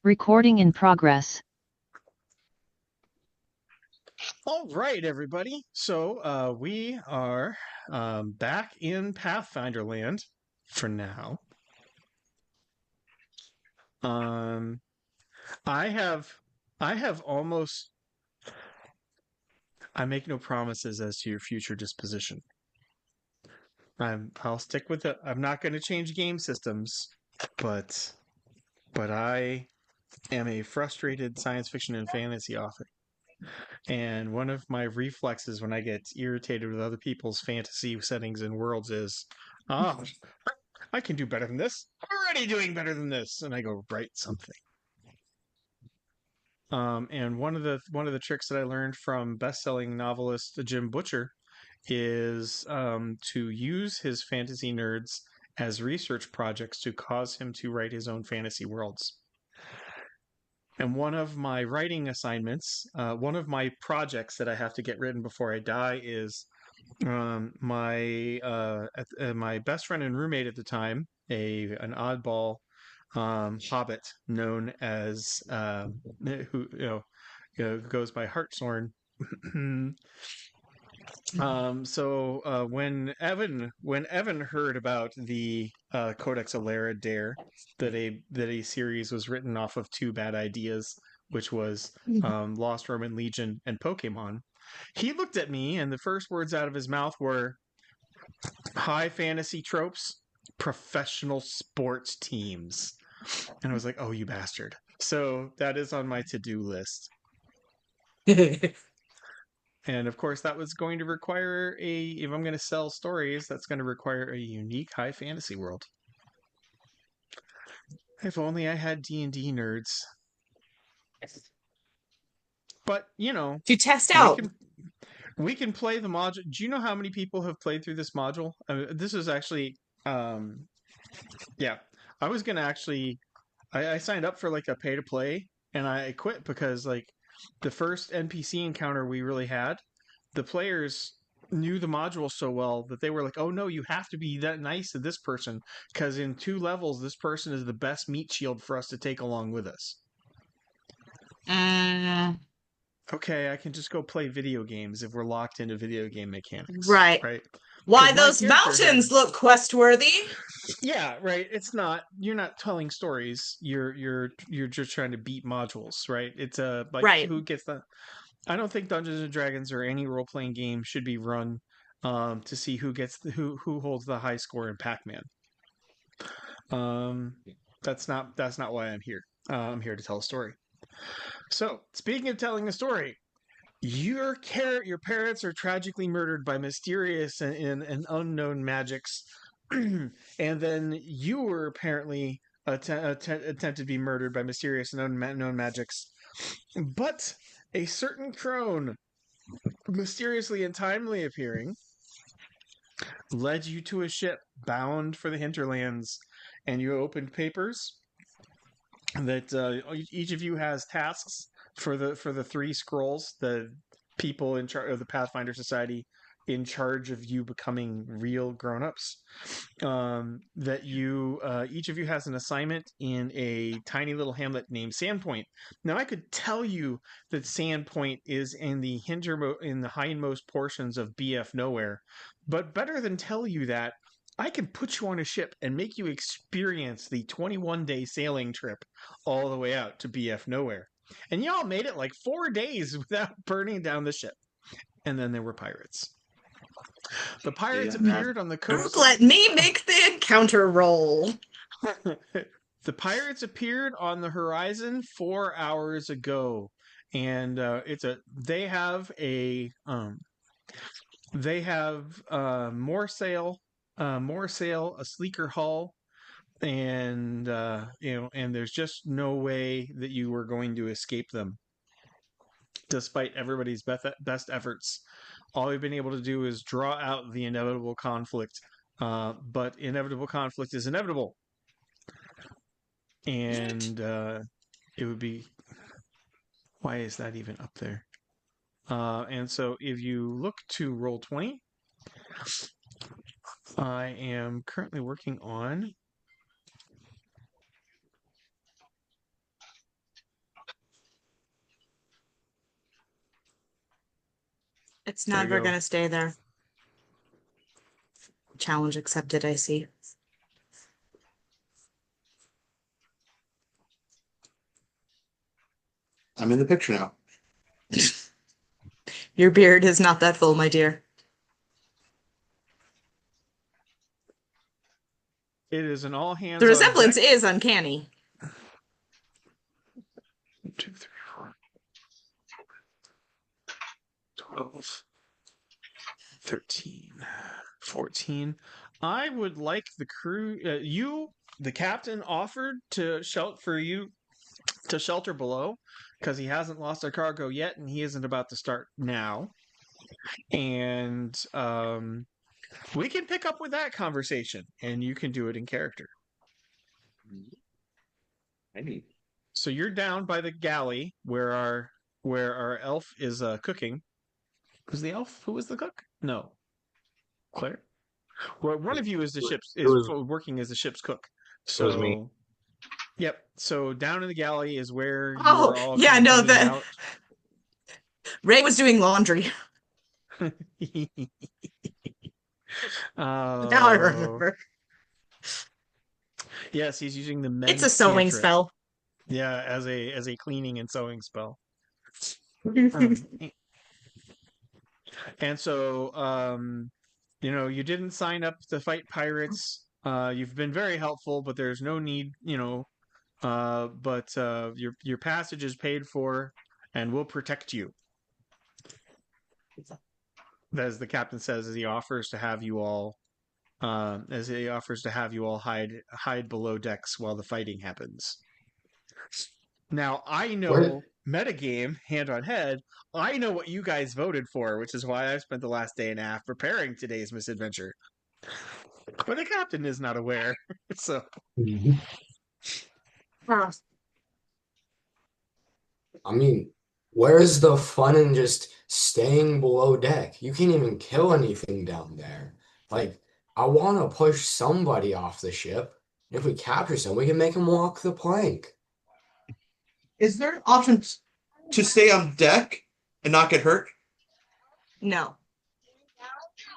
Recording in progress. All right, everybody. So we are back in Pathfinder land for now. Um, I have, I have almost. I make no promises as to your future disposition. I'll stick with it. I'm not going to change game systems, but I am a frustrated science fiction and fantasy author. And one of my reflexes when I get irritated with other people's fantasy settings and worlds is, oh, I can do better than this. I'm already doing better than this, and I go write something. And one of the tricks that I learned from best-selling novelist Jim Butcher is to use his fantasy nerds as research projects to cause him to write his own fantasy worlds. And one of my writing assignments, one of my projects that I have to get written before I die is my best friend and roommate at the time, an oddball hobbit known as who goes by Hartshorn. When Evan heard about the Codex Alera Dare, that a series was written off of two bad ideas, which was Lost Roman Legion and Pokemon, he looked at me, and the first words out of his mouth were high fantasy tropes, professional sports teams. And I was like, oh, you bastard. So that is on my to-do list. And of course, that was going to require if I'm going to sell stories, that's going to require a unique high fantasy world. If only I had D&D nerds. But, to test we out. we can play the module. Do you know how many people have played through this module? This is actually, yeah. I was going to actually, I signed up for like a pay to play, and I quit because like the first NPC encounter we really had, the players knew the module so well that they were like, oh no, you have to be that nice to this person because in 2 levels, this person is the best meat shield for us to take along with us. Okay, I can just go play video games if we're locked into video game mechanics. Right. Why those mountains look quest-worthy. Yeah, right. It's not, you're not telling stories. You're just trying to beat modules, right? It's like right. Who gets the I don't think Dungeons and Dragons or any role-playing game should be run to see who gets who holds the high score in Pac-Man. That's not why I'm here. I'm here to tell a story. So, speaking of telling a story, your parents are tragically murdered by mysterious and unknown magics, and then you were apparently attempted to be murdered by mysterious and unknown magics. But a certain crone, mysteriously and timely appearing, led you to a ship bound for the hinterlands, and you opened papers that each of you has tasks for the 3 scrolls, the people in charge of the Pathfinder Society in charge of you becoming real grown-ups. That you each of you has an assignment in a tiny little hamlet named Sandpoint. Now, I could tell you that Sandpoint is in the hindmost portions of BF Nowhere, but better than tell you that, I can put you on a ship and make you experience the 21-day sailing trip all the way out to BF Nowhere. And y'all made it like 4 days without burning down the ship. And then there were pirates. The pirates appeared on the coast. Let me make the encounter roll. The pirates appeared on the horizon 4 hours ago, and they have more sail, a sleeker hull, and and there's just no way that you were going to escape them, despite everybody's best efforts. All we've been able to do is draw out the inevitable conflict, but inevitable conflict is inevitable, and it would be. Why is that even up there? And so, if you look to Roll20, I am currently working on It's never gonna stay there. Challenge accepted, I see. I'm in the picture now. Your beard is not that full, my dear. It is an all hands. The resemblance is uncanny. 1, 2, 3, 4, 12, 13, 14. I would like the crew. The captain, offered to shelter below because he hasn't lost our cargo yet, and he isn't about to start now. And we can pick up with that conversation, and you can do it in character. So you're down by the galley where our elf is cooking. Was the elf who was the cook? No, Claire. Well, one of you is working as the ship's cook. So it was me. Yep. So down in the galley is where you Oh, were all yeah, no, out. Ray was doing laundry. Now I remember. Yes, he's using the It's a sewing spell. Yeah, as a cleaning and sewing spell. And so, you didn't sign up to fight pirates. You've been very helpful, but there's no need, but your passage is paid for, and we'll protect you. As the captain says, as he offers to have you all hide below decks while the fighting happens. Now, I know metagame, hand on head, I know what you guys voted for, which is why I've spent the last day and a half preparing today's misadventure. But the captain is not aware, so... I mean, where's the fun in just staying below deck? You can't even kill anything down there. Like, I want to push somebody off the ship. If we capture someone, we can make them walk the plank. Is there an option to stay on deck and not get hurt? No.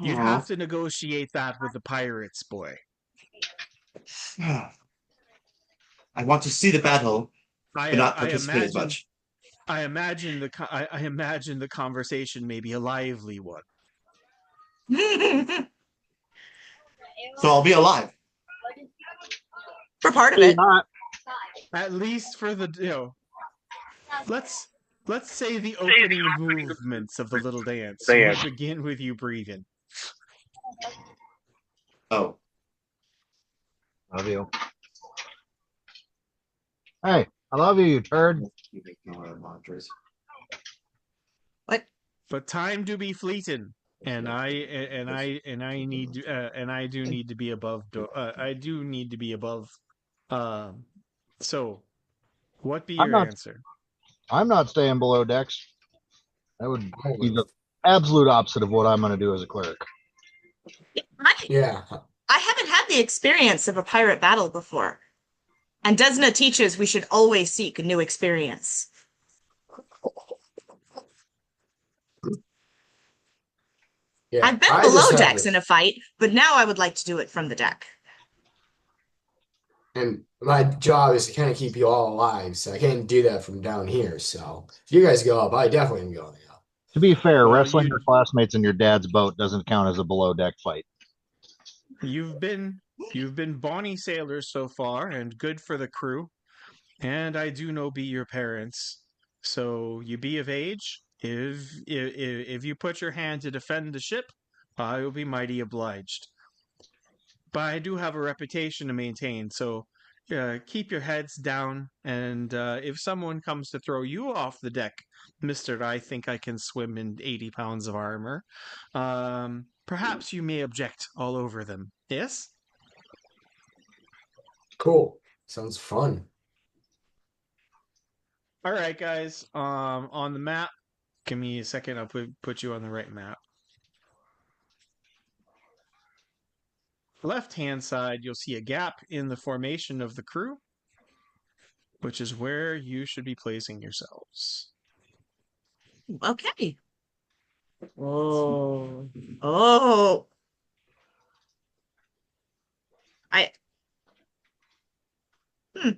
You'd have to negotiate that with the pirates, boy. I want to see the battle, but not participate as much. I imagine the conversation may be a lively one. So I'll be alive. For part of it. At least for the let's say the opening movements of the little dance. We'll begin with you breathing. Oh. Love you. Hey, I love you, you turd. What? But time do be fleeting, and I do need to be above. I do need to be above. So, what be your answer? I'm not staying below decks. That would be the absolute opposite of what I'm going to do as a cleric. Yeah. I haven't had the experience of a pirate battle before. And Desna teaches we should always seek a new experience. Yeah, I've been below decks in a fight, but now I would like to do it from the deck. And my job is to kind of keep you all alive, so I can't do that from down here. So if you guys go up, I definitely am going up. To be fair, wrestling your classmates in your dad's boat doesn't count as a below deck fight. You've been bonny sailors so far, and good for the crew. And I do know be your parents, so you be of age. If you put your hand to defend the ship, I will be mighty obliged. But I do have a reputation to maintain, so keep your heads down. And if someone comes to throw you off the deck, Mister, I think I can swim in 80 pounds of armor. Perhaps you may object all over them. Yes? Cool. Sounds fun. All right, guys. On the map, give me a second. I'll put you on the right map. Left-hand side, you'll see a gap in the formation of the crew, which is where you should be placing yourselves. Okay. Oh. Oh. I hmm.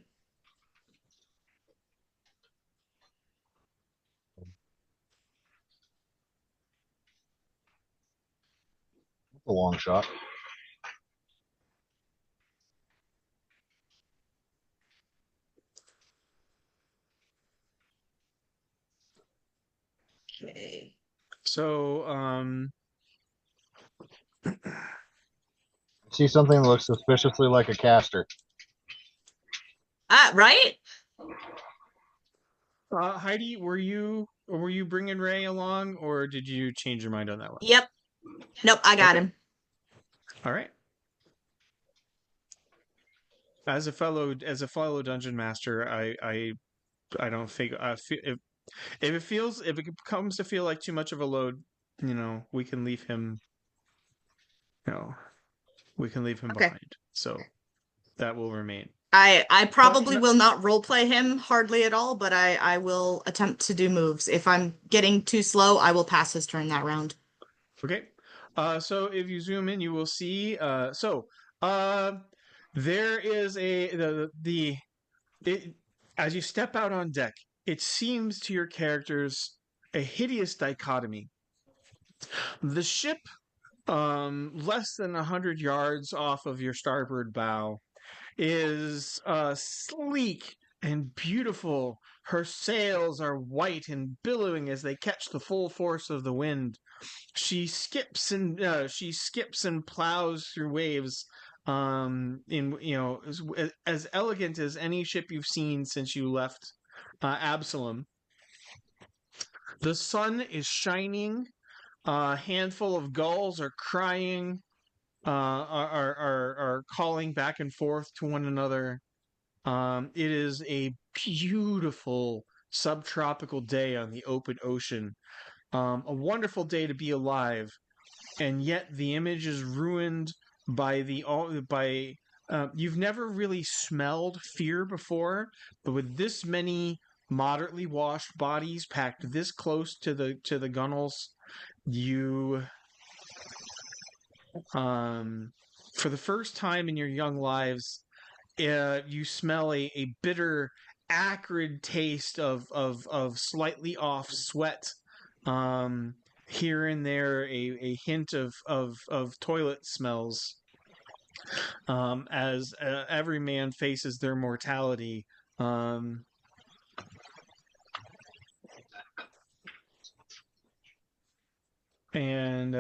A long shot. Okay. So, See something that looks suspiciously like a caster. Right? Heidi, were you bringing Ray along, or did you change your mind on that one? Yep. Nope, I got Okay. him. All right. As a fellow dungeon master, I don't think if it comes to feel like too much of a load, we can leave him. You know, we can leave him Okay. behind. So that will remain. I But probably will not roleplay him hardly at all, but I will attempt to do moves. If I'm getting too slow, I will pass his turn that round. Okay. So if you zoom in, you will see. Uh, there is it, as you step out on deck, it seems to your characters a hideous dichotomy. The ship, less than 100 yards off of your starboard bow, is sleek and beautiful. Her sails are white and billowing as they catch the full force of the wind. She skips and plows through waves, in as elegant as any ship you've seen since you left Absalom. The sun is shining. A handful of gulls are crying, are calling back and forth to one another. It is a beautiful subtropical day on the open ocean. A wonderful day to be alive, and yet the image is ruined by you've never really smelled fear before, but with this many moderately washed bodies packed this close to the gunnels, you for the first time in your young lives, you smell a bitter, acrid taste of slightly off sweat. Um, Here and there, a hint of toilet smells. As every man faces their mortality. Um, and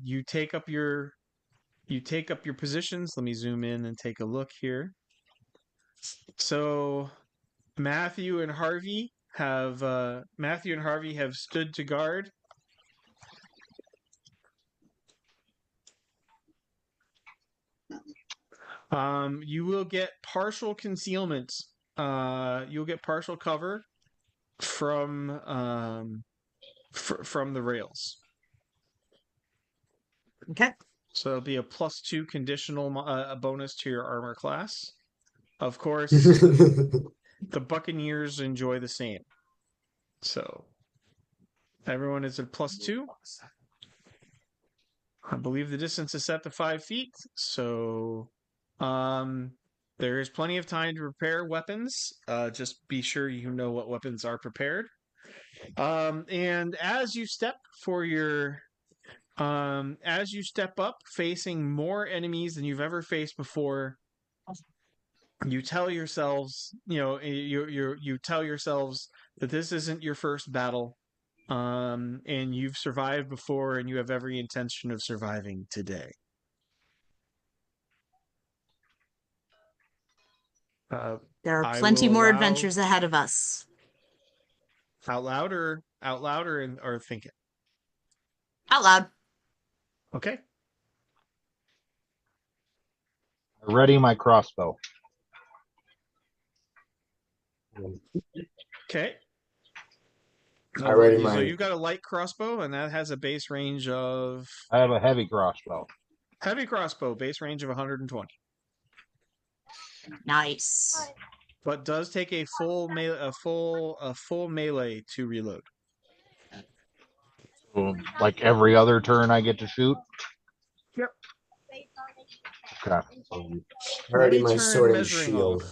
you take up your positions. Let me zoom in and take a look here. So Matthew and Harvey have stood to guard. You will get partial concealment. You'll get partial cover from the rails. Okay. So it'll be a +2 conditional bonus to your armor class. Of course, the Buccaneers enjoy the same. So everyone is at +2. I believe the distance is set to 5 feet. So there is plenty of time to prepare weapons. Just be sure you know what weapons are prepared. And as you step up, facing more enemies than you've ever faced before, you tell yourselves, you tell yourselves that this isn't your first battle, and you've survived before, and you have every intention of surviving today. There are I plenty will more allow adventures ahead of us. out loud or think it. Out loud. Okay. Ready my crossbow. Okay. I ready So my. you've got a light crossbow, and that has a base range of I have a heavy crossbow. heavy crossbow, base range of 120, Nice. but does take a full melee to reload. like every other turn I get to shoot? Yep. Okay. Already my Return sword and measuring shield.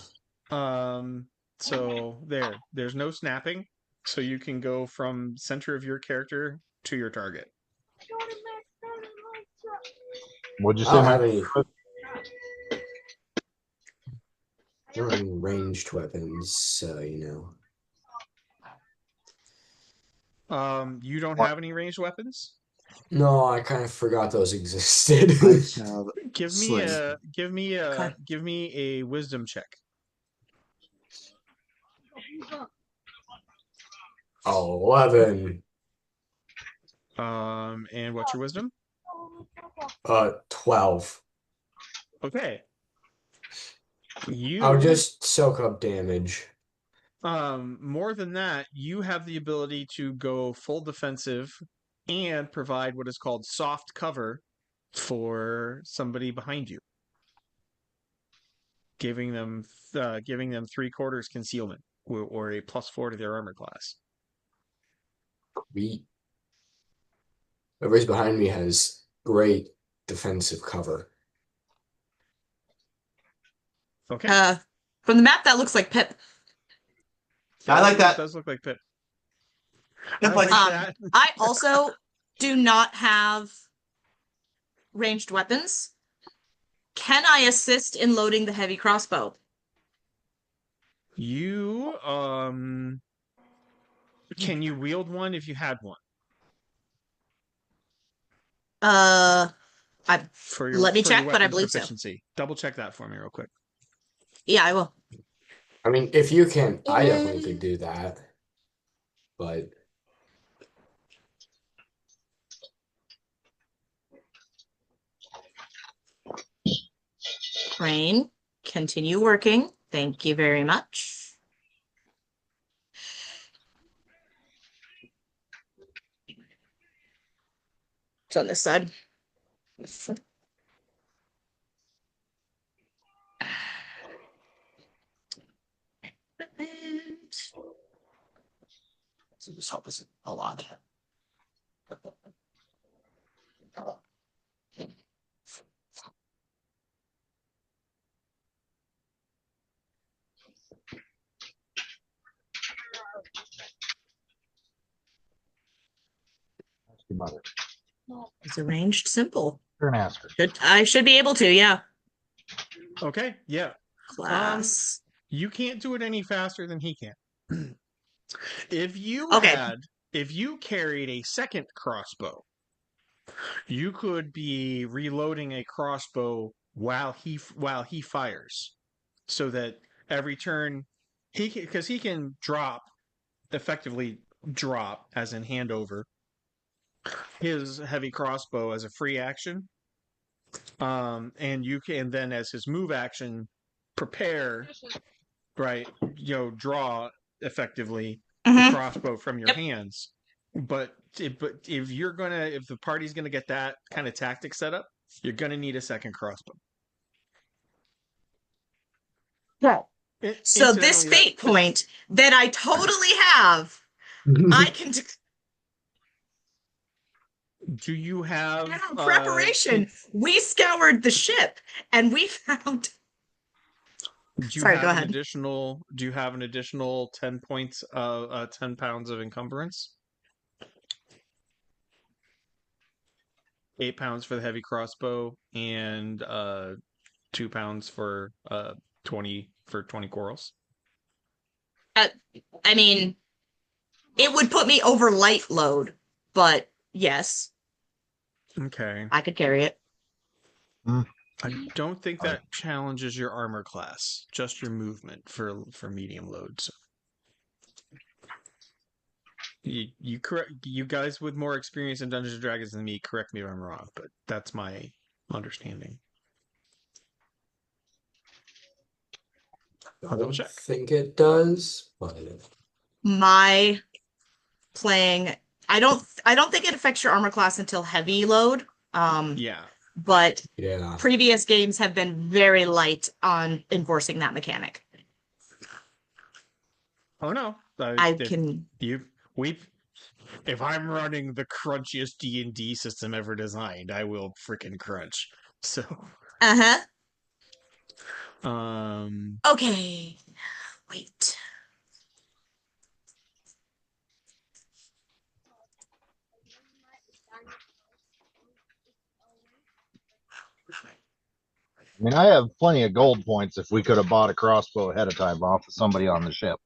off. So there's no snapping, so you can go from center of your character to your target. What'd you I say? don't have any. I don't have any ranged weapons, so You don't What? have any ranged weapons? No, I kind of forgot those existed. I have Give me sling. a Okay. give me a wisdom check. 11. And what's your wisdom? 12. Okay. I'll just soak up damage. More than that, you have the ability to go full defensive and provide what is called soft cover for somebody behind you, giving them 3/4 concealment or a +4 to their armor class. Whoever's behind me has great defensive cover. Okay. From the map, that looks like Pip. I like that. It does look like Pip. Yeah, I like- like that. I also do not have ranged weapons. Can I assist in loading the heavy crossbow? You can you wield one if you had one? For your Let me for check, your but I weapons believe so. proficiency. Double check that for me real quick. Yeah, I will. I mean, if you can, I definitely could do that. But Brain, continue working. Thank you very much. It's on this side. So this help us a lot. It's arranged simple. Turn ask her. I should be able to, yeah. Okay, yeah. Class. You can't do it any faster than he can. If you Okay. if you carried a second crossbow, you could be reloading a crossbow while he fires, so that every turn because he can effectively drop as in hand over his heavy crossbow as a free action. And you can then as his move action prepare, right, draw effectively the Mhm. crossbow from your Yep. hands. But if the party's gonna get that kind of tactic set up, you're gonna need a second crossbow. Yeah. So this Incidentally, fate point that I totally have, I can do you have preparation. We scoured the ship and we found. do you Sorry, have go an ahead. additional 10 points 10 pounds of encumbrance? 8 pounds for the heavy crossbow and 2 pounds for 20 corals. I mean, it would put me over light load, but yes, Okay. I could carry it. I don't think that challenges your armor class, just your movement for medium loads. You guys with more experience in Dungeons and Dragons than me, correct me if I'm wrong, but that's my understanding. I I'll double don't check. think it does, but My playing, I don't think it affects your armor class until heavy load. Yeah. But yeah. previous games have been very light on enforcing that mechanic. Oh no. If I'm running the crunchiest D&D system ever designed, I will freaking crunch. So, Uh-huh. um, Okay. Wait. I mean, I have plenty of gold points if we could have bought a crossbow ahead of time off of somebody on the ship.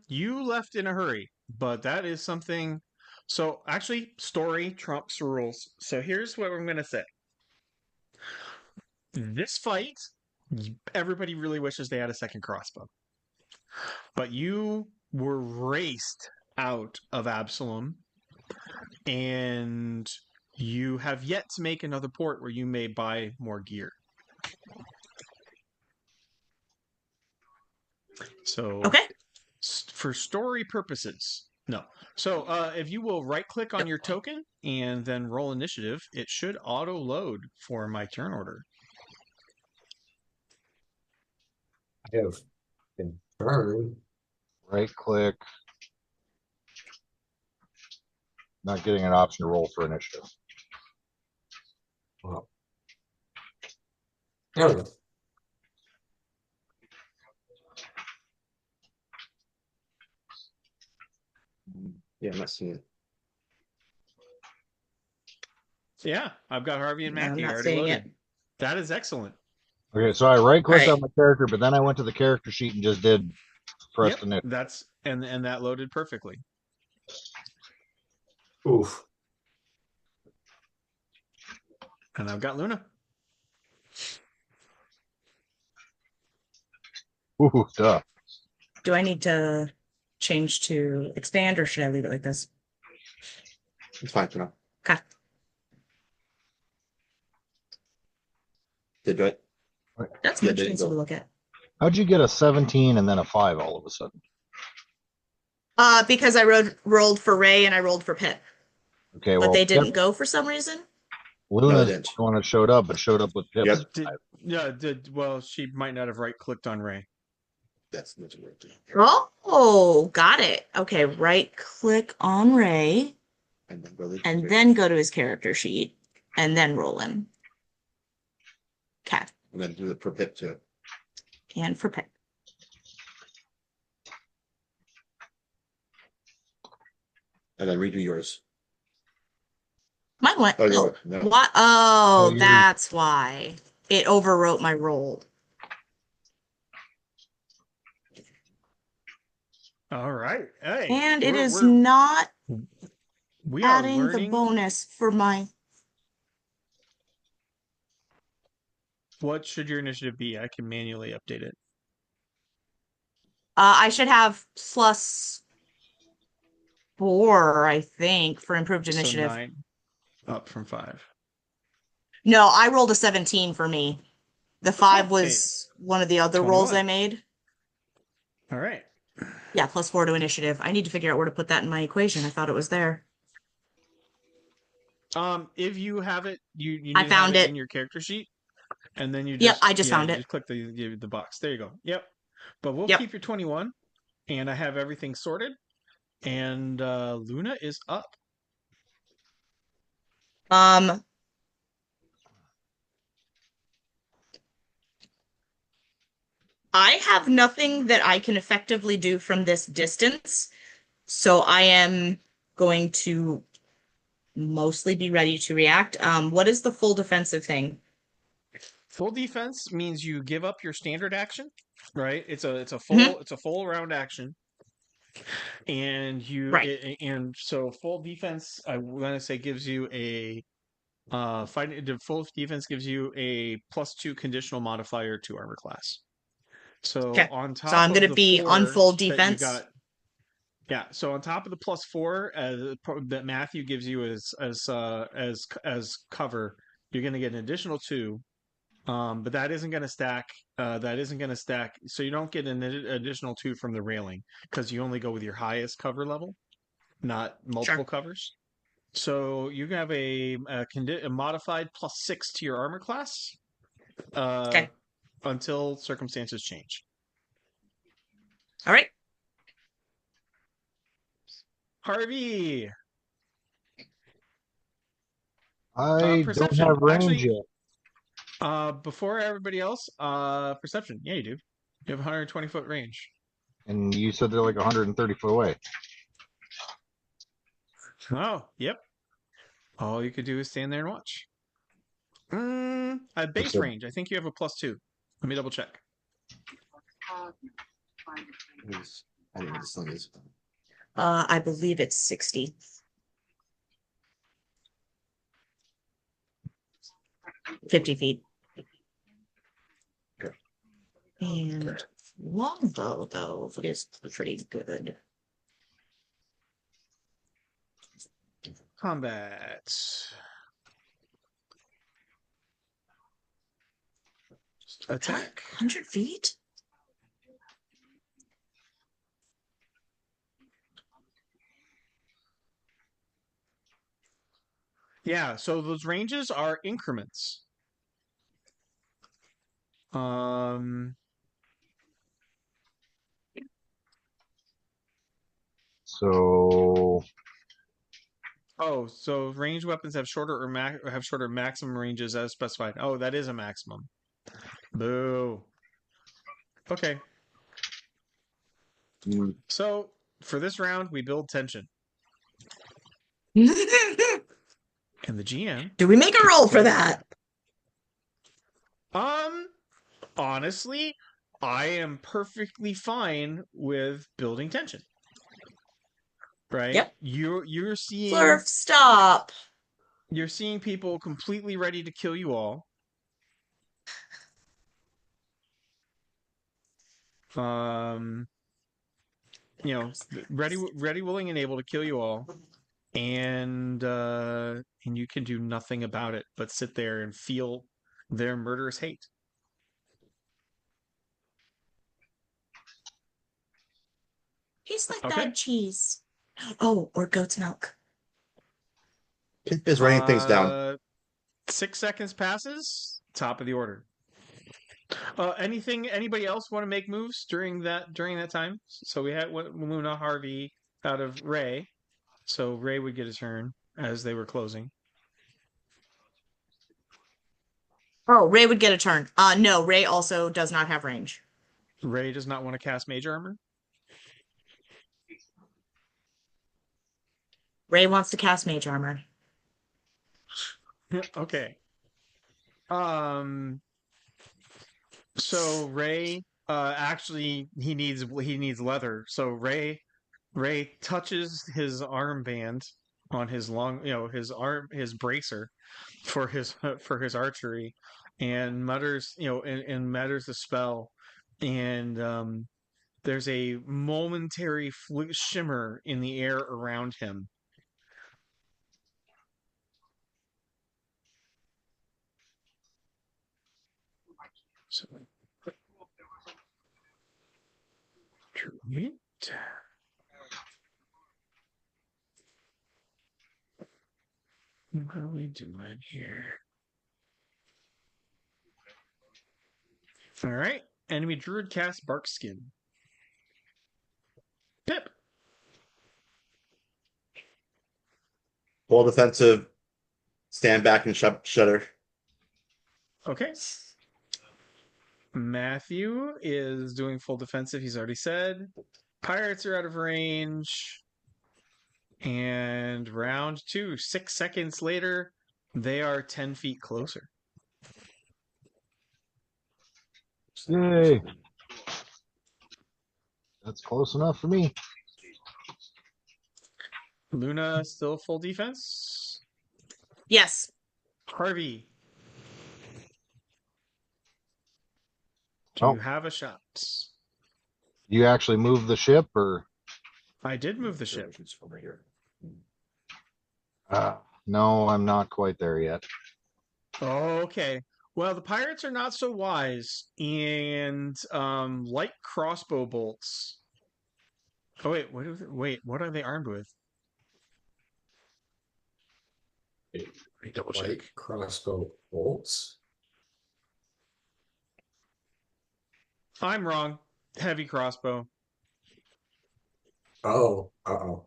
you left in a hurry, but that is something. So actually, story trumps rules. So here's what I'm gonna say. This fight, everybody really wishes they had a second crossbow, but you were raced out of Absalom, and you have yet to make another port where you may buy more gear. So, Okay. for story purposes, no. So, if you will right click on your token and then roll initiative, it should auto load for my turn order. I have confirmed. Right click. Not getting an option to roll for initiative. Well, there we go. Yeah, I'm not seeing it. Yeah, I've got Harvey and No, I'm Matthew not already seeing loaded. it. That is excellent. Okay, so I right clicked All on my character, but then I went to the character sheet and just did press Yep, initiative. that's and that loaded perfectly. Oof. And I've got Luna. Ooh, duh. Do I need to change to expand or should I leave it like this? It's fine for now. Okay. Did right? That's Yeah, much there you easier go. to look at. How'd you get a 17 and then a 5 all of a sudden? Because I rolled for Ray and I rolled for Pip, Okay, but well, they didn't go for some reason. Luna's didn't. the one that showed up, but showed up with Pip. Yep. Well, she might not have right clicked on Ray. That's not working. Oh, got it. Okay, right click on Ray And then go to and then go to his character sheet and then roll him. Okay. and then do the per pip too. And for Pip. And then redo yours. Mine went. Oh, Oh, no. what? Oh, yours. that's why it overwrote my roll. All right. Hey, And it is we're- not we are adding the learning. bonus for my. What should your initiative be? I can manually update it. I should have +4, I think, for improved initiative. So 9 up from 5. No, I rolled a 17 for me. The 5 Oh, was one of the other rolls 21. I made. All right. Yeah, +4 to initiative. I need to figure out where to put that in my equation. I thought it was there. If you have it, you need I to found have it. in your character sheet, and then you Yep, just I just found you it. Just click the box. There you go. Yep. But we'll Yep. keep your 21, and I have everything sorted. And Luna is up. I have nothing that I can effectively do from this distance, so I am going to mostly be ready to react. What is the full defensive thing? Full defense means you give up your standard action, right? It's a Mm-hmm. full round action, and Right. and so full defense. I want to say gives you a full defense gives you a +2 conditional modifier to armor class. So Okay. on top So I'm of going to the be 4 on full that you defense. got, yeah. So on top of the +4 that Matthew gives you as cover, you're going to get an additional 2. But that isn't going to stack. That isn't going to stack. So you don't get an additional 2 from the railing because you only go with your highest cover level, not multiple covers. So you have a modified +6 to your armor class. Okay. Until circumstances change. All right. Harvey. I don't Perception. have range Actually, yet. before everybody else, perception. Yeah, you do. You have 120-foot range. And you said they're like 130 foot away. Oh, yep. All you could do is stand there and watch. At base So- range, I think you have a +2. Let me double check. I don't know what this thing is. I believe it's 60. $50. Okay. And longbow, though, is pretty good. Combat. Attack. 100 feet? Yeah, so those ranges are increments. So Oh, so ranged weapons have shorter or have shorter maximum ranges as specified. Oh, that is a maximum. Boo. Okay. Mm. So for this round, we build tension, Do and the GM. we make a roll for that? Honestly, I am perfectly fine with building tension. Right? Yep. You're seeing Flurf, stop. you're seeing people completely ready to kill you all. Ready, willing, and able to kill you all, and you can do nothing about it but sit there and feel their murderous hate. Tastes like Okay. bad cheese. Oh, or goat's milk. Is writing things down. 6 seconds passes. Top of the order. Anybody else want to make moves during that time? So we had Luna, Harvey out of Ray. So Ray would get a turn as they were closing. Oh, Ray would get a turn. No, Ray also does not have range. Ray does not want to cast Mage Armor. Ray wants to cast Mage Armor. Okay. So Ray, actually, he needs leather. So Ray touches his armband on his his bracer for his archery, and mutters, and mutters the spell, and there's a momentary shimmer in the air around him. So, what are we doing here? All right. Enemy druid cast Barkskin. Pip. Full defensive. Stand back and shudder. Okay. Matthew is doing full defensive. He's already said. Pirates are out of range. And round 2, 6 seconds later, they are 10 feet closer. yay. That's close enough for me. Luna still full defense. Yes. Harvey. Do you have a shot? You actually move the ship, or I did move the ship. Over here. no? I'm not quite there yet. Okay. Well, the pirates are not so wise, and light crossbow bolts. Oh wait, what are they armed with? Double check. Light crossbow bolts. I'm wrong. Heavy crossbow. Oh, uh-oh.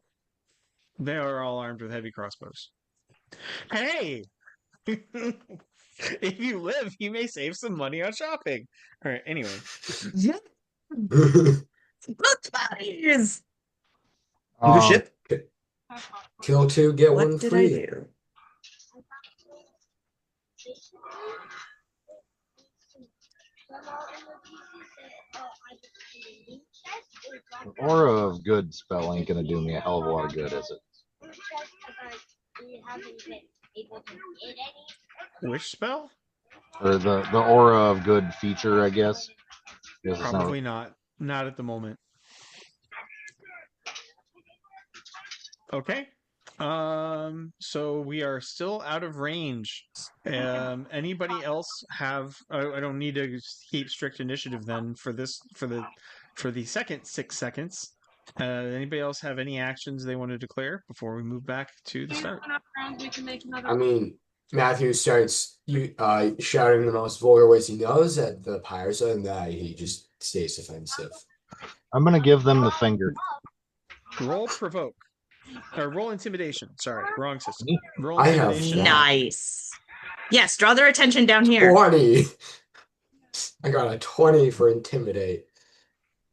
They are all armed with heavy crossbows. Hey! If you live, you may save some money on shopping. All right, anyway. Yeah. Blood bodies. New ship? Kill 2, get What 1 did free. I do? Aura of good spell ain't gonna do me a hell of a lot of good, is it? Which spell? Or the aura of good feature, I guess. Because it's not Probably not. Not at the moment. Okay. So we are still out of range. Anybody else have? I don't need to keep strict initiative then for this for the second 6 seconds. Anybody else have any actions they want to declare before we move back to the start? I mean, Matthew starts shouting the most vulgar words he knows at the pirates, and that he just stays defensive. I'm gonna give them the finger. Roll provoke. Or roll intimidation. Sorry, wrong system. Roll I have intimidation. that. Nice. Yes, draw their attention down here. 20. I got a 20 for intimidate.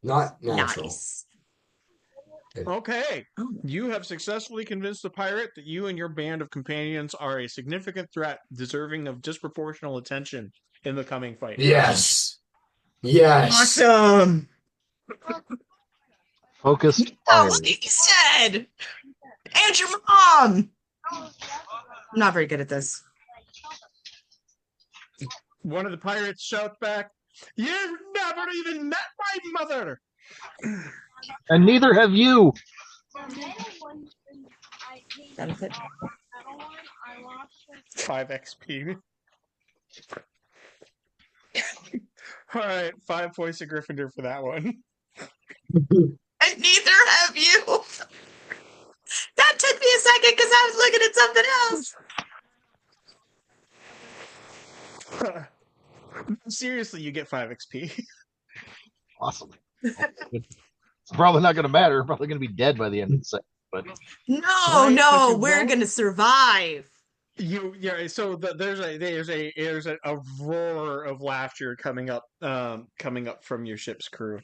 Not natural. Nice. Okay. Oh. You have successfully convinced the pirate that you and your band of companions are a significant threat deserving of disproportional attention in the coming fight. Yes. Yes. Awesome. Focused Oh, fire. what you said. And your mom. I'm not very good at this. One of the pirates shouts back, "You've never even met my mother!" And neither have you. Benefit. 5 XP. All right, 5 points of Gryffindor for that one. And neither have you. That took me a second because I was looking at something else. Seriously, you get 5 XP. Awesome. It's probably not gonna matter. I'm probably gonna be dead by the end of the second. But No, Right, but no, you we're won't- gonna survive. So there's a roar of laughter coming up from your ship's crew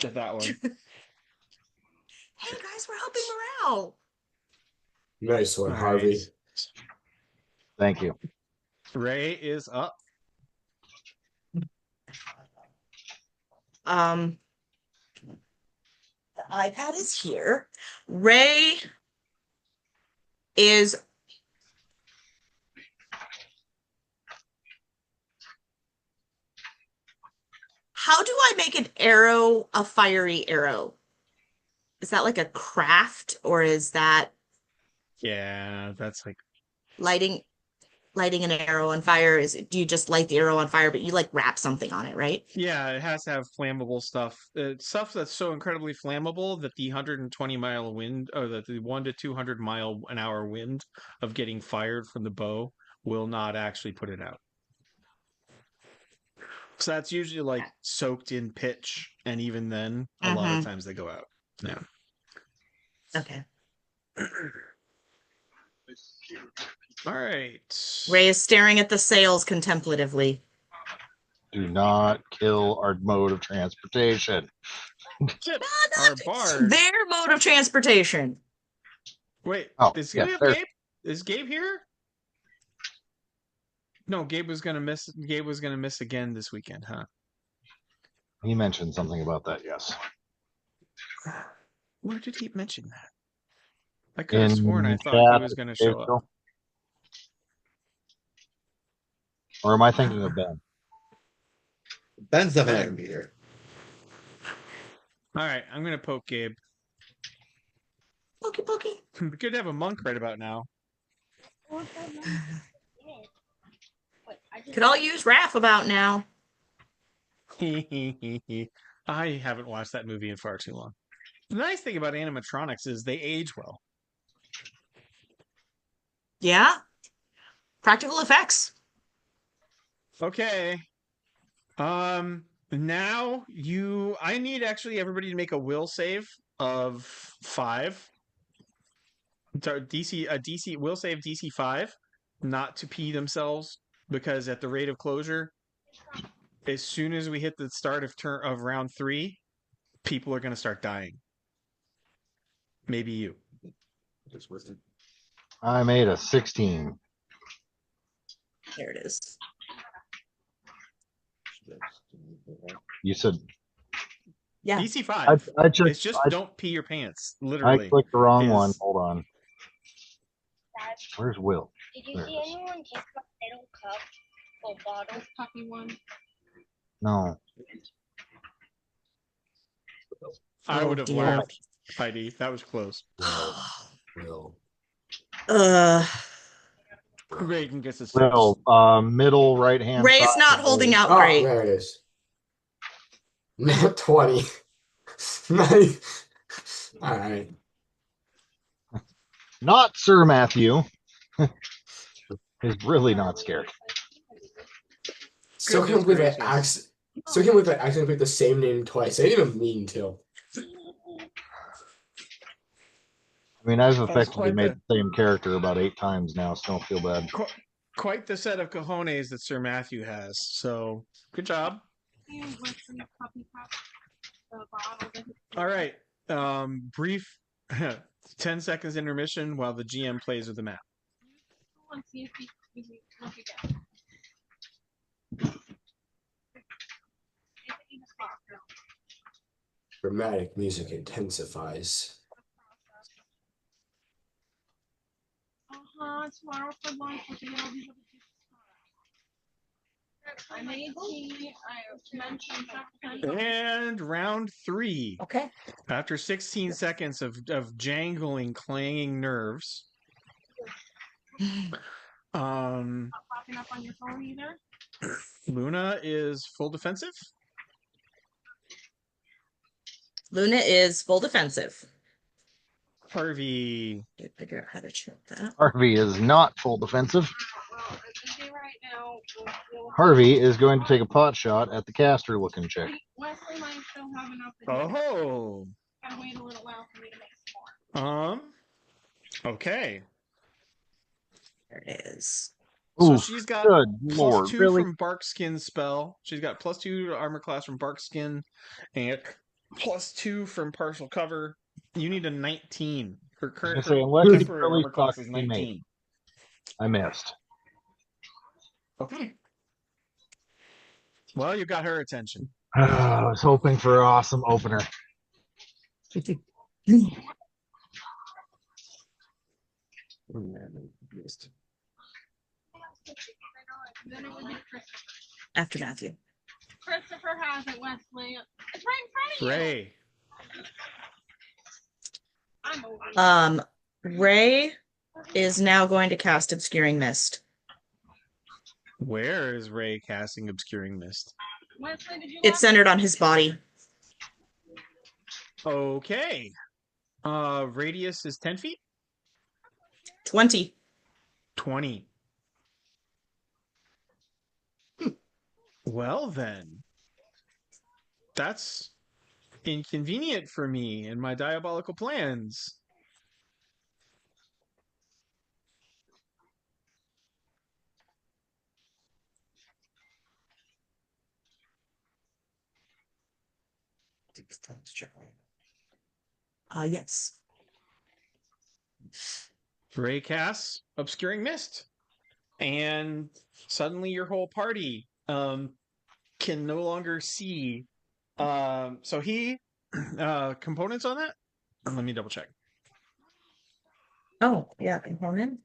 at that one. Hey guys, we're helping morale. Nice one, All Harvey. right. thank you. Ray is up. The iPad is here. Ray is how do I make an arrow a fiery arrow? Is that like a craft or is that Yeah, that's like lighting an arrow on fire? Do you just light the arrow on fire but you like wrap something on it, right? yeah, it has to have flammable stuff. Stuff that's so incredibly flammable that the 120-mile wind or that the 1 to 200 mile an hour wind of getting fired from the bow will not actually put it out. So that's usually like soaked in pitch, and even then, a lot of times they go out. Yeah. Okay. All right. Ray is staring at the sails contemplatively. Do not kill our mode of transportation. Chip, No, our it's bard. their mode of transportation. Wait, Oh, is yeah, Gabe? there's- Is Gabe here? No, Gabe was gonna miss. Gabe was gonna miss again this weekend, huh? He mentioned something about that, yes. Where did he mention that? I could have sworn I thought he chat, was gonna show up. April. Or am I thinking of Ben? Ben's definitely not gonna be here. All right, I'm gonna poke Gabe. Pokey, pokey. Good to have a monk right about now. Could all use Raph about now. I haven't watched that movie in far too long. The nice thing about animatronics is they age well. Yeah. Practical effects. Okay. Now I need actually everybody to make a will save of 5. So DC will save DC 5 not to pee themselves, because at the rate of closure, as soon as we hit the start of round 3, people are going to start dying. Maybe you. I made a 16. There it is. You said Yeah. DC 5. I checked. It's just don't pee your pants. I Literally. clicked the wrong is- one. Hold on. Where's Will? Did you There see it is. anyone take a little cup or bottle? Puppy one. No. I would Oh, have dear. laughed, Heidi. That was close. Will. Reagan gets a 6. Will, middle right hand. Ray's not holding out Oh, great. there it is. Not 20. Nice. All right. Not Sir Matthew. Is really not scared. So Goodness can't believe I gracious. accidentally picked the same name twice. I didn't even mean to. I mean, I've was effectively quite made the same character about 8 times now, so don't feel bad. Quite the set of cojones that Sir Matthew has. So, good job. All right. Brief 10 seconds intermission while the GM plays with the map. Dramatic music intensifies. Tomorrow for lunch, we can get all these other people. I made tea. I mentioned several times. And round 3. Okay. After 16 seconds of jangling, clanging nerves. Not popping up on your phone either. Luna is full defensive. Luna is full defensive. Harvey. Gotta figure out how to check that. Harvey is not full defensive. Well, I think right now. Harvey is going to take a pot shot at the caster looking chick. Wesley might still have enough. Oh. Gotta wait a little while for me to make some more. Okay. There it is. So Ooh, she's got good plus lord, 2 really? from Barkskin spell. She's got plus 2 to armor class from Barkskin and plus 2 from partial cover. You need a 19. Her current say, unless her he temporary really armor class sucks, is he may. 19. I missed. Okay. Well, you got her attention. I was hoping for an awesome opener. Then it would be Christopher. After Matthew. Christopher has it, Wesley. It's right in front of you. Ray. I'm over. Ray is now going to cast Obscuring Mist. Where is Ray casting Obscuring Mist? Wesley, did you It's centered on his body. Okay. Radius is 10 feet? 20. 20. Well, then. That's inconvenient for me and my diabolical plans. Yes. Ray casts Obscuring Mist. And suddenly your whole party can no longer see. So he components on that? Let me double check. Oh, yeah, component.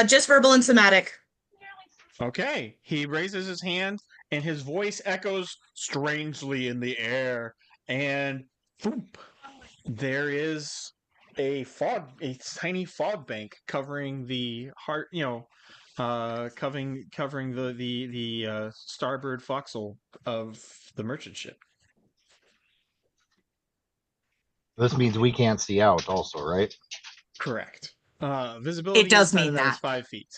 Just verbal and somatic. Okay. He raises his hand and his voice echoes strangely in the air. And boom, there is a tiny fog bank covering the heart, covering the starboard forecastle of the merchant ship. This means we can't see out also, right? Correct. Visibility It does inside of mean that is that. 5 feet.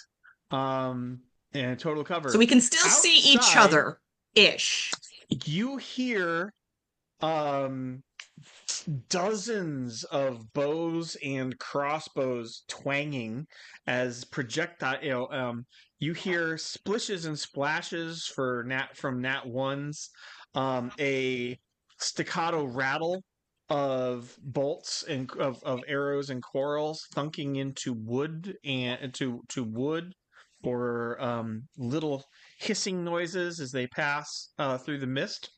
And total cover. So we can still see each Outside, other ish. You hear dozens of bows and crossbows twanging as projectile. You hear splishes and splashes from nat ones, a staccato rattle of bolts and of arrows and quarrels thunking into wood and to wood, or little hissing noises as they pass through the mist.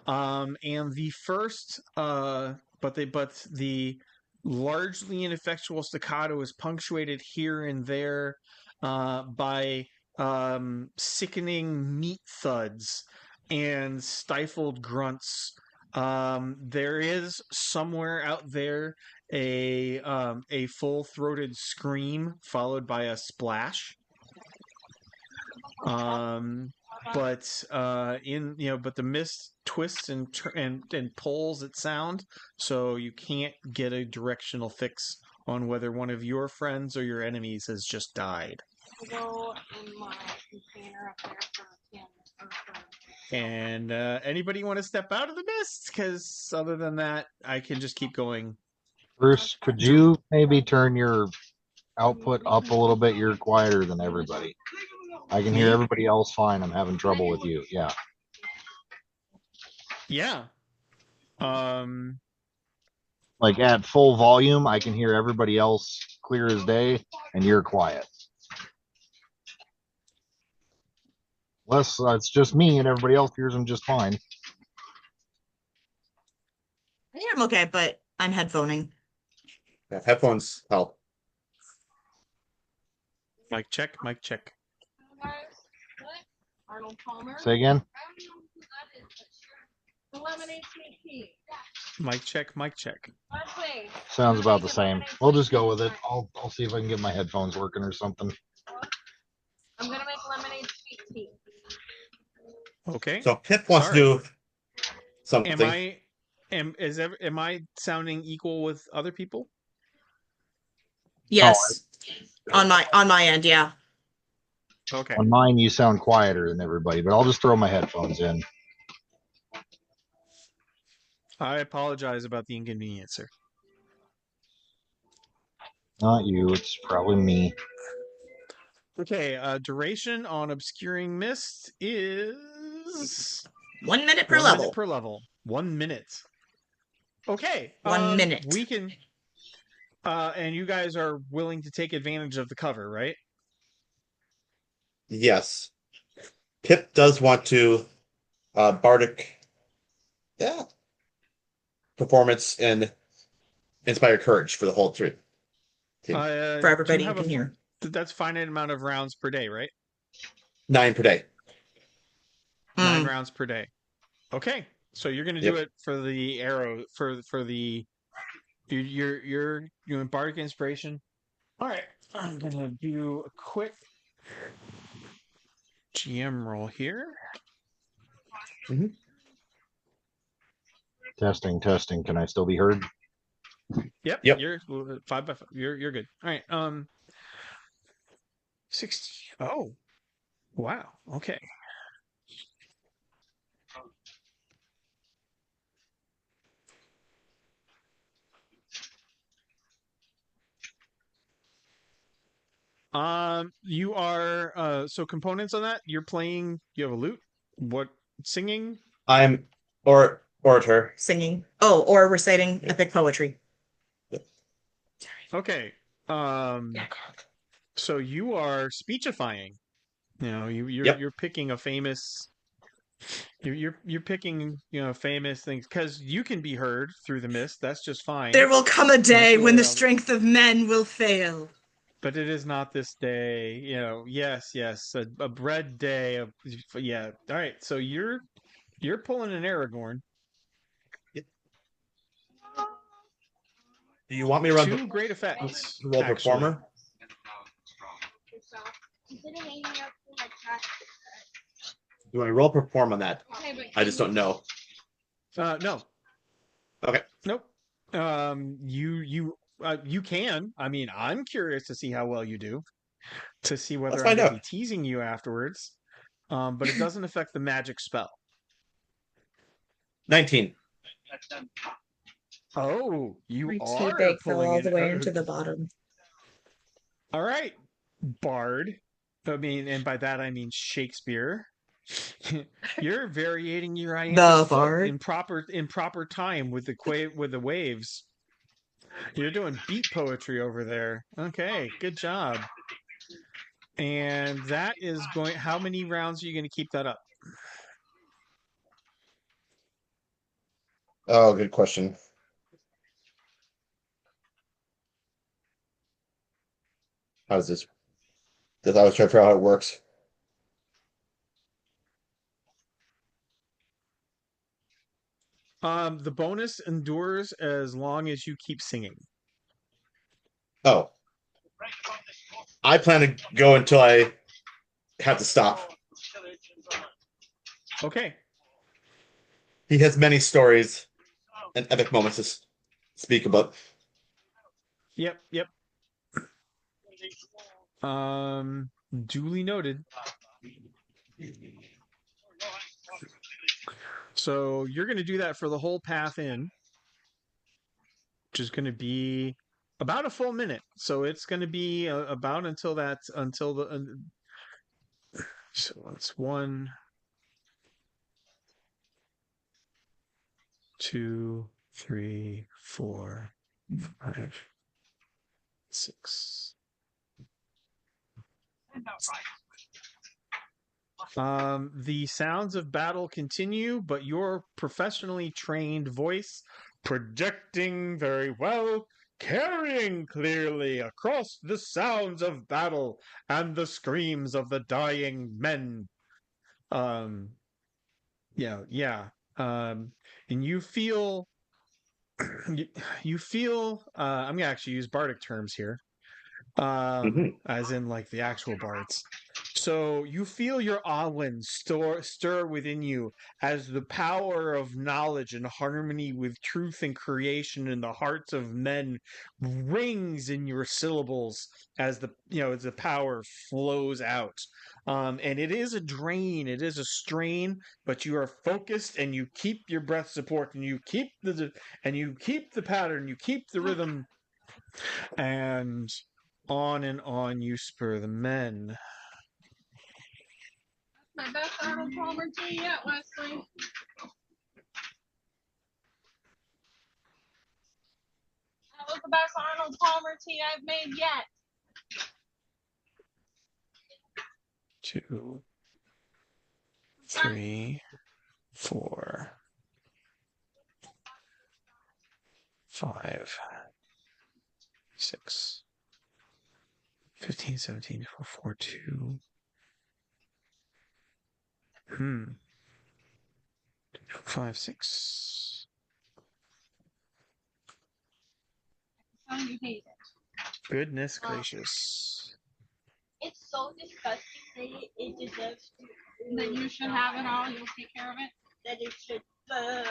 And the first, but the largely ineffectual staccato is punctuated here and there by sickening meat thuds and stifled grunts. There is somewhere out there a full-throated scream followed by a splash. But the mist twists and pulls its sound, so you can't get a directional fix on whether one of your friends or your enemies has just died. Go in my container up there for camera. And anybody want to step out of the mist? Because other than that, I can just keep going. Bruce, could you maybe turn your output up a little bit? You're quieter than everybody. I can hear Me? everybody else fine. I'm having trouble with you. Yeah. Yeah. Like at full volume, I can hear everybody else clear as day, and you're quiet. Unless it's just me and everybody else hears them just fine. I think I'm okay, but I'm headphoning. Yeah, headphones help. Mic check. Mic check. Guys, what? Arnold Palmer. Say again? I don't know who that is, but sure. The lemonade sweet tea. Mic check. Mic check. Leslie. Sounds about the same. We'll just go with it. I'll see if I can get my headphones working or something. I'm gonna make lemonade sweet tea. Okay. So Pip wants to do something. Am I sounding equal with other people? Yes. On my end, yeah. Okay. On mine, you sound quieter than everybody, but I'll just throw my headphones in. I apologize about the inconvenience, sir. Not you. It's probably me. Okay. Duration on obscuring mist is 1 minute per 1 level. minute per level. 1 minute. Okay. 1 minute. We can. And you guys are willing to take advantage of the cover, right? Yes. Pip does want to bardic performance and inspire courage for the whole trip. For everybody who can hear. That's finite amount of rounds per day, right? 9 per day. 9 rounds per day. Okay, so you're going to do it for the arrow for the you're doing bardic inspiration. All right, I'm going to do a quick GM roll here. Mm-hmm. Testing. Can I still be heard? Yep. You're 5 by 5. You're good. All right. 60. Oh, wow. Okay. You are so components on that. You're playing. You have a lute. What singing? I'm orator. Singing. Oh, or reciting epic poetry. Okay. So you are speechifying. You know, you're picking a famous. You're picking famous things because you can be heard through the mist. That's just fine. There will come a day when the strength of men will fail. But it is not this day. Yes, a bread day of yeah. All right, so you're pulling an Aragorn. Do you want me to run 2 great effects? roll performer? Do I roll perform on that? I just don't know. No. Okay. Nope. You can. I mean, I'm curious to see how well you do. to see whether Let's I'm find going to out. be teasing you afterwards. But it doesn't affect the magic spell. 19. Oh, you My tea are bag fell pulling all it. the way into the bottom. All right, Bard. I mean, and by that I mean Shakespeare. You're variating your iambic The foot bard. in proper time with the waves. You're doing beat poetry over there. Okay, good job. And that is going. How many rounds are you going to keep that up? Oh, good question. How's this? I was trying to figure out how it works. The bonus endures as long as you keep singing. Oh, I plan to go until I have to stop. Okay. He has many stories and epic moments to speak about. Yep. Duly noted. So you're going to do that for the whole path in, which is going to be about a full minute. So it's going to be about until the. So it's 1, 2, 3, 4, 5, 6. The sounds of battle continue, but your professionally trained voice projecting very well, carrying clearly across the sounds of battle and the screams of the dying men. Yeah. And you feel, I'm gonna actually use bardic terms here, as in like the actual bards. So you feel your Awlin stir within you as the power of knowledge and harmony with truth and creation in the hearts of men rings in your syllables as the power flows out. And it is a drain, it is a strain, but you are focused and you keep your breath support and you keep the pattern, you keep the rhythm, and on you spur the men. My best Arnold Palmer tea yet, Wesley. That was the best Arnold Palmer tea I've made yet. 2, 3, 4, 5, 6, 15, 17, 4, 2. 5, 6. Oh, you hate it. Goodness gracious. It's so disgusting that it deserves to. That you should have it all. You'll take care of it. That it should burn.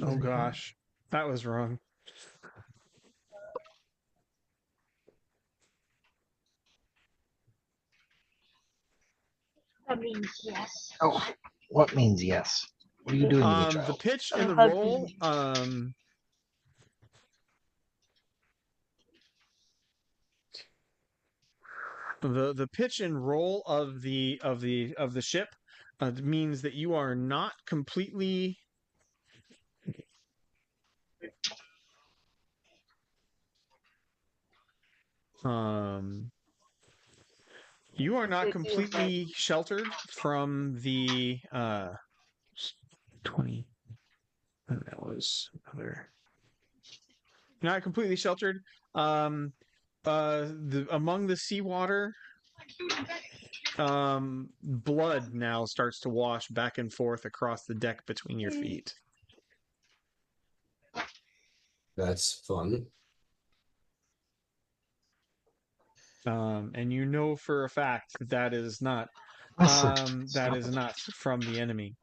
Oh gosh, that was wrong. That means yes. Oh, what means yes? What are you doing to the The child? pitch and the Hug roll. me. The pitch and roll of the ship means that you are not completely. You are not completely sheltered from the 20. That was another. Not completely sheltered. Among the seawater, blood now starts to wash back and forth across the deck between your feet. That's fun. And you know for a fact that is not Listen, from the enemy.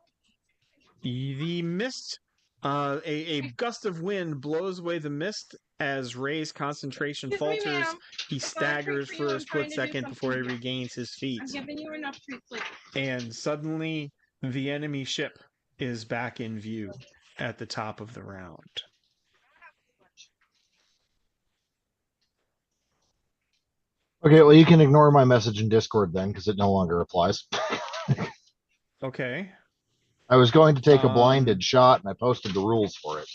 The mist, a gust of wind blows away the mist as Ray's concentration Excuse me, falters. ma'am. He I've got a treat staggers for you. for a I'm split trying to do second before he something here. regains his feet. I've given you enough treats lately. And suddenly, the enemy ship is back in view at the top of the round. Okay, well, you can ignore my message in Discord then, because it no longer applies. Okay. I was going to take a Um, blinded shot, and I posted the rules for it.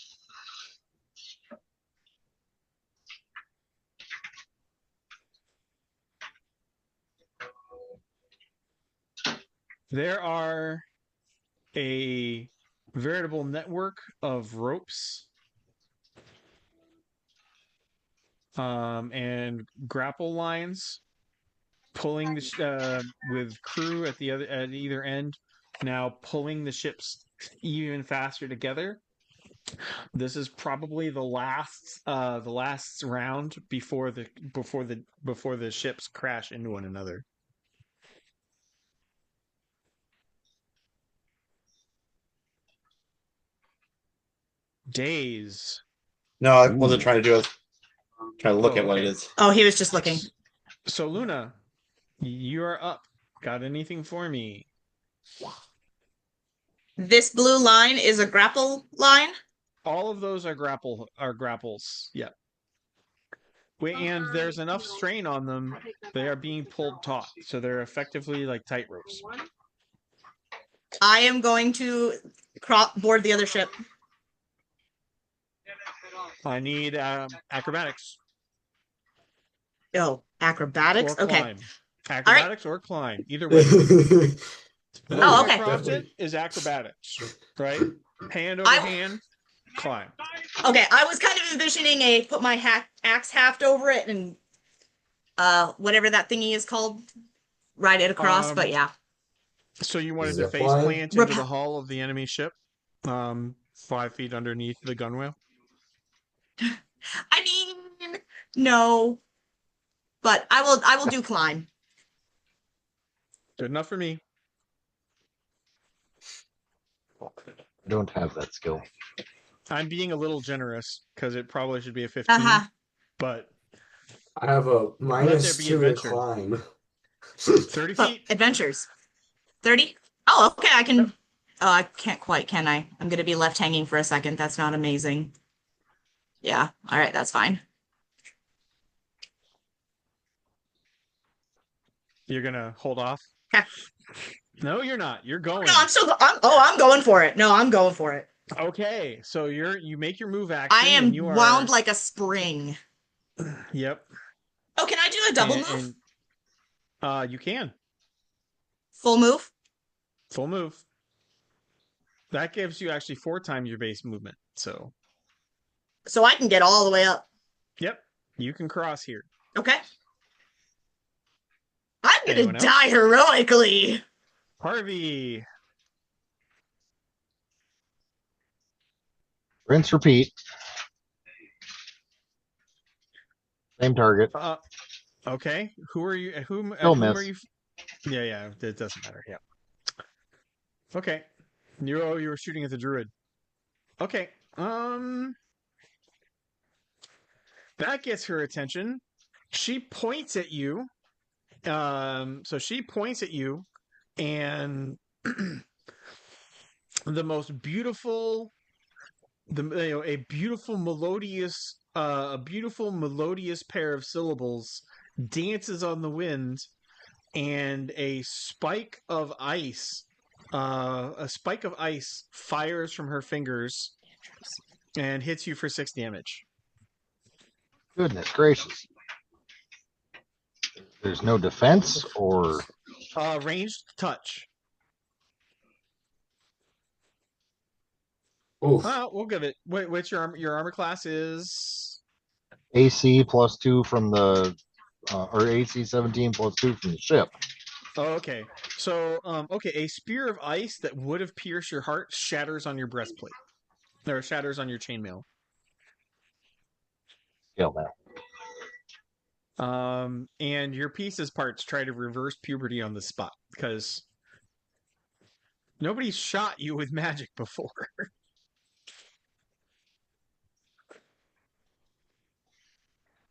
There are a veritable network of ropes and grapple lines pulling with crew at either end, now pulling the ships even faster together. This is probably the last round before the ships crash into one another. Days. No, I wasn't trying to do it. Trying to look at what it okay. is. Oh, he was just looking. So Luna, you are up. Got anything for me? This blue line is a grapple line. All of those are grapples. Yep. And there's enough strain on them. They are being pulled taut, so they're effectively like tight ropes. I am going to board the other ship. I need acrobatics. Oh, acrobatics. Or Okay. climb. Acrobatics or climb. Either way. Oh, okay. Across it is acrobatics, right? Hand over hand, climb. Okay, I was kind of envisioning put my axe haft over it and whatever that thingy is called, ride it across. But yeah. So you wanted to Zip face line? plant into the hull of the enemy ship, 5 feet underneath the gunwale. I mean, no, but I will do climb. Good enough for me. I don't have that skill. I'm being a little generous because it probably should be a 15. But I have a minus be 2 to adventure. climb. 30 Oh, feet. adventures. 30? Oh, okay, I can. Oh, I can't quite, can I? I'm gonna be left hanging for a second. That's not amazing. Yeah, all right, that's fine. You're gonna hold off? Okay. No, you're not. You're going. No, I'm going for it. No, I'm going for it. Okay, so you make your move action. I am and you wound like a spring. Yep. Oh, can I do a double move? You can. Full move? Full move. That gives you actually 4 times your base movement. So I can get all the way up. Yep. You can cross here. Okay. I'm gonna Anyone else? die heroically. Harvey. Rinse, repeat. Same target. Okay. Who are you? Whom miss. are you? Yeah. It doesn't matter. Yeah. Okay. You were shooting at the druid. Okay. That gets her attention. She points at you. So she points at you, and the most beautiful, a beautiful melodious pair of syllables dances on the wind, and a spike of ice fires from her fingers and hits you for 6 damage. Goodness gracious. There's no defense or Ranged touch. Oof. We'll give it. What's your armor class is? AC +2 from the or AC 17 +2 from the ship. Oh, okay. So, a spear of ice that would have pierced your heart shatters on your breastplate, or shatters on your chainmail. Kill that. And your pieces parts try to reverse puberty on the spot because Nobody's shot you with magic before.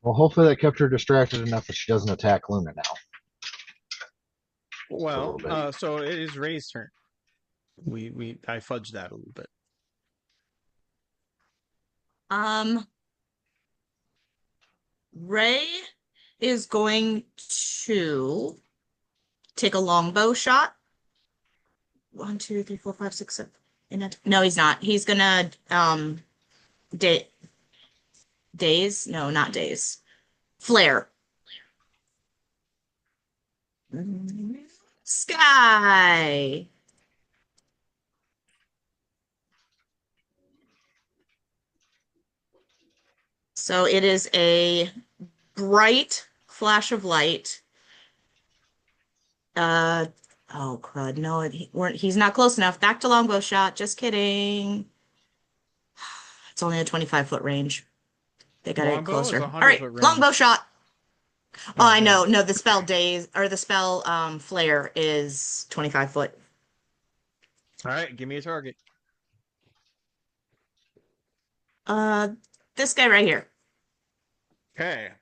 Well, hopefully that kept her distracted enough that she doesn't attack Luna now. Well, little bit. so it is Ray's turn. I fudged that a little bit. Ray is going to take a longbow shot. 1, 2, 3, 4, 5, 6, 7. No, he's not. He's gonna daze. No, not daze. Flare. Sky. So it is a bright flash of light. Oh crud! No, he's not close enough. Back to longbow shot. Just kidding. It's only a 25-foot range. They got to get Longbow is closer. a All right, 100-foot range. longbow shot. Oh, I Okay. know. No, the spell daze or the spell flare is 25 foot. All right, give me a target. This guy right here. Okay.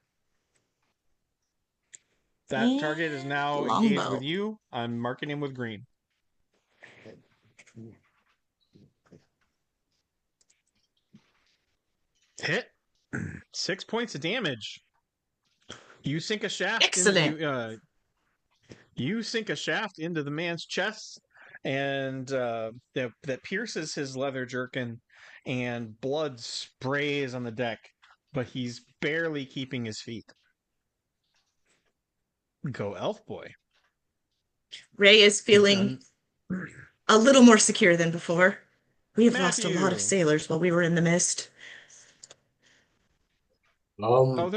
That target is now engaged Longbow. with you. I'm marking him with green. Hit. 6 points of damage. You sink a shaft. Excellent. You sink a shaft into the man's chest, and that pierces his leather jerkin, and blood sprays on the deck, but he's barely keeping his feet. Go, elf boy. Ray is feeling a little more secure than before. We have lost a lot Matthew. of sailors while we were in the mist. Oh,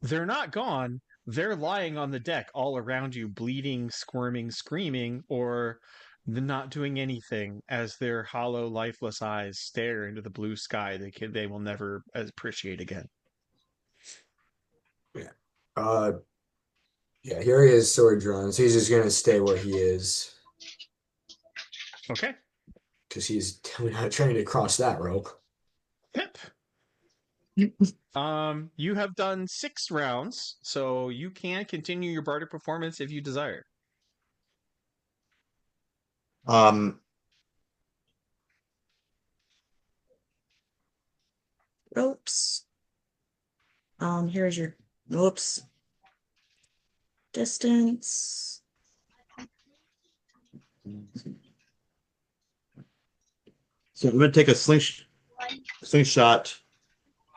they're not gone. They're lying on the deck all around you, bleeding, squirming, screaming, or not doing anything as their hollow, lifeless eyes stare into the blue sky they will never appreciate again. Yeah, here he is, sword drawn, so he's just gonna stay where he is. Okay. Because he's not trying to cross that rope. Hip. You have done 6 rounds, so you can continue your bardic performance if you desire. Ropes. Here's your whoops. Distance. So I'm gonna take a slingshot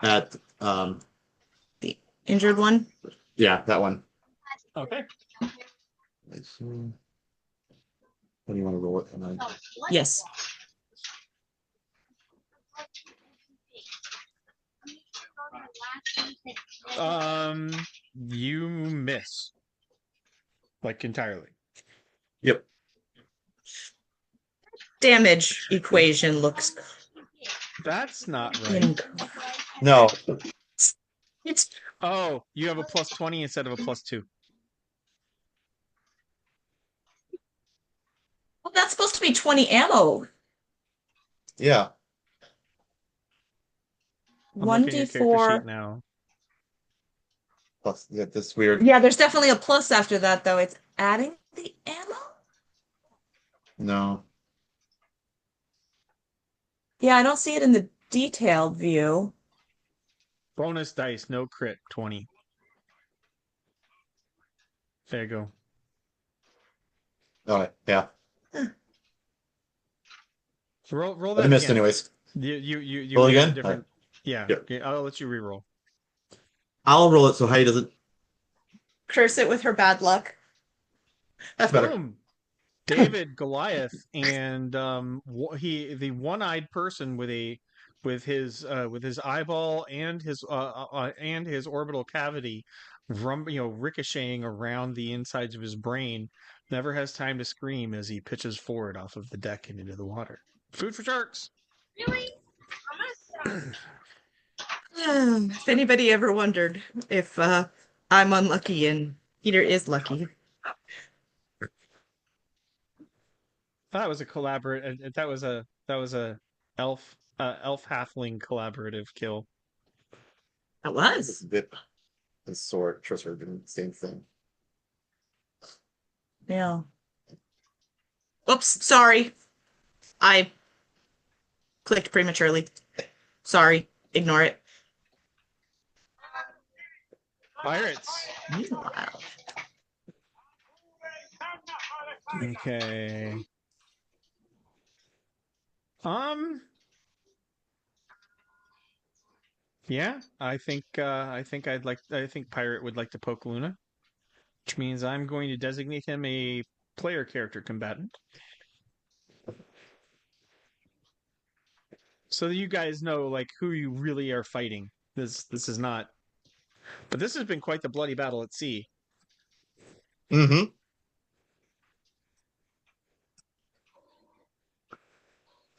at The injured one. yeah, that one. Okay. Let's see. What do you want to roll it? Yes. You miss. Like entirely. Yep. Damage equation looks That's not right. No. It's Oh, you have a plus 20 instead of a plus 2. well, that's supposed to be 20 ammo. Yeah. I'm looking at your character sheet 1d4. now. Plus, yeah, this weird. Yeah, there's definitely a plus after that, though. It's adding the ammo? No. Yeah, I don't see it in the detailed view. Bonus dice, no crit, 20. There you go. All right. Yeah. So roll I that missed again. anyways. You Roll have a again? different. Yeah. Yep. Okay, I'll let you re-roll. I'll roll it so Heidi doesn't. Curse it with her bad luck. That's better. Boom. David, Goliath, and the one-eyed person with his eyeball and his orbital cavity, ricocheting around the insides of his brain, never has time to scream as he pitches forward off of the deck and into the water. Food for sharks. Really? I'm gonna stop. If anybody ever wondered if I'm unlucky and Peter is lucky. That was a collaborate. That was a elf halfling collaborative kill. That was. Whip and sword, trust are doing the same thing. Yeah. Oops, sorry. I clicked prematurely. Sorry. Ignore it. Pirates. Meanwhile. Okay. Yeah, I think Pirate would like to poke Luna, which means I'm going to designate him a player character combatant. So that you guys know like who you really are fighting. This is not, but this has been quite the bloody battle at sea. Mm-hmm.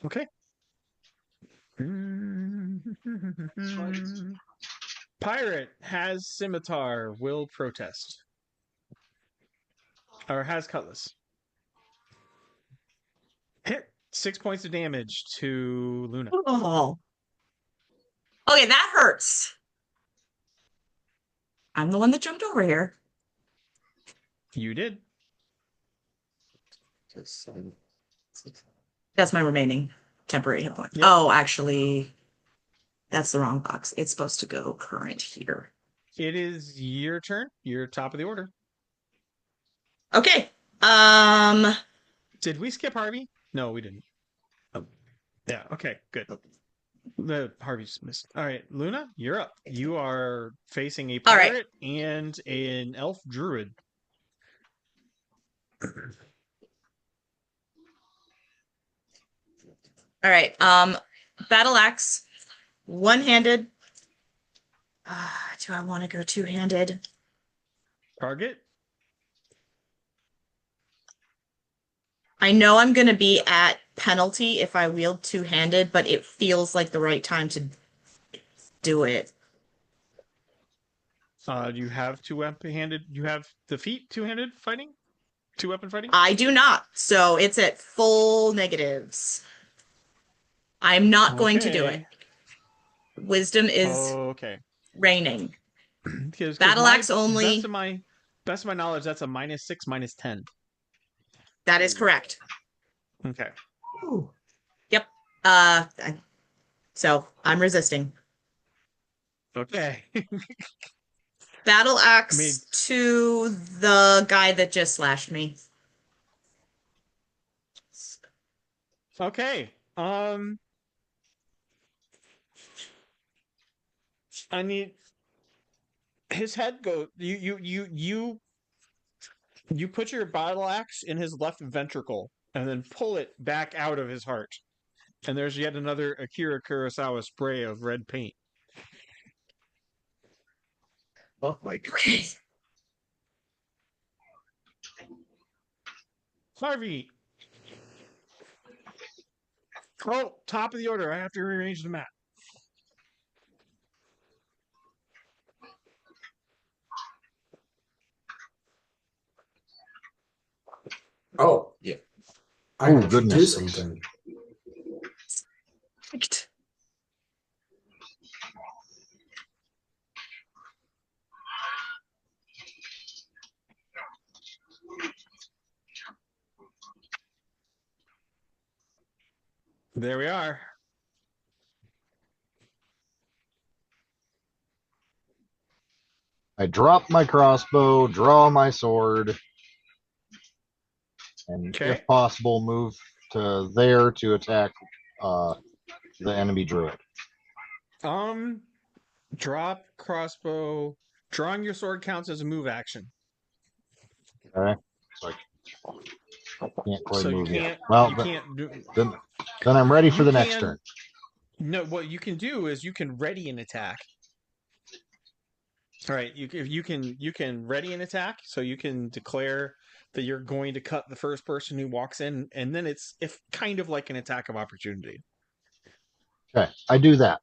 Okay. Pirate has scimitar, will protest. Or has cutlass. Hit 6 points of damage to Luna. Oh. Okay, that hurts. I'm the one that jumped over here. You did. That's my remaining temporary hit point. Yep. Oh, actually, that's the wrong box. It's supposed to go current here. It is your turn. You're top of the order. Okay. Did we skip Harvey? No, we didn't. Oh. Yeah, okay, good. The Harvey's missed. All right, Luna, you're up. You are facing a All right. pirate and an elf druid. All right. Battle axe, one-handed. Do I want to go two-handed? Target? I know I'm going to be at penalty if I wield two-handed, but it feels like the right time to do it. Do you have two-handed? You have the feat two-handed fighting? Two-weapon fighting? I do not, so it's at full negatives. I'm not going to do it. Wisdom is okay. reigning. Because Battle axe only. Best of my knowledge, that's a -6, -10. That is correct. Okay. Ooh. Yep. So I'm resisting. Okay. Battle axe to the guy that just slashed me. Okay. I need his head go. You put your battle axe in his left ventricle and then pull it back out of his heart. And there's yet another Akira Kurosawa spray of red paint. Oh my god. Okay. Harvey. Oh, top of the order. I have to rearrange the map. Oh, Yeah. I Oh, should do goodness. something. Perfect. There we are. I drop my crossbow, draw my sword, and Okay. if possible, move to there to attack the enemy druid. Drop crossbow. Drawing your sword counts as a move action. Okay, so I can't quite So you move can't. yet. Well, You can't do. then I'm ready for the next can- turn. No, what you can do is you can ready an attack. All right, you can ready an attack, so you can declare that you're going to cut the first person who walks in, and then it's kind of like an attack of opportunity. Okay, I do that.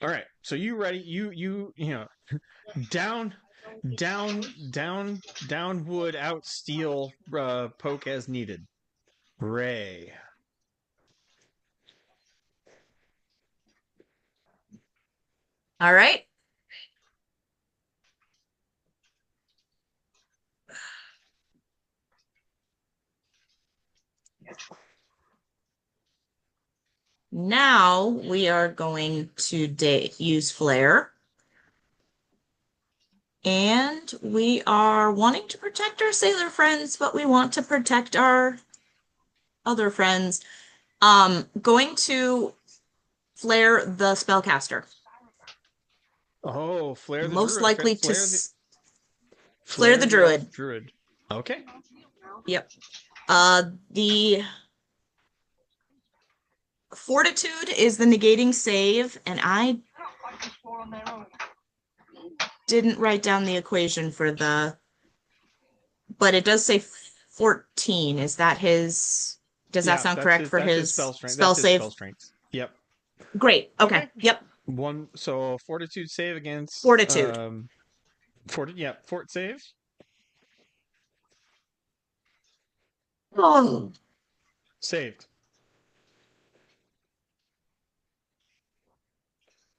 All right, so you ready? You know, down Down wood, out steel, poke as needed. Ray. All right. Now we are going to use flare. And we are wanting to protect our sailor friends, but we want to protect our other friends. Going to flare the spellcaster. Oh, flare the Most druid. likely to Flare the druid. Druid. Okay. Yep. The fortitude is the negating save, and I didn't write down the equation for the, but it does say 14. Is that his? Does that sound correct for his spell strength? Spell that's his save? spell strength. Yep. Great. Okay. Yep. So fortitude save against Fortitude. Fort save. Oh. Saved.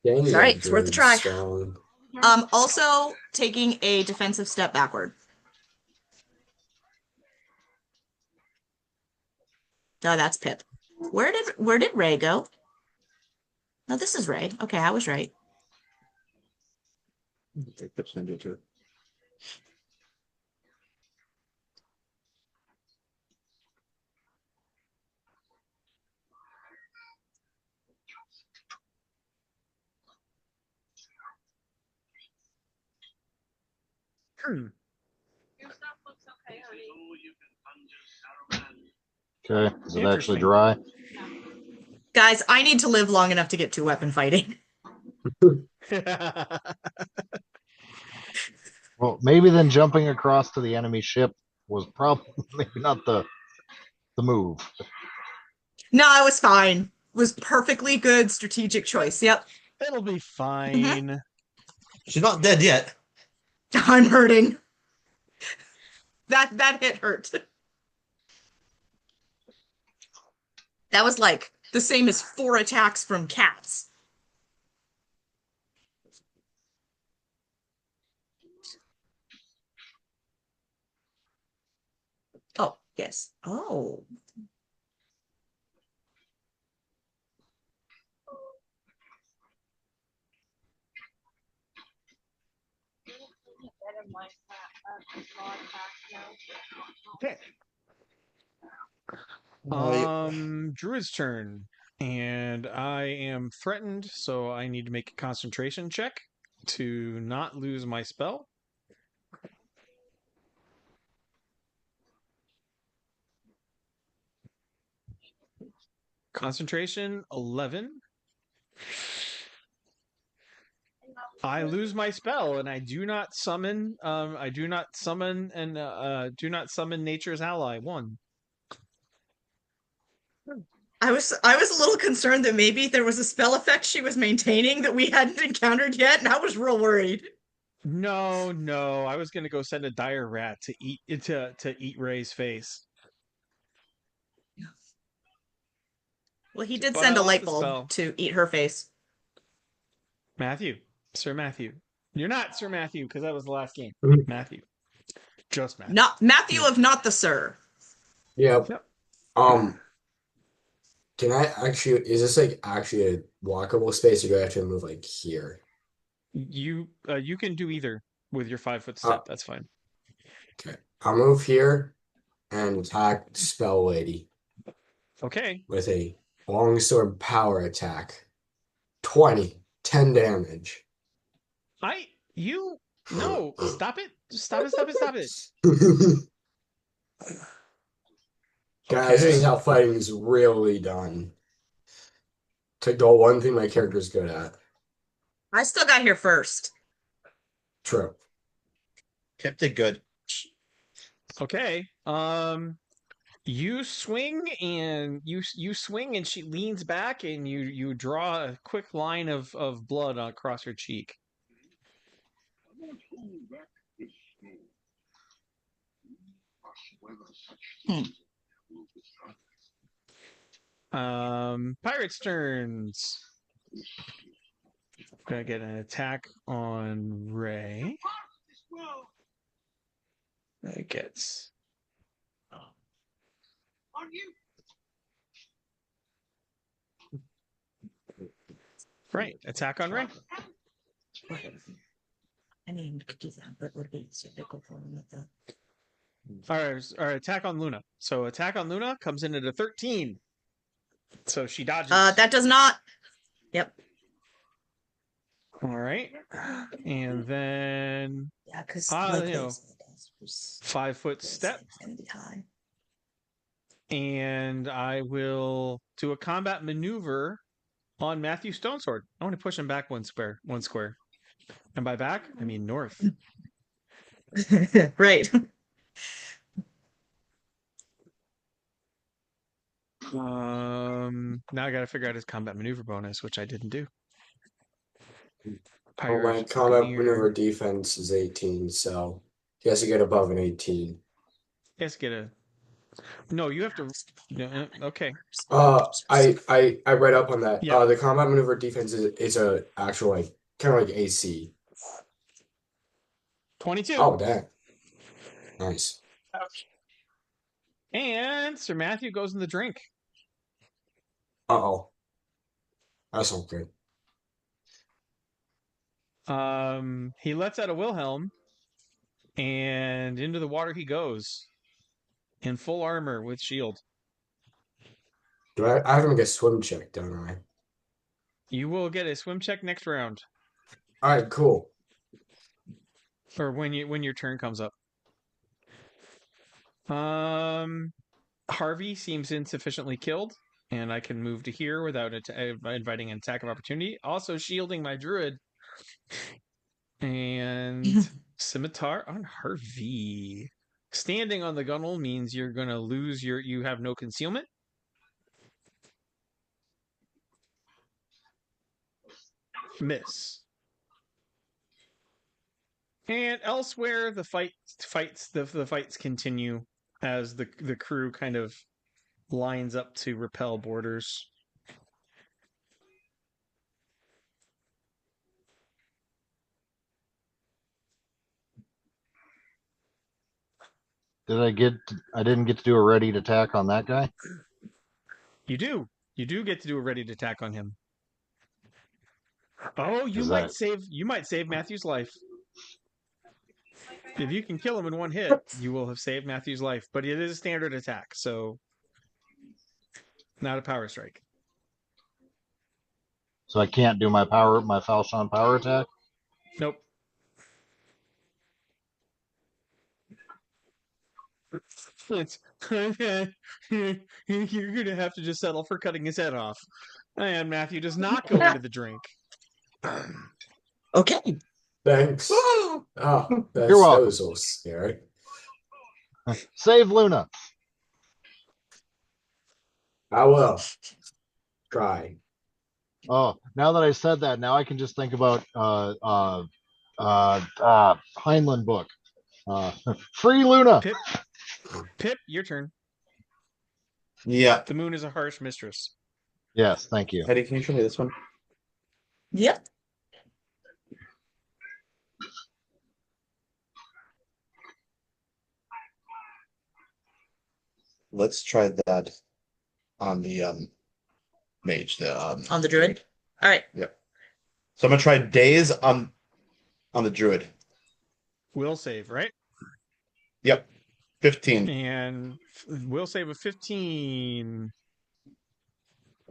Dang, It's all right. It's worth a try. strong. Also taking a defensive step backward. Oh, that's Pip. Where did Ray go? No, this is Ray. Okay, I was right. Pip's gonna do it too. Your stuff looks okay, honey. Okay, is it actually dry? Guys, I need to live long enough to get to weapon fighting. Well, maybe then jumping across to the enemy ship was probably maybe not the move. No, it was fine. It was perfectly good strategic choice. Yep. It'll be fine. She's not dead yet. I'm hurting. That hit hurt. That was like the same as 4 attacks from cats. Oh, yes. Oh. Better my broad pack now. Okay. Druid's turn. And I am threatened, so I need to make a concentration check to not lose my spell. Concentration 11. I lose my spell, and I do not summon. I do not summon Nature's Ally 1. I was a little concerned that maybe there was a spell effect she was maintaining that we hadn't encountered yet, and I was real worried. No, I was gonna go send a dire rat to eat Ray's face. Well, he did But send I a lost light the bulb spell. to eat her face. Sir Matthew. You're not Sir Matthew because that was the last game. Matthew. Just Matthew. Not Matthew of not the Sir. Yep. Yep. Can I actually, is this like actually a walkable space, or do I have to move like here? You can do either with your 5-foot step. That's fine. Okay. I'll move here and attack Spell Lady Okay. with a longsword power attack. 10 damage. No, stop it. Stop it. Guys, this is how fighting is really done. To go one thing my character's good at. I still got here first. True. Pip did good. Okay. You swing and she leans back and you draw a quick line of blood across her cheek. Pirates turns. Gonna get an attack on Ray. It gets. Right, attack on Ray. I mean, could do that, but would be difficult for me with that. All right, attack on Luna. So attack on Luna comes in at a 13. So she dodges. That does not. Yep. All right, and then Yeah, because 5-foot step, it's gonna be high. and I will do a combat maneuver on Matthew Stonesword. I want to push him back one square. And by back, I mean north. Right. Now I got to figure out his combat maneuver bonus, which I didn't do. Well, my combat maneuver defense is 18, so he has to get above an 18. He has to get a. No, you have to. Okay. I read up on that. Yeah. The combat maneuver defense is a actual kind of like AC. 22. Oh, damn. Nice. And Sir Matthew goes in the drink. Uh-oh. That's not good. He lets out a Wilhelm, and into the water he goes, in full armor with shield. I have to make a swim check, don't I? You will get a swim check next round, All right, cool. or when your turn comes up. Harvey seems insufficiently killed, and I can move to here without inviting an attack of opportunity. Also shielding my druid. And scimitar on Harvey. Standing on the gunnel means you're going to lose you have no concealment. Miss. And elsewhere, the fights continue as the crew kind of lines up to repel boarders. I didn't get to do a ready to attack on that guy? You do get to do a ready to attack on him. Oh, you might save Matthew's life. If you can kill him in one hit, you will have saved Matthew's life. But it is a standard attack, so not a power strike. So I can't do my Falchion power attack? Nope. You're gonna have to just settle for cutting his head off. And Matthew does not go into the drink. Okay. Thanks. You're welcome. That was so scary. Save Luna. I will try. Oh, now that I said that, now I can just think about Heinlein book. Free Luna. Pip, your turn. Yeah. The moon is a harsh mistress. Yes, thank you. Eddie, can you show me this one? Yep. Let's try that on the mage. On the druid. All right. Yep. So I'm gonna try daze on the druid. Will save, right? Yep. 15. And will save a 15.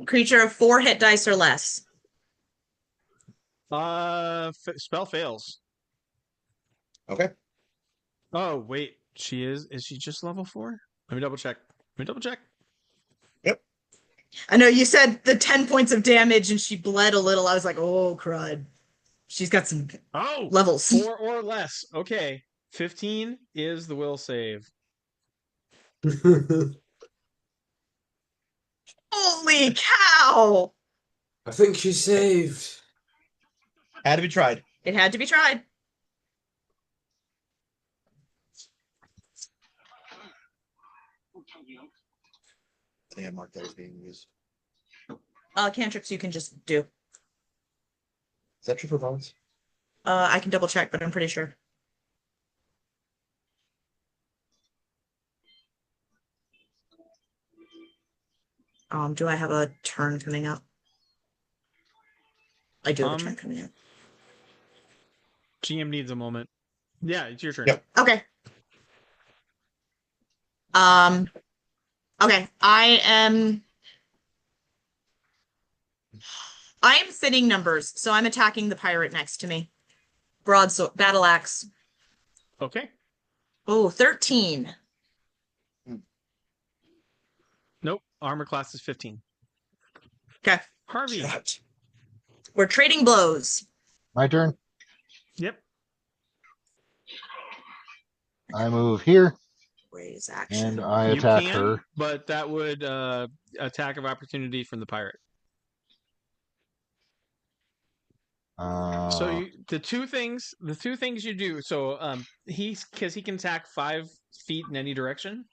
Creature of 4 hit dice or less. Spell fails. Okay. Oh, wait. Is she just level 4? Let me double check. Yep. I know you said the 10 points of damage and she bled a little. I was like, oh, crud. She's got some levels. 4 or less. Okay. 15 is the will save. Holy cow! I think she saved. Had to be tried. It had to be tried. thing I marked that was being used. Cantrips you can just do. Is that true for bones? I can double check, but I'm pretty sure. Do I have a turn coming up? I do have a turn coming up. GM needs a moment. Yeah, it's your turn. Yep. Okay. Okay. I am fitting numbers, so I'm attacking the pirate next to me. Broadsword, battle axe. Okay. Oh, 13. Nope. Armor class is 15. Okay. Harvey. Shut. We're trading blows. My turn. Yep. I move here Raise action. and I You attack can, her. but that would attack of opportunity from the pirate. So the two things you do. So he can attack 5 feet in any direction.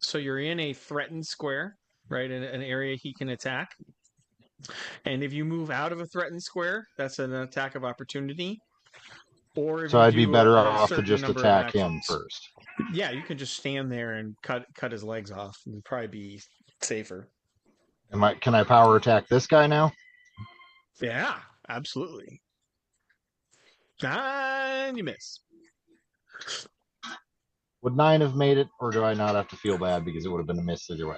So you're in a threatened square, right? In an area he can attack. And if you move out of a threatened square, that's an attack of opportunity. Or if so you I'd be do better a off to certain just number of attack him actions. first. Yeah, you can just stand there and cut his legs off. It'd probably be safer. Can I power attack this guy now? Yeah, absolutely. And you miss. Would 9 have made it, or do I not have to feel bad because it would have been a miss either way?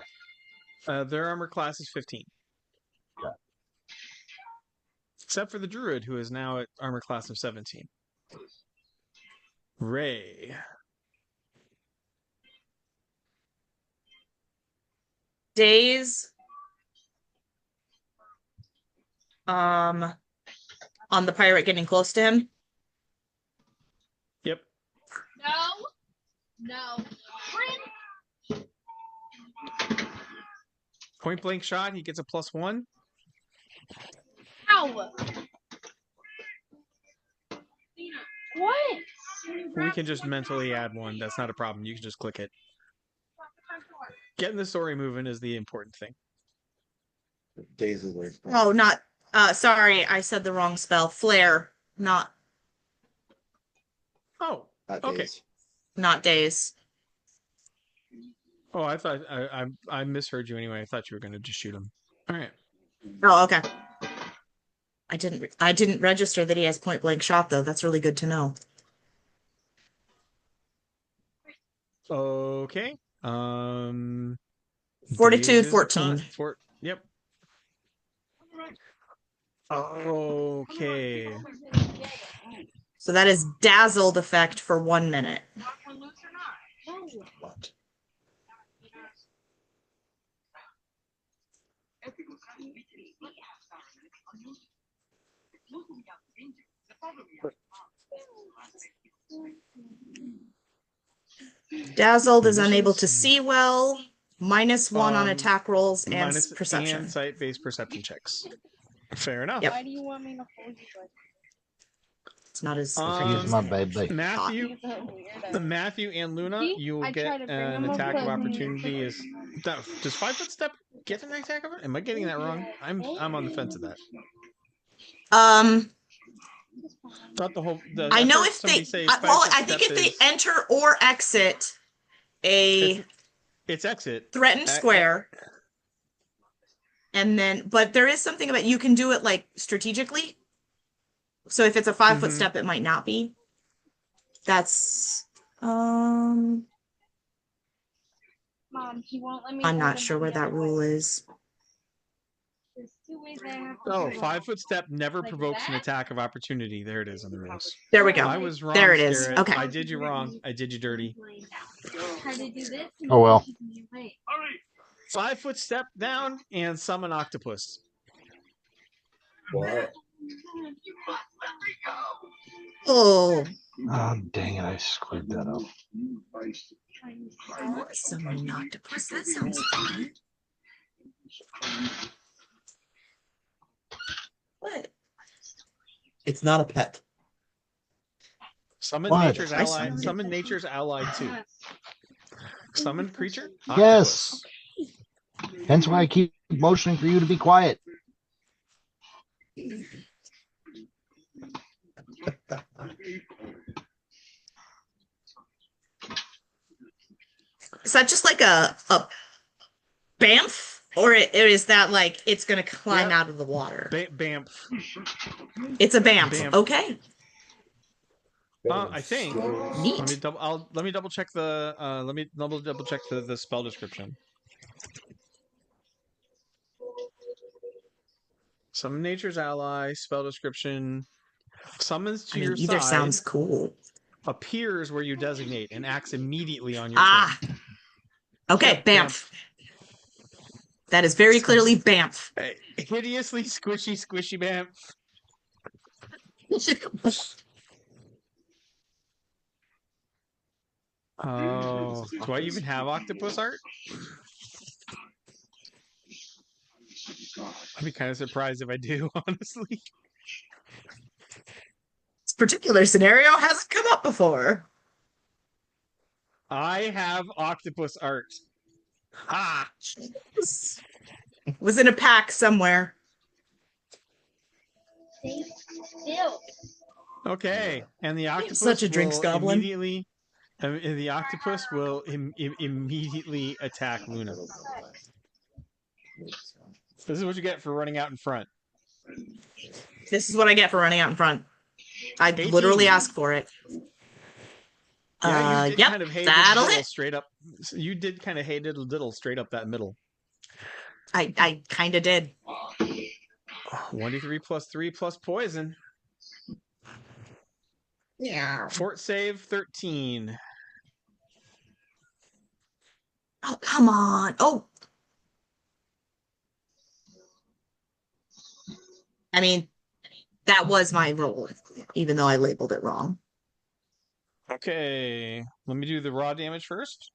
Their armor class is 15. Okay. Except for the druid, who is now at armor class of 17. Ray. Days. On the pirate getting close to him. Yep. No. Point blank shot. He gets a +1. Ow! What? We can just mentally add 1. That's not a problem. You can just click it. Getting the story moving is the important thing. Days is where. Oh, not. Sorry, I said the wrong spell. Flare, not Oh, Not okay. days. not days. Oh, I thought I misheard you anyway. I thought you were going to just shoot him. All right. Oh, okay. I didn't register that he has point blank shot though. That's really good to know. Okay. Fortitude, Days is 14. Yep. Okay. So that is dazzled effect for 1 minute. What? Dazzled is unable to see well. -1 on attack rolls and Minus perception. and sight-based perception checks. Fair enough. Yep. Why do you want me to hold you like It's not as He's effective as my that. baby. Matthew, so weird? Matthew and Luna, See? you will I get tried to bring an them up, attack of but- opportunity. Does 5 foot step get an attack of it? Am I getting that wrong? I'm on the fence of that. Thought the whole. I know if they. I think if they enter or exit a it's exit threatened square, and then, but there is something about you can do it like strategically. So if it's a 5 foot step, it might not be. That's Mom, he won't let me. I'm hold not him sure where the that other rule way. is. There's 2 ways I have to Oh, do it. 5 foot step never Like provokes an that? attack of opportunity. There it is on the rules. There we go. I was wrong. There it is. Scarrett. Okay. I did you wrong. I did you dirty. Try to do this. Oh, well. 5 foot step down and summon Octopus. What? Oh, Oh, dang it. I screwed that up. summoning octopus. That sounds fun. What? It's not a pet. Summon What? nature's I ally. summoned it. Summon nature's ally too. Summon creature. Yes. Octopus. Hence why I keep motioning for you to be quiet. Is that just like a bamf? Or is that like it's gonna climb Yep. out of the water? Bamf. It's a bamf. Bamf. Okay. I think. Neat. Let me double check the the spell description. Summon nature's ally. Spell description. Summons to your either side. sounds cool. Appears where you designate and acts immediately on your turn. Okay, Yep, bamf. That is very clearly bamf. Hideously squishy bamf. Oh, do I even have octopus art? I'd be kind of surprised if I do, honestly. This particular scenario hasn't come up before. I have octopus art. Ah! Was in a pack somewhere. Stay still. Okay, and the octopus Such a drinks will goblin. immediately. The octopus will immediately attack Luna. This is what you get for running out in front. This is what I get for running out in front. I 18. literally asked for it. Yeah, you did Yep, kind of hate that'll diddle hit. straight up. You did kind of hate diddle straight up that middle. I kind of did. 1d3 plus 3 plus poison. Yeah. Fort save 13. Oh, come on. Oh. I mean, that was my roll, even though I labeled it wrong. Okay, let me do the raw damage first.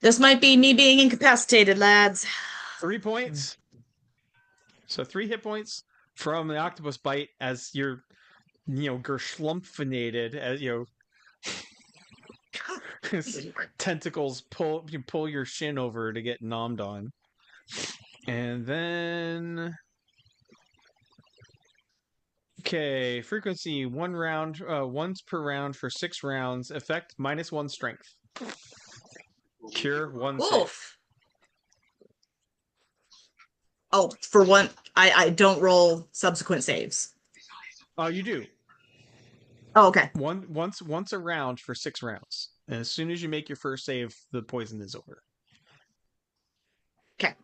This might be me being incapacitated, lads. 3 points. So 3 hit points from the octopus bite as you're, gerschlumpfinated, as his tentacles pull your shin over to get nommed on. And then okay, frequency 1 round, once per round for 6 rounds. Effect -1 strength. Cure 1 save. Wolf. Oh, for one, I don't roll subsequent saves. Oh, you do. Oh, okay. Once a round for 6 rounds. And as soon as you make your first save, the poison is over. Okay.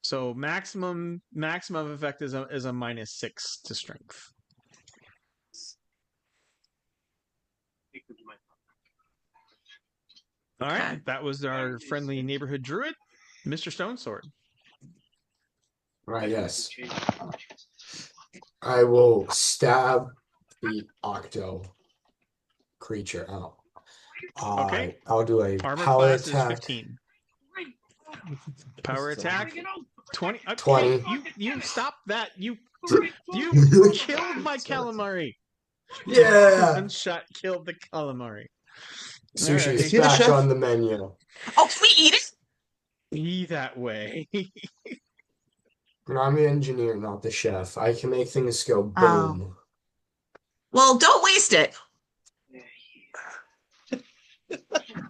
So maximum effect is a -6 to strength. All right, Okay. that was our friendly neighborhood druid, Mr. Stonesword. Right, yes. I will stab the octo creature out. Okay. I'll do a Armor power class attack. is 15. Power attack 20. Okay, 20. You stop that. You killed my calamari. Yeah! One shot killed the calamari. Sushi's Is he the back chef? on the menu. Oh, can we eat it? Be that way. I'm the engineer, not the chef. I can make things go boom. Well, don't waste it.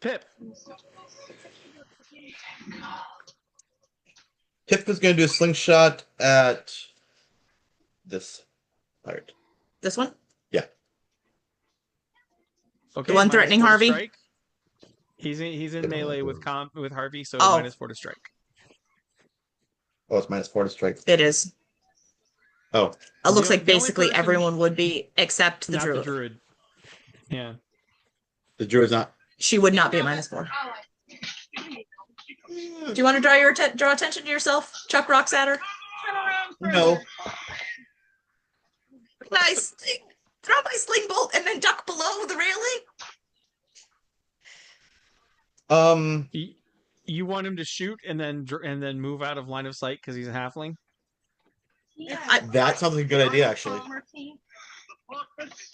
Pip. Pip is going to do a slingshot at this part. This one? Okay, The one threatening -4 to Harvey? strike. He's in melee with Harvey, so Oh. -4 to strike. Oh, it's -4 to strike. It is. Oh, It looks The like only basically person- everyone would be except the Not druid. the druid. Yeah. the druid's not. She would not be a -4. Do you want to draw attention to yourself? Chuck rocks at her. No. Nice. Throw my sling bolt and then duck below the railing. You want him to shoot and then move out of line of sight because he's a halfling? Yeah. That sounds like a good idea, actually.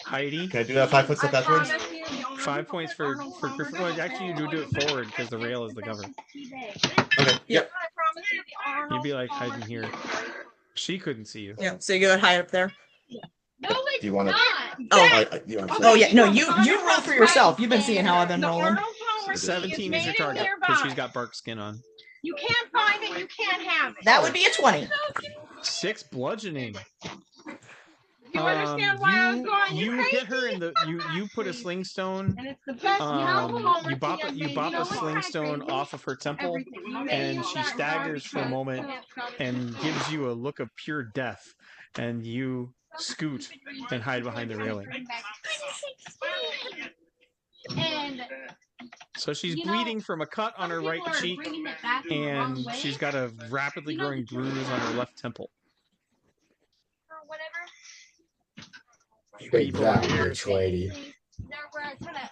Heidi. Can I do that 5 foot step backwards? 5 points for Griffin. Well, actually, you do it forward because the rail is the cover. Okay. Yep. You'd be like hiding here. She couldn't see you. Yeah. So you go high up there. No, Do you want to? Oh. You want Oh yeah. No, you roll for yourself. You've been seeing how I've been The rolling. Arnold Tower 17 is your target because she's got bark skin on. You can't find it. You can't have it. That would be a 20. 6 bludgeoning. You understand why I was going? You You're hit her crazy. in the you put a sling stone. And it's the best moment You bop to get a made. You know sling what? stone off of her temple, Everything. and she staggers for a moment and gives you a look of pure death, and you scoot and hide behind the railing. And So she's bleeding from a cut on her right cheek, and she's got a rapidly growing bruise on her left temple. Big People fat are here. bitch lady. there were a ton of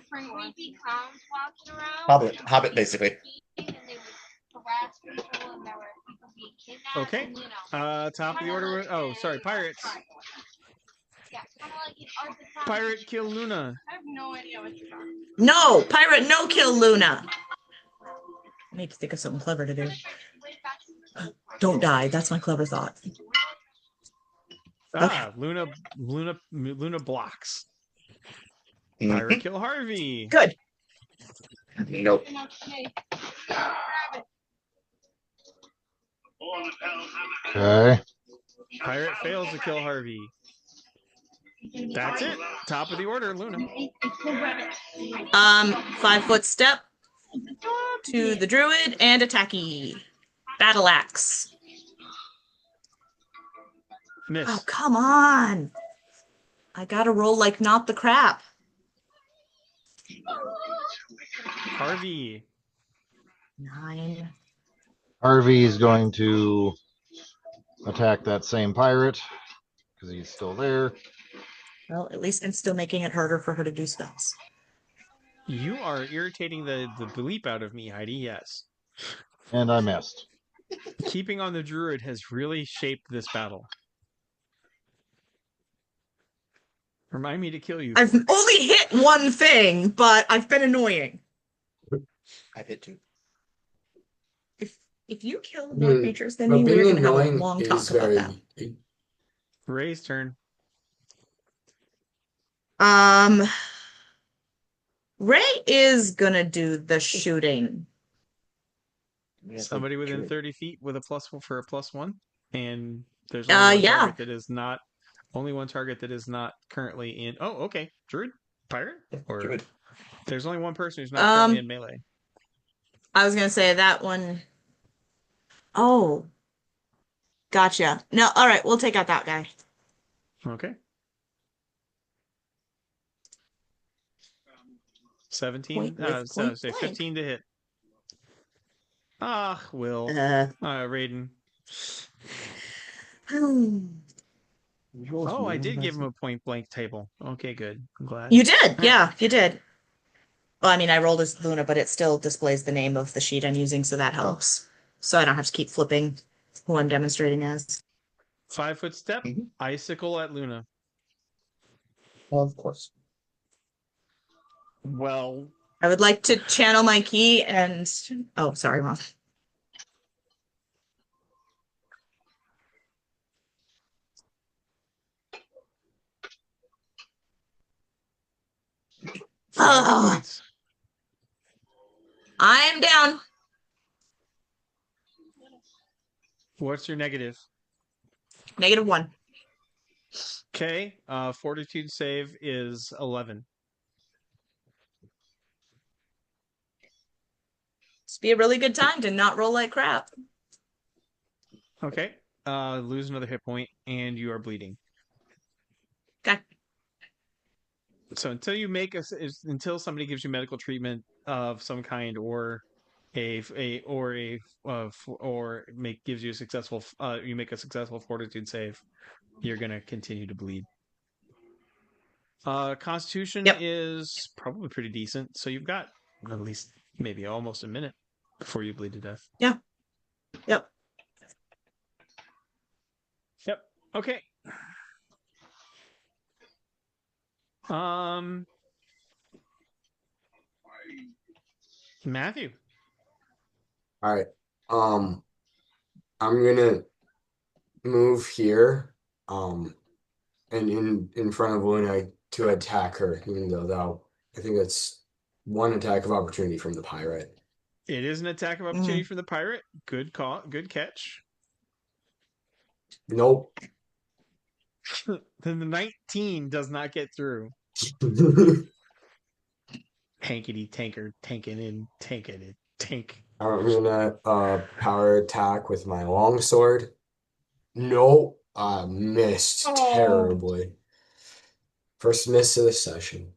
creepy clowns walking around. Hobbit, basically. And they would harass people, and there were people being kidnapped. Okay. And, you know, Top of the order. Oh, sorry, pirates. yeah, kind of like an Art the Clown. Pirate kill Luna. I have no idea what you're talking No, pirate, no kill Luna. I need to think of something clever to do. Don't die. That's my clever thought. Ah, Luna blocks. Pirate kill Harvey. Good. Nope. about. Okay. Pirate fails to kill Harvey. That's it. Top of the order, Luna. 5 foot step to the druid and attacky. Battle axe. Miss. Oh, come on. I gotta roll like not the crap. Harvey. 9. Harvey is going to attack that same pirate because he's still there. Well, at least I'm still making it harder for her to do spells. You are irritating the bleep out of me, Heidi, yes. And I missed. Keeping on the druid has really shaped this battle. Remind me to kill you. I've only hit one thing, but I've been annoying. I've hit 2. If you kill more creatures than But me, we're being gonna have a annoying long is talk about that. very. Ray's turn. Ray is gonna do the shooting. Somebody within 30 feet with a +1 for a +1, and there's only one target that is not. Only one target that is not currently in. Oh, okay. Druid? Pirate? Or Druid. there's only one person who's not currently in melee. I was gonna say that one. Oh. Gotcha. No, alright, we'll take out that guy. Okay. 17. So say 15 to hit. Ah, Will. Raiden. Oh, I did give him a point blank table. Okay, good. I'm glad. You did, yeah, you did. Well, I mean, I rolled as Luna, but it still displays the name of the sheet I'm using, so that helps. So I don't have to keep flipping who I'm demonstrating as. 5 foot step, icicle at Luna. Well, of course. Well, I would like to channel my key and... Oh, sorry, Mom. Oh, I'm down. What's your negative? -1. Okay, fortitude save is 11. It's be a really good time to not roll like crap. Okay, lose another hit point, and you are bleeding. Okay. So until you make until somebody gives you medical treatment of some kind, or gives you a successful you make a successful fortitude save, you're gonna continue to bleed. Constitution is probably pretty decent, so you've got at least maybe almost a minute before you bleed to death. Yeah. Yep. Yep. Okay. Matthew. All right. I'm gonna move here. And in front of Luna to attack her, even though I think that's one attack of opportunity from the pirate. It is an attack of opportunity from the pirate. Good call. Good catch. Nope. Then the 19 does not get through. Tankety tanker, tanking in, tanking it, tank. I'm gonna power attack with my longsword. Nope. I missed terribly. First miss of the session.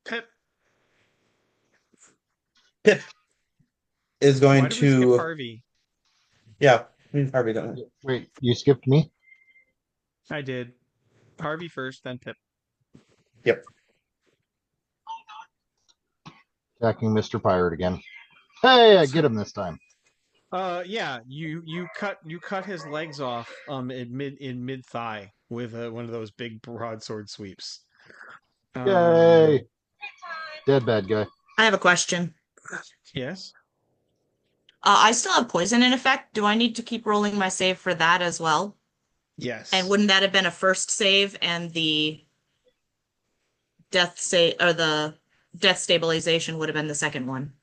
Pip. Pip is going Why did we skip to. Harvey? Yeah, Harvey don't. Wait, you skipped me? I did. Harvey first, then Pip. Yep. Attacking Mr. Pirate again. Hey, I get him this time. Yeah, you cut his legs off in mid thigh with one of those big broadsword sweeps. Yay! Dead bad guy. I have a question. Yes. I still have poison in effect. Do I need to keep rolling my save for that as well? Yes. And wouldn't that have been a first save and the death save or the death stabilization would have been the second one?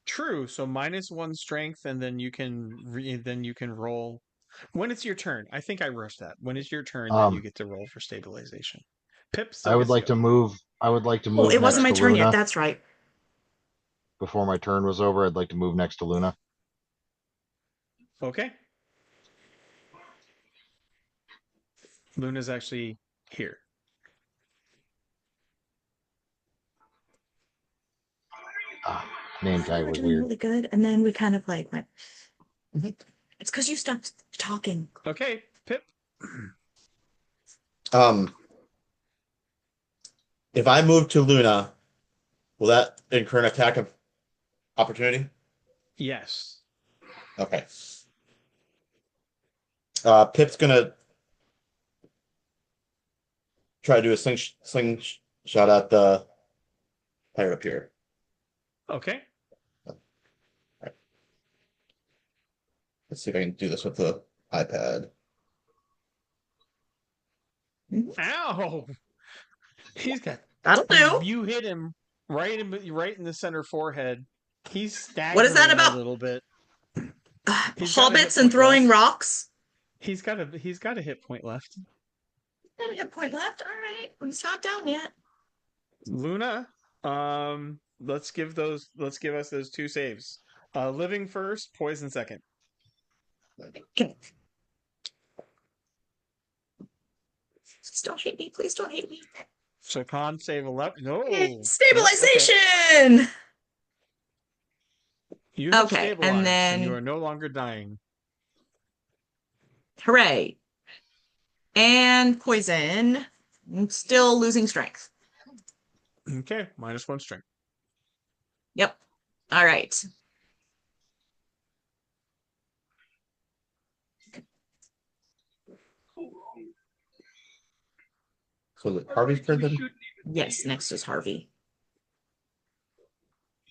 True. So -1 strength, and then you can roll when it's your turn. I think I rushed that. When it's your turn, then you get to roll for stabilization. Pip still I would gets like go. to move. I would like to move. Oh, it wasn't my next to turn Luna. yet. That's right. Before my turn was over, I'd like to move next to Luna. Okay. Luna's actually here. Name tag We're was doing weird. really good, and then we kind of like went. It's because you stopped talking. Okay, Pip. If I move to Luna, will that incur an attack of opportunity? Yes. Okay. Pip's gonna try to do a slingshot at the pirate up here. Okay. Let's see if I can do this with the iPad. Ow! He's got. That'll do. You hit him right in the center forehead. He's staggering What is that about? a little bit. Hobbits and throwing rocks? He's got a hit point left. Got a hit point left. All right, it's not down yet. Luna, let's give us those 2 saves. Living first, poison second. Please don't hate me. Please don't hate me. So con save 11. No. Stabilization. Okay. You have Okay, stabilized, and then you are no longer dying. Hooray. And poison. I'm still losing strength. Okay, -1 strength. Yep. All right. So Harvey's turn then? Yes, next is Harvey.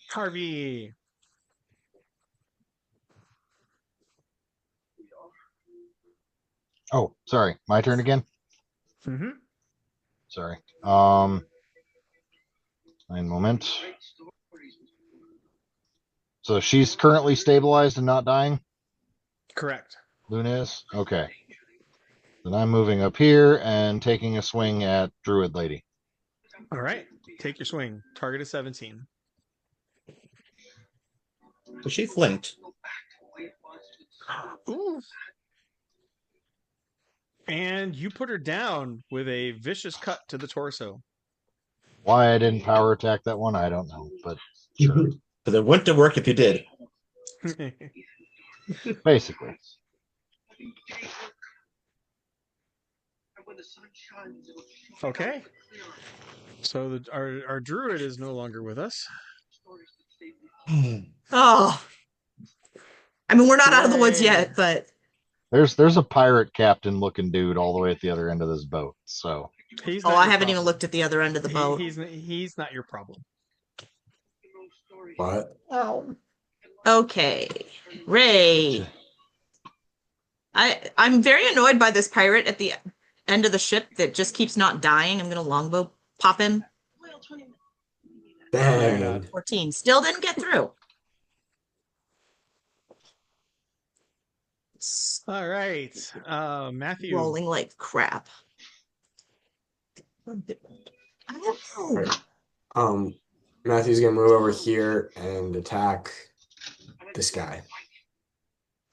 Harvey. Oh, sorry. My turn again? Mm-hmm. Sorry. One moment. So she's currently stabilized and not dying? Correct. Luna is? Okay. Then I'm moving up here and taking a swing at Druid Lady. All right. Take your swing. Target is 17. So she flinked. Ooh. And you put her down with a vicious cut to the torso. Why I didn't power attack that one, I don't know, but sure. But it wouldn't have worked if you did. Basically. Okay. So our druid is no longer with us. Oh. I mean, we're not out of the woods yet, but There's a pirate captain looking dude all the way at the other end of this boat. So He's Oh, not I your haven't even problem. looked at the other end of the boat. He's not your problem. What? Oh. Okay. Ray. I'm very annoyed by this pirate at the end of the ship that just keeps not dying. I'm gonna longbow pop him. Dang. 14. Still didn't get through. It's All right, Matthew. rolling like crap. I don't know. Right. Matthew's gonna move over here and attack this guy.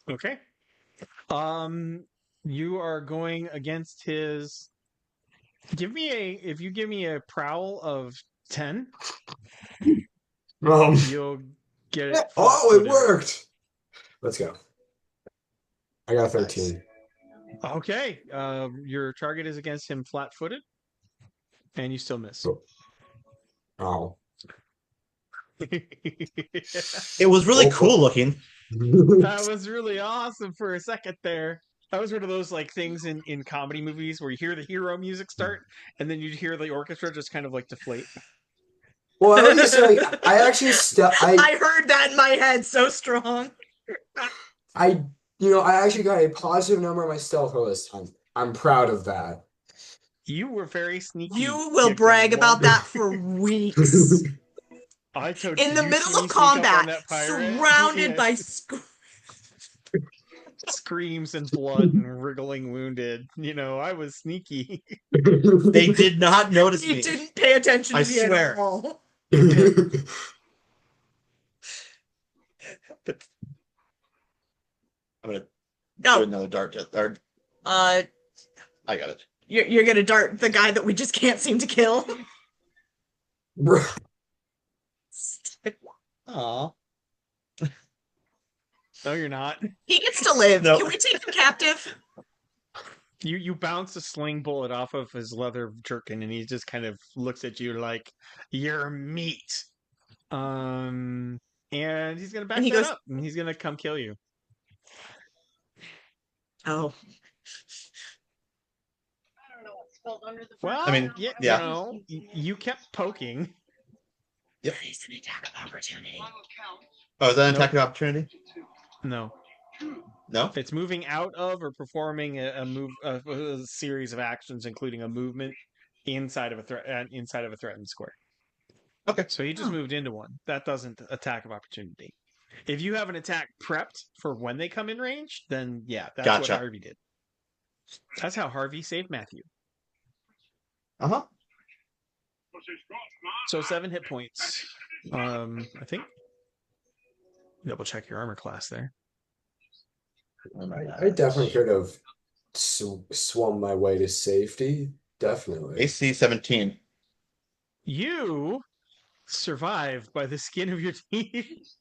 Okay. You are going against his. If you give me a prowl of 10, you'll get it. Oh, it flat-footed. worked. Let's go. I got 13. Okay. Your target is against him flat-footed, and you still miss. Oh. It was really cool looking. That was really awesome for a second there. That was one of those like things in comedy movies where you hear the hero music start and then you hear the orchestra just kind of like deflate. Well, at least like I actually I heard that in my head so strong. I actually got a positive number on my stealth roll this time. I'm proud of that. You were very sneaky. You will brag about that for weeks. I told In you, the you middle see me of sneak up on combat, that pirate? surrounded Yes. by Screams and blood and wriggling wounded. You know, I was sneaky. They did not notice He me. didn't pay attention to I me at swear. all. But I'm gonna do No, another dart. Or uh, I got it. you're gonna dart the guy that we just can't seem to kill. Aw. No, you're not. He gets to live. No. Can we take him captive? You bounce a sling bullet off of his leather jerkin, and he just kind of looks at you like you're meat. And he's gonna back And he that goes- up, and he's gonna come kill you. Oh, I don't know what's spelled under the. Well, I mean, yeah, yeah. you know, you kept poking. that is an attack of opportunity. Oh, is that an Nope. attack of opportunity? No, No. it's moving out of or performing a series of actions, including a movement inside of a threatened square. Okay. So he just moved into one. That doesn't attack of opportunity. If you have an attack prepped for when they come in range, then yeah, that's Gotcha. what Harvey did. That's how Harvey saved Matthew. Uh huh. So 7 hit points. I think. Double check your armor class there. I definitely could have swum my way to safety. Definitely. AC 17. You survive by the skin of your teeth.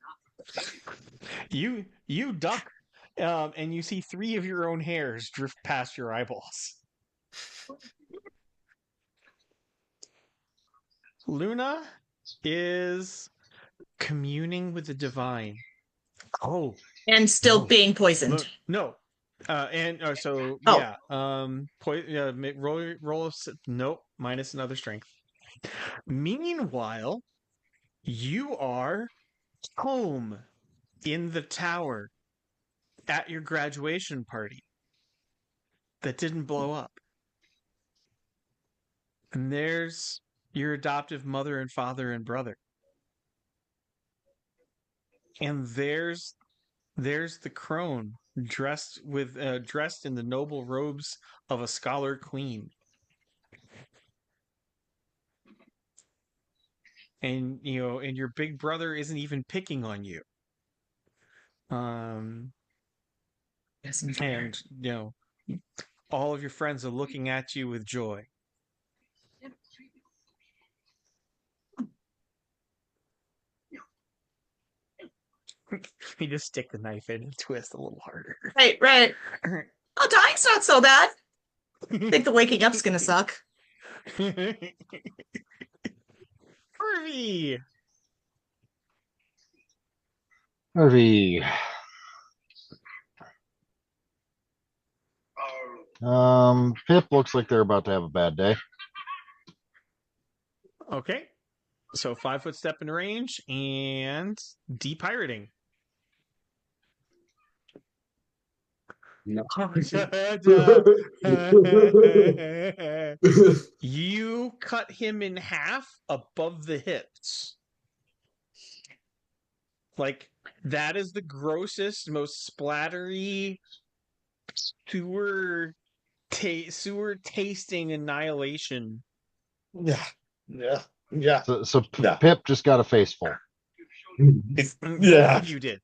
You duck, and you see 3 of your own hairs drift past your eyeballs. Luna is communing with the divine. Oh, And still No. being poisoned. no. And so Oh. yeah. Roll. Nope. Minus another strength. Meanwhile, you are home in the tower at your graduation party that didn't blow up. And there's your adoptive mother and father and brother. And there's the crone dressed in the noble robes of a scholar queen. And and your big brother isn't even picking on you. Yes, And all of your friends are looking at you with joy. You just stick the knife in and twist a little harder. Right. Oh, dying's not so bad. I think the waking up's gonna suck. Harvey! Harvey, Pip looks like they're about to have a bad day. Okay. So 5-foot step in range and depirating. No. You cut him in half above the hips. Like, that is the grossest, most splattery sewer tasting annihilation. Yeah. Yeah. Yeah. So Yeah. Pip just got a face full. It's, Both yeah. of you did.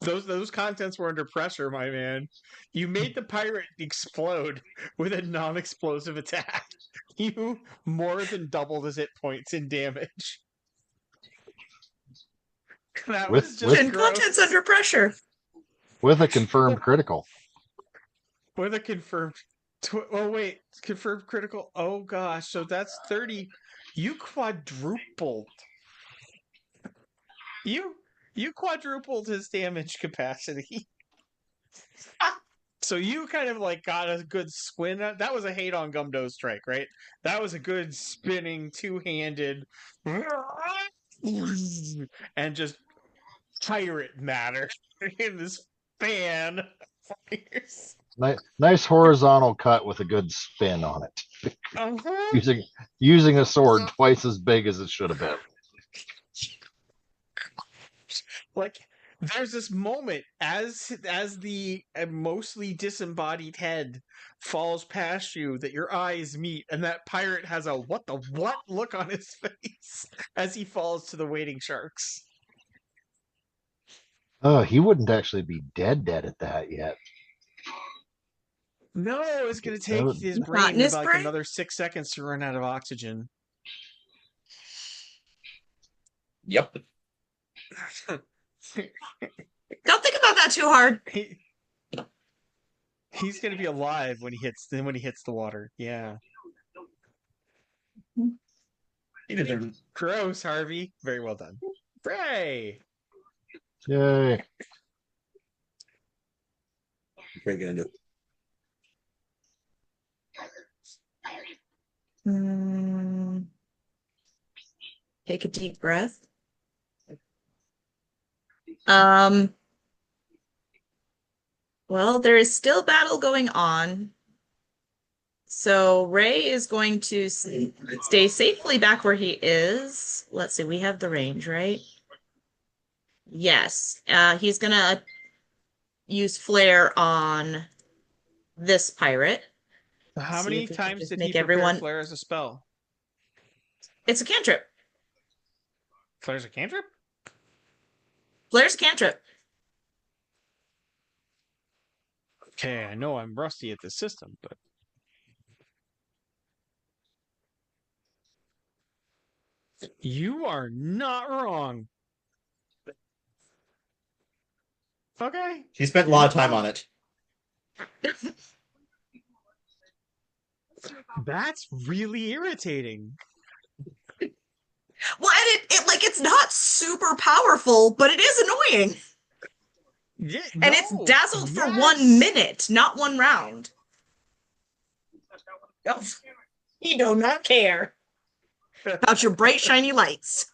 Those contents were under pressure, my man. You made the pirate explode with a non-explosive attack. You more than doubled his hit points in damage. That With- was with- just And gross. contents under pressure. With a confirmed critical. With a confirmed. Oh wait, confirmed critical. Oh gosh, so that's 30. You quadrupled. You quadrupled his damage capacity. So you kind of like got a good swing. That was a hate on Gumdo strike, right? That was a good spinning two-handed and just pirate matter in this fan. Nice horizontal cut with a good spin on it. Uh-huh. Using a sword twice as big as it should have been. Like there's this moment as the mostly disembodied head falls past you that your eyes meet, and that pirate has a what the what look on his face as he falls to the waiting sharks. Oh, he wouldn't actually be dead at that yet. No, it's going to take would- his Not brain in his like brain? another 6 seconds to run out of oxygen. Yep. Don't think about that too hard. He's going to be alive when he hits the water. Yeah. Gross, Harvey. Very well done. Bray. Yay. What are you gonna do? Take a deep breath. Well, there is still battle going on. So Ray is going to stay safely back where he is. Let's see, we have the range, right? Yes. He's gonna use flare on this pirate. How See many if we can times just did make he prepare everyone- flare as a spell? It's a cantrip. Flare's a cantrip? Flare's a cantrip. Okay, I know I'm rusty at this system, but you are not wrong. Okay. He spent a lot of time on it. That's really irritating. Well, and it's not super powerful, but it is annoying. Yeah, And it's dazzled for 1 minute, not one round. Oh, you do not care about your bright, shiny lights.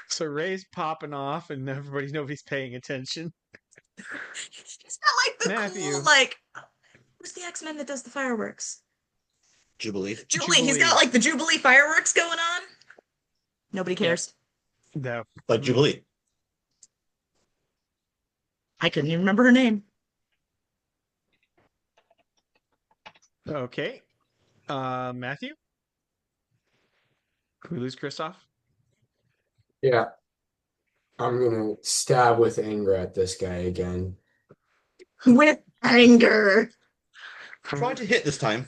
So Ray's popping off, and nobody's paying attention. It's not like the Matthew. cool, who's the X-Men that does the fireworks? Jubilee. Jubilee. He's got the Jubilee fireworks going on. Nobody cares. No. Like Jubilee. I couldn't even remember her name. Okay. Matthew? Can we lose Christoph? Yeah. I'm gonna stab with anger at this guy again. With anger. Try to hit this time.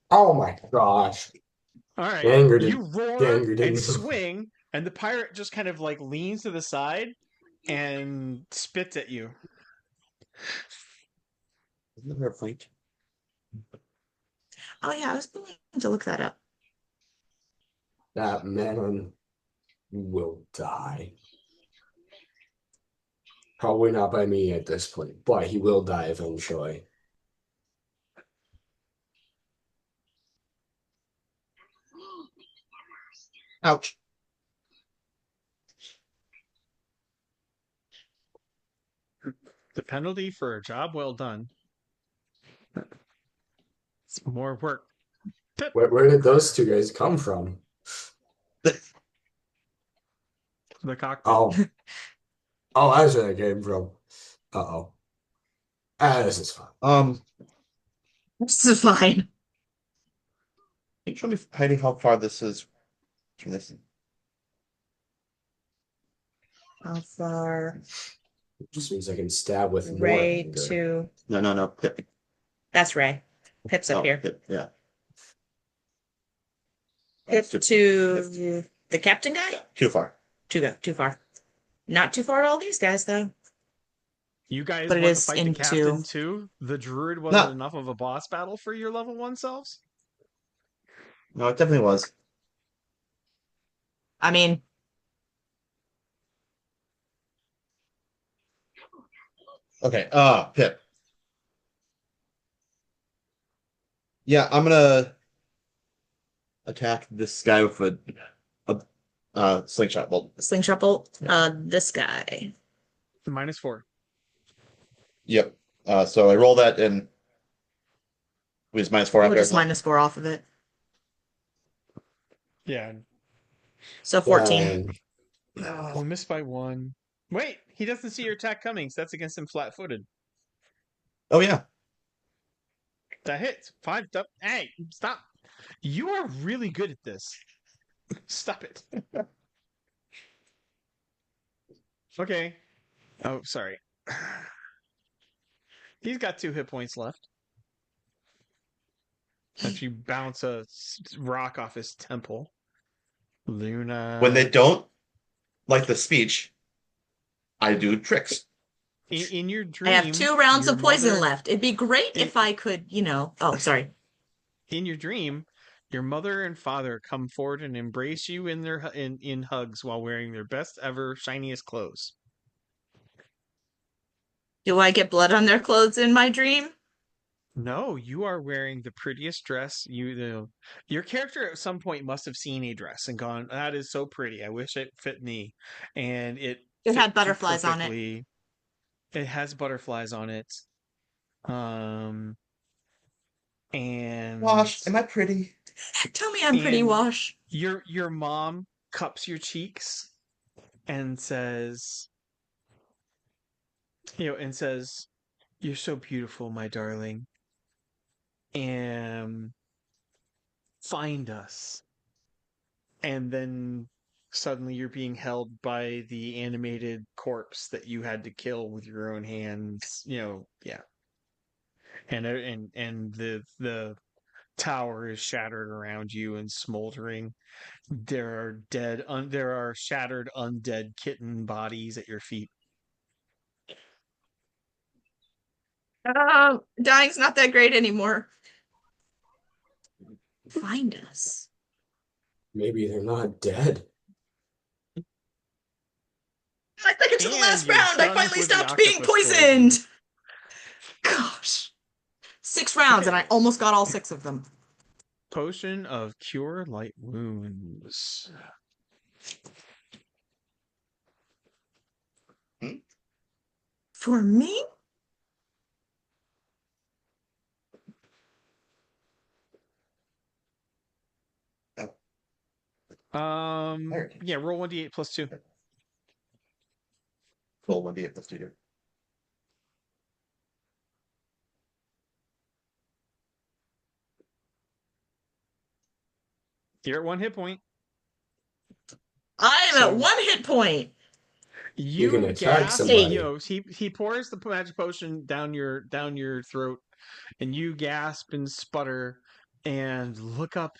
Oh my gosh. All right. Anger You roar anger didn't- and swing, and the pirate just kind of leans to the side and spits at you. Isn't there a point? Oh yeah, I was going to look that up. That man will die. Probably not by me at this point, but he will die eventually. Ouch. The penalty for a job well done. It's more work. Where did those two guys come from? The cockpit. Oh. Oh, that's where they came from. Uh-oh. This is fun. This is fine. Can you show me, Heidi, how far this is from this? How far? Just means I can stab with more Ray anger. to. No. Pip. That's Ray. Pip's up Oh, here. Pip, yeah. Pip to the captain guy? Yeah, too far. Too far. Not too far to all these guys, though. You guys But it want to is fight the into- captain too? The druid wasn't No. enough of a boss battle for your level 1 selves? No, it definitely was. I mean, Okay, Pip. Yeah, I'm gonna attack this guy with a slingshot bolt. slingshot bolt. This guy. -4. Yep. So I roll that and we just -4 We'll after. just -4 off of it. Yeah. So 14. We missed by 1. Wait, he doesn't see your attack coming, so that's against him flat-footed. Oh yeah. That hits. 5. Hey, stop. You are really good at this. Stop it. Okay. Oh, sorry. He's got 2 hit points left. As you bounce a rock off his temple. Luna. When they don't like the speech, I do tricks. In your dream, I have 2 rounds your of poison mother- left. It'd be great if I could, Oh, sorry. In your dream, your mother and father come forward and embrace you in hugs while wearing their best ever shiniest clothes. Do I get blood on their clothes in my dream? No, you are wearing the prettiest dress. Your character at some point must have seen a dress and gone, "That is so pretty. I wish it fit me." And it It had fit you butterflies on it. perfectly. It has butterflies on it. And Wash, am I pretty? Tell me I'm pretty, And- Wash. your mom cups your cheeks and says, "You're so beautiful, my darling. And find us." And then suddenly you're being held by the animated corpse that you had to kill with your own hands. Yeah. And the tower is shattered around you and smoldering. There are shattered undead kitten bodies at your feet. Dying's not that great anymore. Find us. Maybe they're not dead. I think it's the And last you're round. I done finally with the stopped being octopus poisoned. Gosh. 6 rounds, and I almost got all 6 of them. Potion of Cure Light Wounds. For me? Yeah, roll 1d8 plus 2. Roll 1d8 plus 2 here. You're at 1 hit point. I'm So- at 1 hit point. You can attack gasp, somebody. He pours the magic potion down your throat, and you gasp and sputter and look up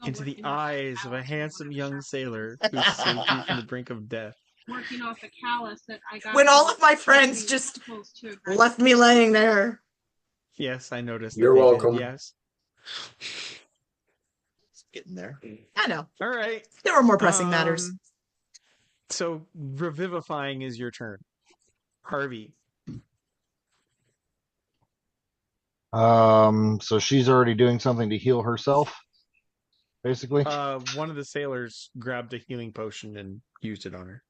into the eyes of a handsome young sailor who saved you from the brink of death. Working off a callus that I got. When all from of my friends the just tentacles to left me laying there. Yes, I noticed. You're that they did, welcome. Yes. It's getting there. I know. All right. There were more pressing matters. So revivifying is your turn, Harvey. So she's already doing something to heal herself. basically. One of the sailors grabbed a healing potion and used it on her.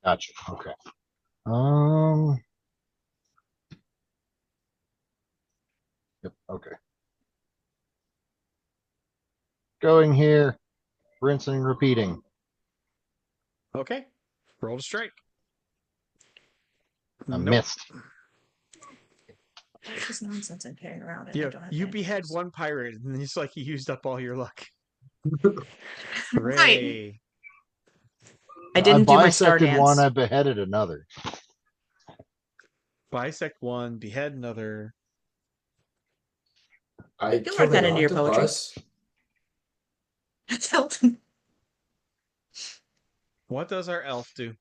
Gotcha. Okay. Yep. Okay. Going here. Rinsing, repeating. Okay. Roll to strike. I Nope. missed. What's this nonsense I'm carrying around? And I Yeah, don't have you any behead items? one pirate, and it's like you used up all your luck. Right. Hooray. I didn't do my star bisected one. dance. I beheaded another. Bisect one, behead another. I You'll killed work that an into your poetry. octopus. Tilton. What does our elf do?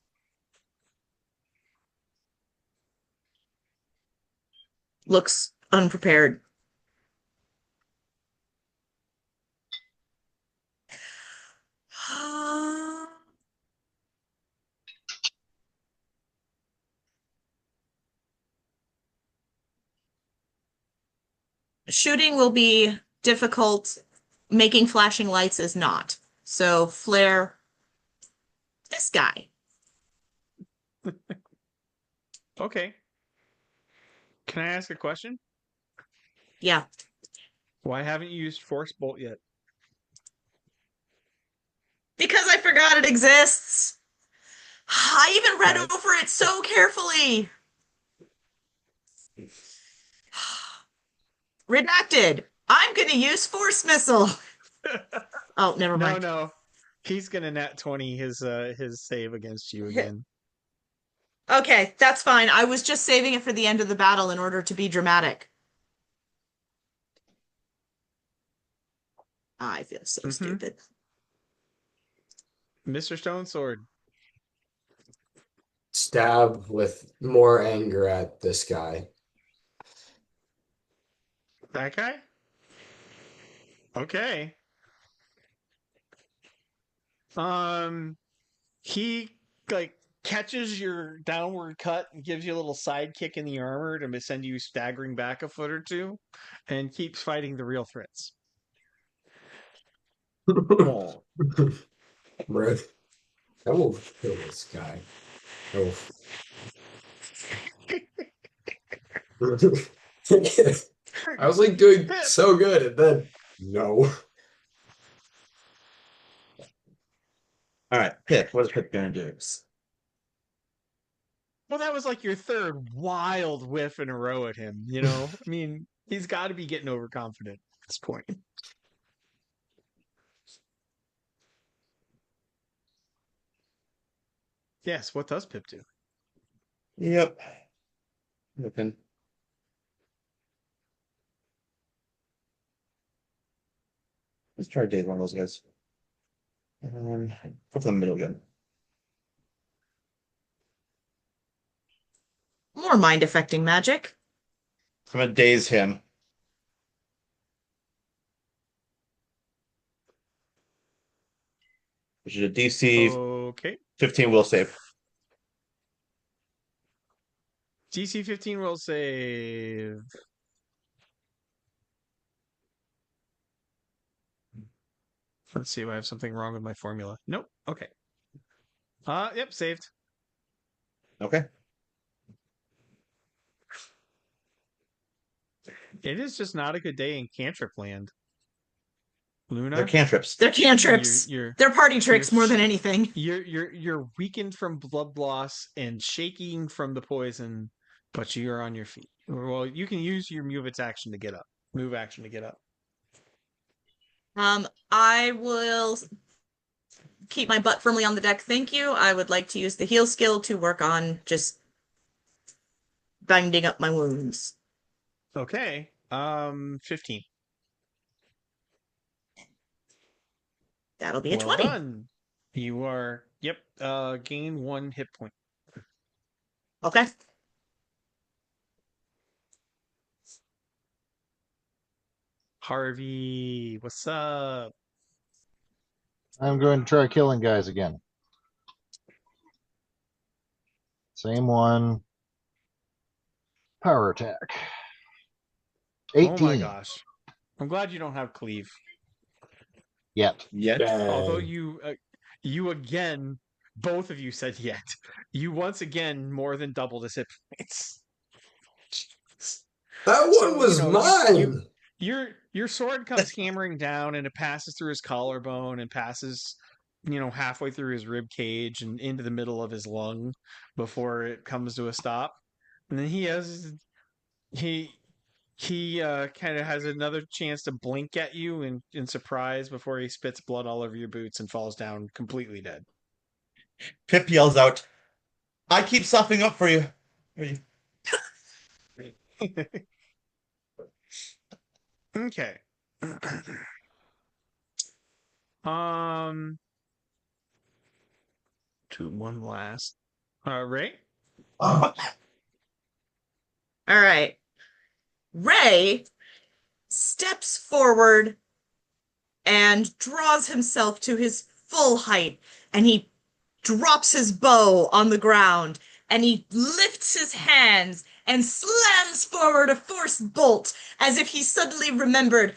Looks unprepared. Shooting will be difficult. Making flashing lights is not. So flare this guy. Okay. Can I ask a question? Yeah. Why haven't you used Force Bolt yet? Because I forgot it exists. I even read That's- over it so carefully. Redacted. I'm gonna use Force Missile. Oh, never No, mind. no. He's gonna nat 20 his save against you again. Okay, that's fine. I was just saving it for the end of the battle in order to be dramatic. I feel so stupid. Mr. Stone Sword. Stab with more anger at this guy. That guy? Okay. He like catches your downward cut and gives you a little side kick in the armor to send you staggering back a foot or two, and keeps fighting the real threats. Oh. Bro, I will kill this guy. Oh. I was like doing so good, and then no. All right, Pip. What is Pip gonna do? Well, that was like your third wild whiff in a row at him, you know? I mean, he's got to be getting overconfident at this point. Yes, what does Pip do? Yep. Looking. Let's try to date one of those guys. Go for the middle gun. More mind affecting magic. I'm gonna daze him. Which is a DC Okay. 15 will save. DC 15 will save. Let's see if I have something wrong with my formula. Nope. Okay. Yep, saved. Okay. It is just not a good day in Cantrip land. Luna, They're cantrips. They're cantrips. They're party tricks more than anything. You're weakened from blood loss and shaking from the poison, but you are on your feet. Well, you can use your move action to get up. Move action to get up. I will keep my butt firmly on the deck. Thank you. I would like to use the heal skill to work on just binding up my wounds. Okay. 15. That'll be a Well 20. done. You are gain 1 hit point. Okay. Harvey, what's up? I'm going to try killing guys again. Same one. Power attack. 18. Oh my gosh. I'm glad you don't have cleave. Yet. Yet. Although Dang. you again, both of you said yet. You once again more than doubled his hit points. That one So, was mine. Your sword comes hammering down, and it passes through his collarbone and passes, halfway through his rib cage and into the middle of his lung before it comes to a stop. And then he kind of has another chance to blink at you in surprise before he spits blood all over your boots and falls down completely dead. Pip yells out, I keep softening up for you. Okay. To one last. Ray? All right. Ray steps forward and draws himself to his full height, and he drops his bow on the ground, and he lifts his hands and slams forward a forced bolt as if he suddenly remembered,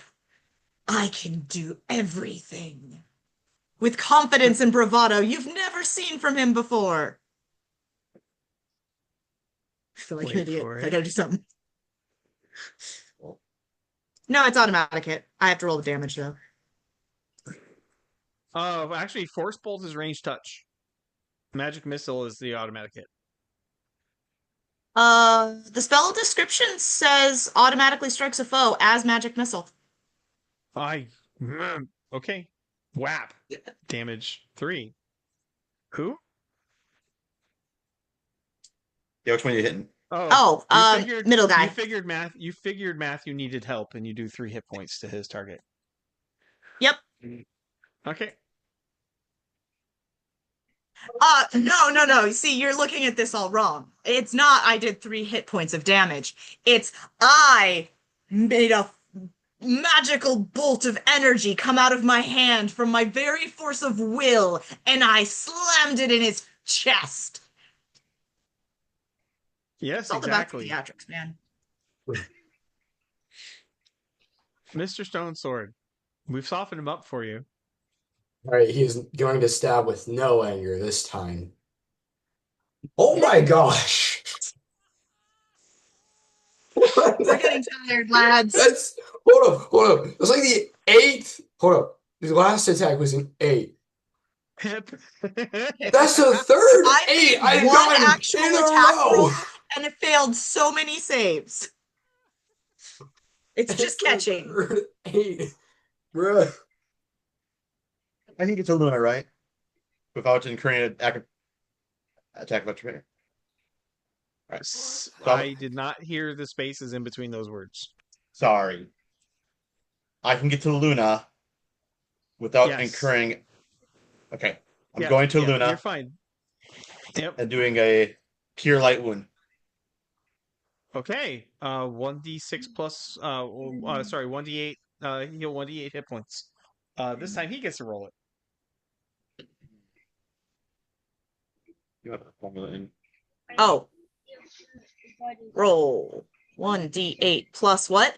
I can do everything. With confidence and bravado you've never seen from him before. I feel like an idiot. I gotta do something. No, it's automatic hit. I have to roll the damage though. Actually, Force Bolt is range touch. Magic Missile is the automatic hit. The spell description says automatically strikes a foe as magic missile. Okay. Whap. Damage 3. Who? Yeah, which one are you hitting? Middle guy. You figured Matthew needed help, and you do 3 hit points to his target. Yep. Okay. No. You see, you're looking at this all wrong. It's not I did 3 hit points of damage. It's I made a magical bolt of energy come out of my hand from my very force of will, and I slammed it in his chest. Yes, It's all exactly. about the theatrics, man. Mr. Stone Sword, we've softened him up for you. All right, he's going to stab with no anger this time. Oh my gosh! We're getting tired, lads. Hold up. It was like the 8th. Hold up. The last attack was an 8. Hip. That's the third 8 I've one gotten actual in a attack row. roll, and it failed so many saves. It's just catching. Third 8. Bruh. I think it's a Luna, right? Without incurring an attack of opportunity. Right. So, I did not hear the spaces in between those words. sorry. I can get to Luna without incurring. Okay. I'm going to Luna. You're fine. Yep. And doing a Cure Light Wound. Okay. 1d6 plus. 1d8. Heal 1d8 hit points. This time he gets to roll it. You have a formula in. Oh. Roll 1d8 plus what?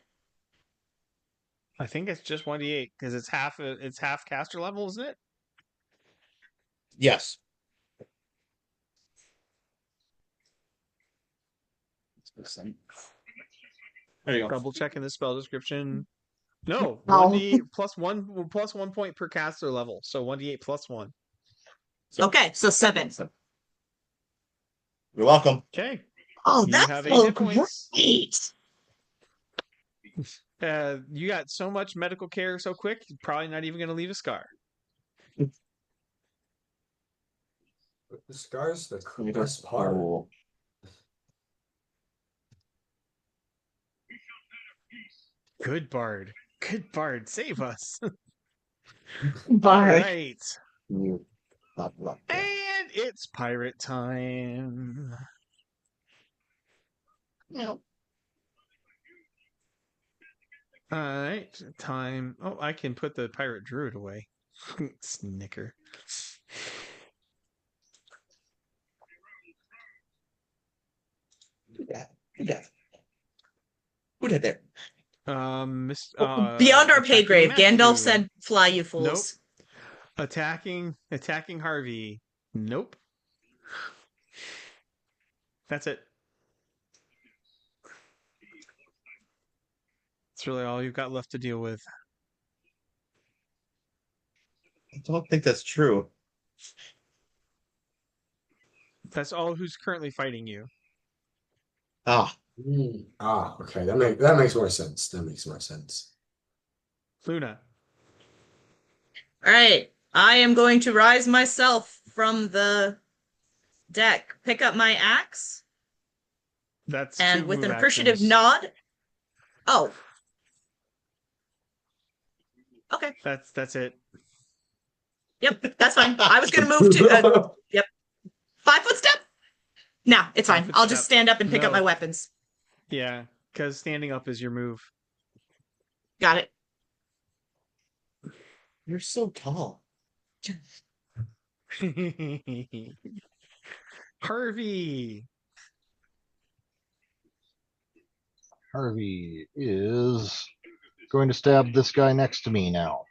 I think it's just 1d8 because it's half caster level, isn't it? Yes. There you go. Double checking the spell description. No, Oh. 1d8 plus 1 point per caster level. So 1d8 plus 1. Okay, so 7. You're welcome. Okay. Oh, You that's have 8 so hit points. great. You got so much medical care so quick, you're probably not even going to leave a scar. The scar's the best part. Good bard. Good bard. Save us. Bye. All right. And it's pirate time. No. All right. Time. Oh, I can put the pirate druid away. Snicker. Do that. Put it there. Beyond our pay attacking grade, Gandalf Matthew. said, "Fly, you Nope. fools." Attacking Harvey. Nope. That's it. It's really all you've got left to deal with. I don't think that's true. That's all who's currently fighting you. Ah, Okay. That makes more sense. That makes more sense. Luna. All right, I am going to rise myself from the deck, pick up my axe, That's and two with an move appreciative actions. nod. Oh. Okay. That's it. Yep, that's fine. I was going to move to. Yep. 5-foot step? No, it's fine. 5-foot I'll just step. stand up and pick up No. my weapons. Yeah, because standing up is your move. Got it. you're so tall. Harvey. Harvey is going to stab this guy next to me now.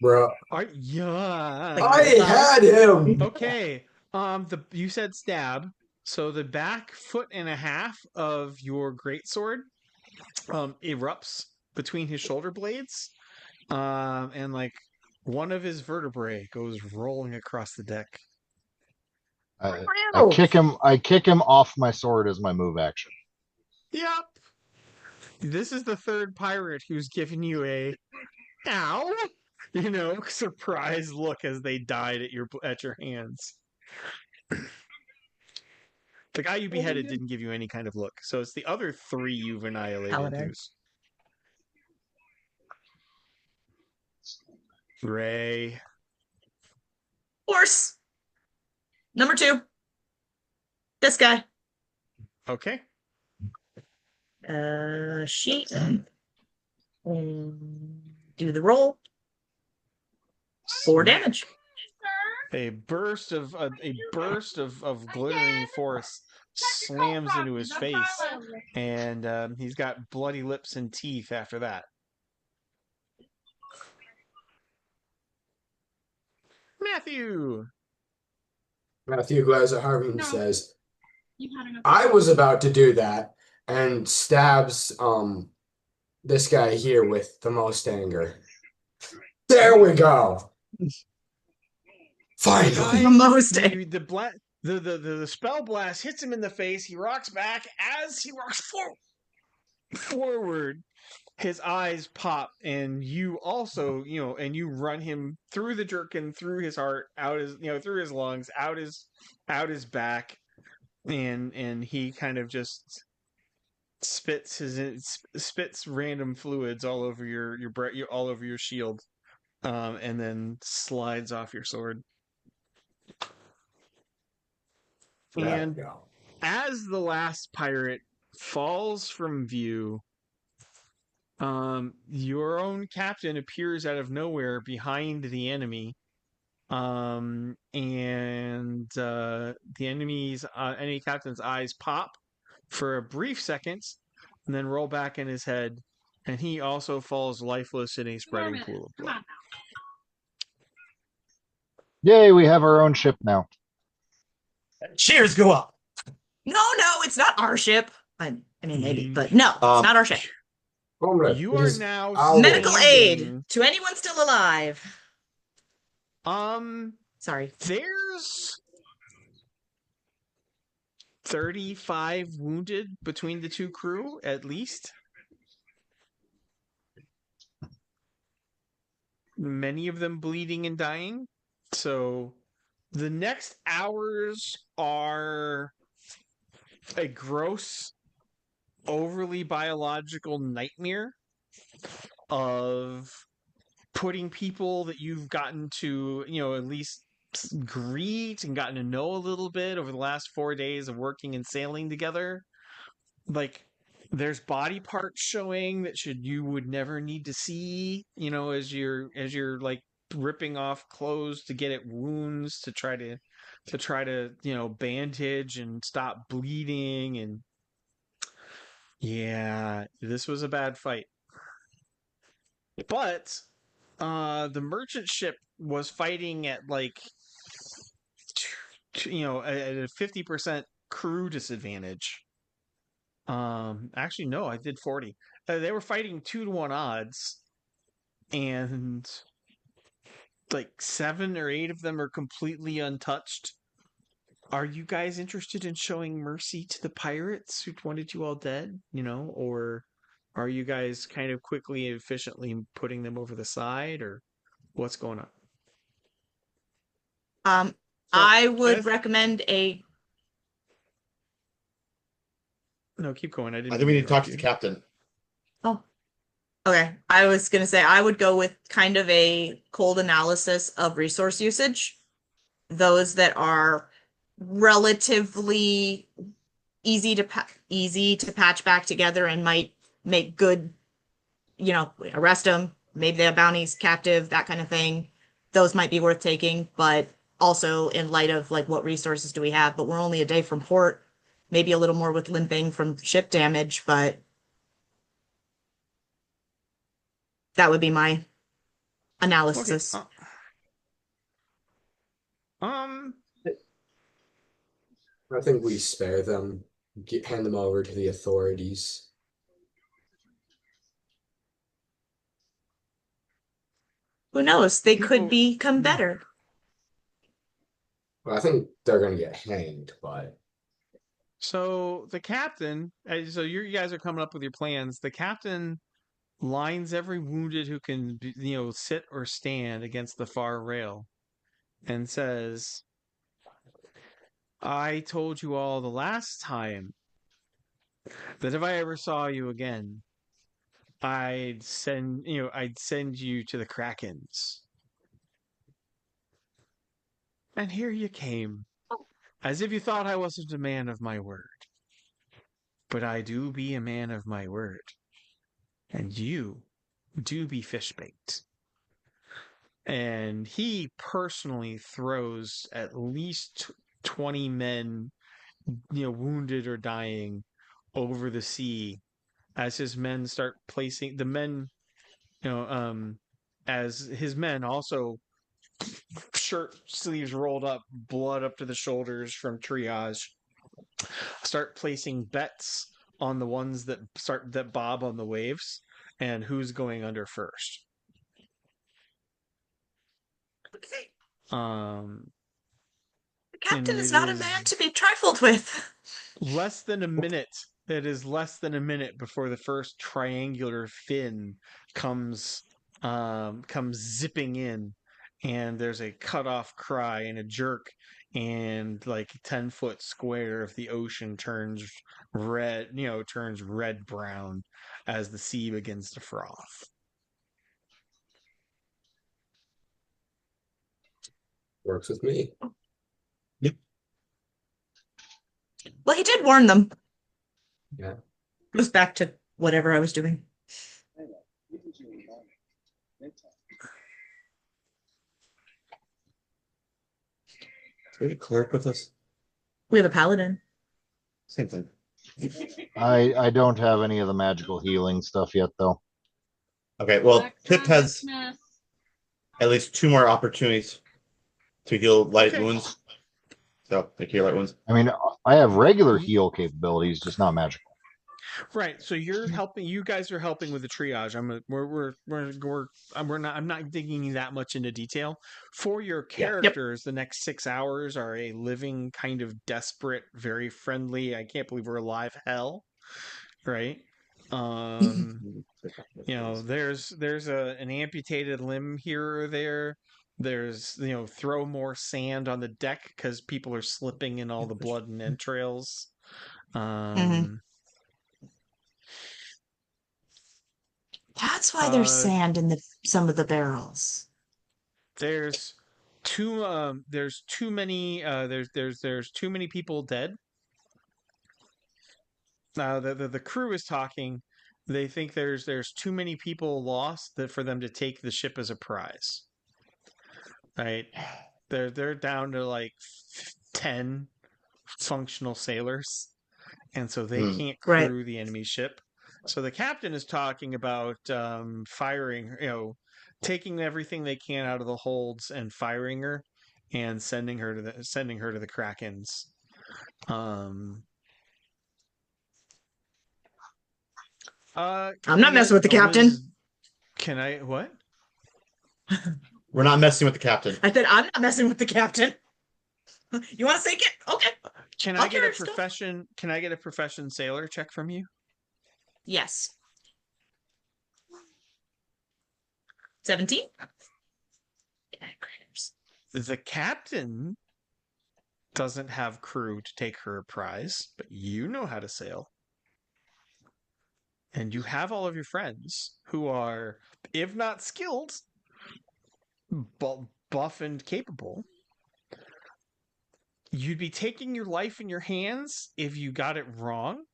Bro, Yeah. I had him. Okay. You said stab. So the back foot and a half of your greatsword erupts between his shoulder blades. And like one of his vertebrae goes rolling across the deck. I kick him off my sword as my move action. Yep. This is the third pirate who's given you a ow, surprise look as they died at your hands. The guy you beheaded didn't give you any kind of look, so it's the other three you've annihilated. Paladin. Ray. Horse. Number 2. This guy. Okay. Sheet. Do the roll. 4 damage. A burst of glittering force slams into his face, and he's got bloody lips and teeth after that. Matthew Glazer Harvey No. says, You've had enough. I was about to do that, and stabs this guy here with the most anger. There we go. Finally. The most. The spell blast hits him in the face. He rocks back. As he rocks forward, his eyes pop, and you also, and you run him through the jerkin, through his heart, out his, through his lungs, out his back, and he kind of just spits random fluids all over your all over your shield, and then slides off your sword. And as the last pirate falls from view, your own captain appears out of nowhere behind the enemy, and the enemy captain's eyes pop for a brief second, and then roll back in his head, and he also falls lifeless in a spreading pool of blood. Yay, we have our own ship now. Cheers go up. No, it's not our ship. I mean, maybe, but no, it's not our ship. You are now Medical aid to anyone still alive. Sorry. There's 35 wounded between the two crew, at least. Many of them bleeding and dying. So the next hours are a gross, overly biological nightmare of putting people that you've gotten to, at least greet and gotten to know a little bit over the last 4 days of working and sailing together. Like, there's body parts showing that you would never need to see, as you're like ripping off clothes to get at wounds to try to bandage and stop bleeding, and Yeah, this was a bad fight. But the merchant ship was fighting at like at a 50% crew disadvantage. Actually no, I did 40. They were fighting 2-1 odds, and like 7 or 8 of them are completely untouched. Are you guys interested in showing mercy to the pirates who wanted you all dead? Or are you guys kind of quickly and efficiently putting them over the side, or what's going on? Um, So, I would recommend a. no, keep going. I didn't I mean think we to need to talk interrupt to the you. captain. Oh, okay. I was gonna say I would go with kind of a cold analysis of resource usage. Those that are relatively easy to patch back together and might make good, arrest them. Maybe they have bounties, captive, that kind of thing. Those might be worth taking, but also in light of like what resources do we have? But we're only a day from port. Maybe a little more with limping from ship damage, but that would be my Okay. analysis. Um. I think we spare them, hand them over to the authorities. Who knows? They could People. become better. Well, I think they're gonna get hanged, but So the captain. So you guys are coming up with your plans. The captain lines every wounded who can, sit or stand against the far rail, and says, "I told you all the last time that if I ever saw you again, I'd send you to the Krakens. And here you came, as if you thought I wasn't a man of my word. But I do be a man of my word, and you do be fish bait." And he personally throws at least 20 men, wounded or dying, over the sea as his men start placing the men, you know, um, as his men also, shirt sleeves rolled up, blood up to the shoulders from triage, start placing bets on the ones that bob on the waves and who's going under first. Um, The and captain is it not a man is to be trifled with. less than a minute. It is less than a minute before the first triangular fin comes comes zipping in, and there's a cut-off cry and a jerk, and like 10-foot square of the ocean turns red, turns red brown as the sea begins to froth. works with me. Well, he did warn them. Yeah. Goes back to whatever I was doing. Do we have a cleric with us? We have a paladin. Same thing. I don't have any of the magical healing stuff yet, though. Okay, well, Pip has Electronicness. at least 2 more opportunities to heal light Okay. wounds. So, make heal light wounds. I mean, I have regular heal capabilities, just not magical. Right. So you're helping. You guys are helping with the triage. I'm not digging that much into detail. For your Yeah. Yep. characters, the next 6 hours are a living, kind of desperate, very friendly. I can't believe we're alive. Hell, right? There's an amputated limb here or there. There's throw more sand on the deck because people are slipping in all the blood and entrails. Mhm. That's why there's sand in some of the barrels. There's too many there's too many people dead. The crew is talking. They think there's too many people lost for them to take the ship as a prize. Right? They're down to like 10 functional sailors, and so they can't Right. crew the enemy ship. So the captain is talking about firing, taking everything they can out of the holds and firing her, and sending her to the Krakens. I'm Can I not get messing with the a captain. Can I what? We're not messing with the captain. I said I'm not messing with the captain. You want to sink it? Okay. Can I'll I get carry a her stuff. profession? Can I get a profession sailor check from you? Yes. 17. Yeah, critters. The captain doesn't have crew to take her a prize, but you know how to sail. And you have all of your friends who are, if not skilled, buff and capable. You'd be taking your life in your hands if you got it wrong,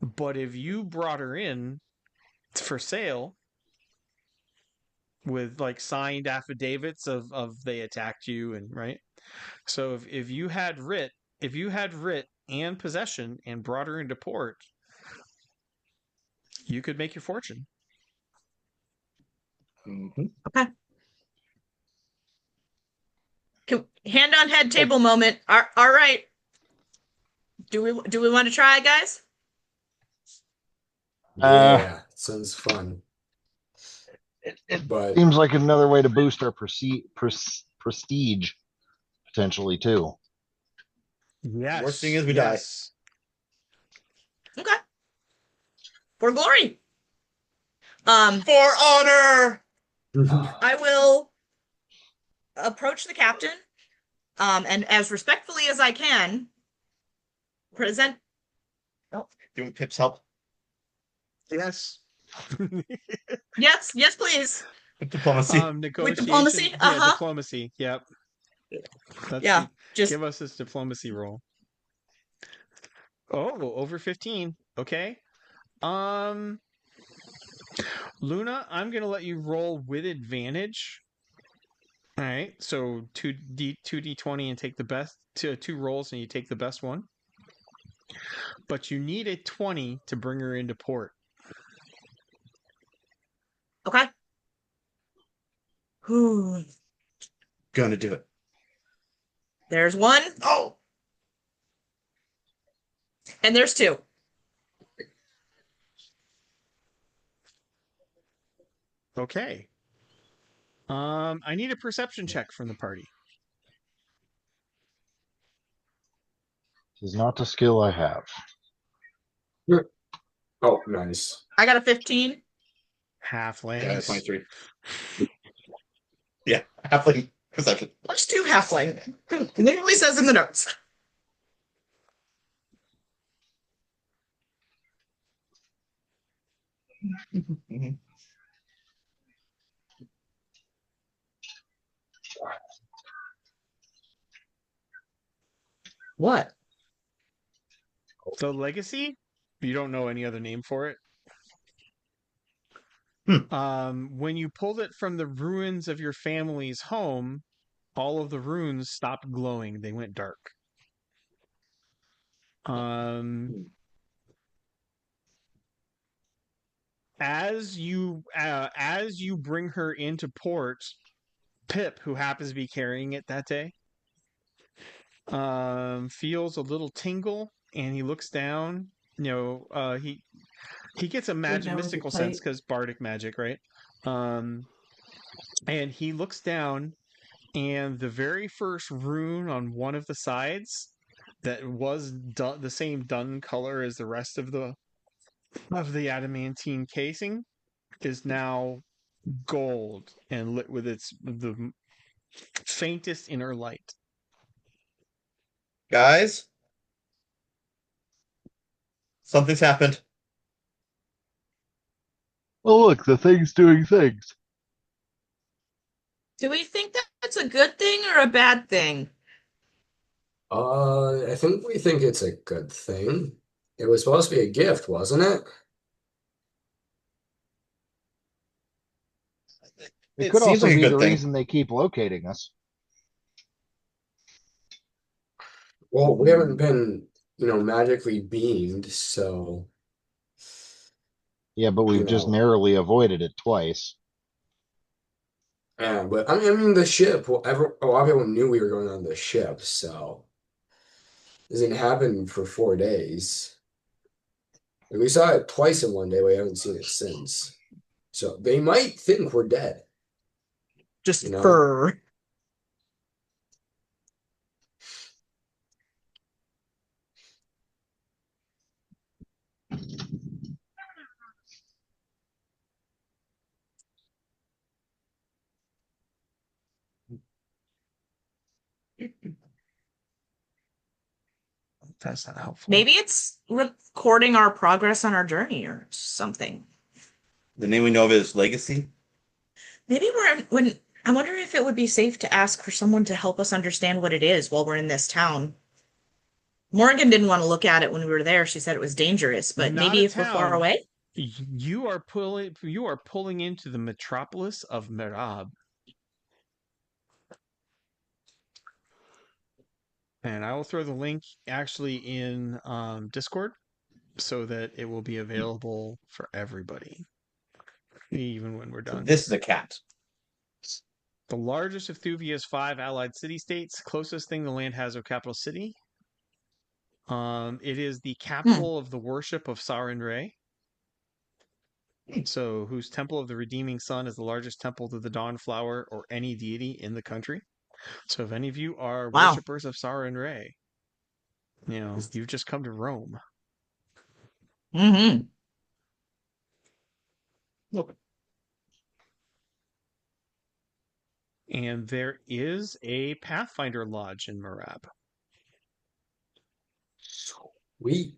but if you brought her in for sale with like signed affidavits of they attacked you, and right. So if you had writ and possession and brought her into port, you could make your fortune. Okay. Hand on head table moment. All right. Do we want to try, guys? Yeah, sounds fun. It But seems like another way to boost our prestige potentially too. Yes. Worst thing is we die. Okay. For glory. For honor. I will approach the captain, and as respectfully as I can, present. Do you want Pip's help? Yes. Yes, please. With diplomacy. Negotiation. With diplomacy? Yeah, diplomacy. Yep. Just give us this diplomacy roll. Oh, over 15. Okay. Luna, I'm gonna let you roll with advantage. All right. So 2d20 and take the best. Two rolls and you take the best one. But you need a 20 to bring her into port. okay. Whew. Gonna do it. There's one. Oh. And there's two. Okay. I need a perception check from the party. This is not the skill I have. oh, nice. I got a 15. Halflings. Yeah, 23. Yeah, halfling perception. Let's do halfling. It literally says in the notes. What? So legacy? You don't know any other name for it? When you pulled it from the ruins of your family's home, all of the runes stopped glowing. They went dark. As you bring her into port, Pip, who happens to be carrying it that day, feels a little tingle, and he looks down. He gets a mystical sense because bardic magic, right? And he looks down, and the very first rune on one of the sides that was the same dun color as the rest of the adamantine casing is now gold and lit with the faintest inner light. Guys, something's happened. Oh, look, the thing's doing things. Do we think that that's a good thing or a bad thing? I think we think it's a good thing. It was supposed to be a gift, wasn't it? It could seems also like a be good the thing. reason they keep locating us. Well, we haven't been magically beamed, so Yeah, but you we've just know. narrowly avoided it twice. Yeah, but I mean the ship. Well, a lot of people knew we were going on the ship, so it didn't happen for 4 days. And we saw it twice in one day. We haven't seen it since. So they might think we're dead. Just You know? fur. That's not helpful. Maybe it's recording our progress on our journey or something. The name we know of is Legacy. Maybe when I wonder if it would be safe to ask for someone to help us understand what it is while we're in this town. Morgan didn't want to look at it when we were there. She said it was dangerous, but Not maybe a if we're far town. away. You are pulling into the metropolis of Merab. And I will throw the link actually in Discord so that it will be available for everybody, even when we're So done. this is a cat. The largest of Thuvia's 5 allied city-states, closest thing the land has of capital city. It is the capital of the worship of Sarin Ray. So, whose Temple of the Redeeming Sun is the largest temple to the Dawn Flower or any deity in the country. So, if any of you are Wow. worshippers of Sarin Ray, you've just come to Rome. Mm-hmm. Look. And there is a Pathfinder Lodge in Merab. We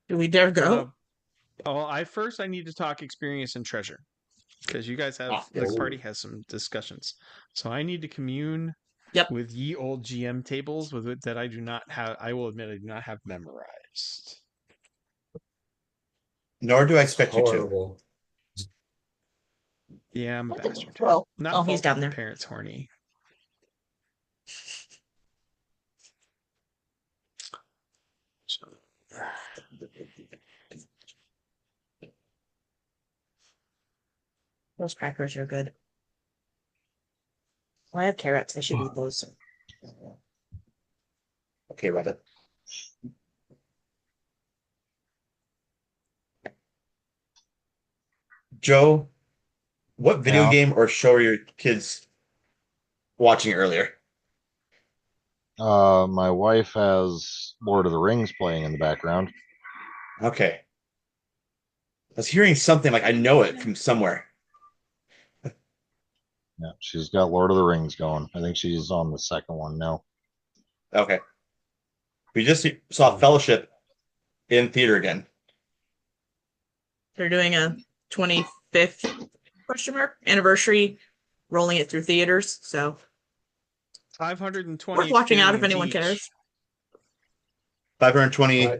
Do we dare go? I need to talk experience and treasure. Because you guys have, the party has some discussions. So I need to commune with ye old GM tables that I do not have, I will admit I do not have memorized. Nor do I expect you to. horrible. Yeah, I'm a bastard. Well, Not he's fault down of there. parents horny. So, those crackers are good. Well, I have carrots. I should eat those. Okay, Rabbit. Joe, what video Yeah. game or show are your kids watching earlier? My wife has Lord of the Rings playing in the background. Okay. I was hearing something like I know it from somewhere. Yeah, she's got Lord of the Rings going. I think she's on the second one now. Okay. We just saw Fellowship in theater again. They're doing a 25th anniversary, rolling it through theaters. So 520 worth watching out if experience anyone each. cares. 520.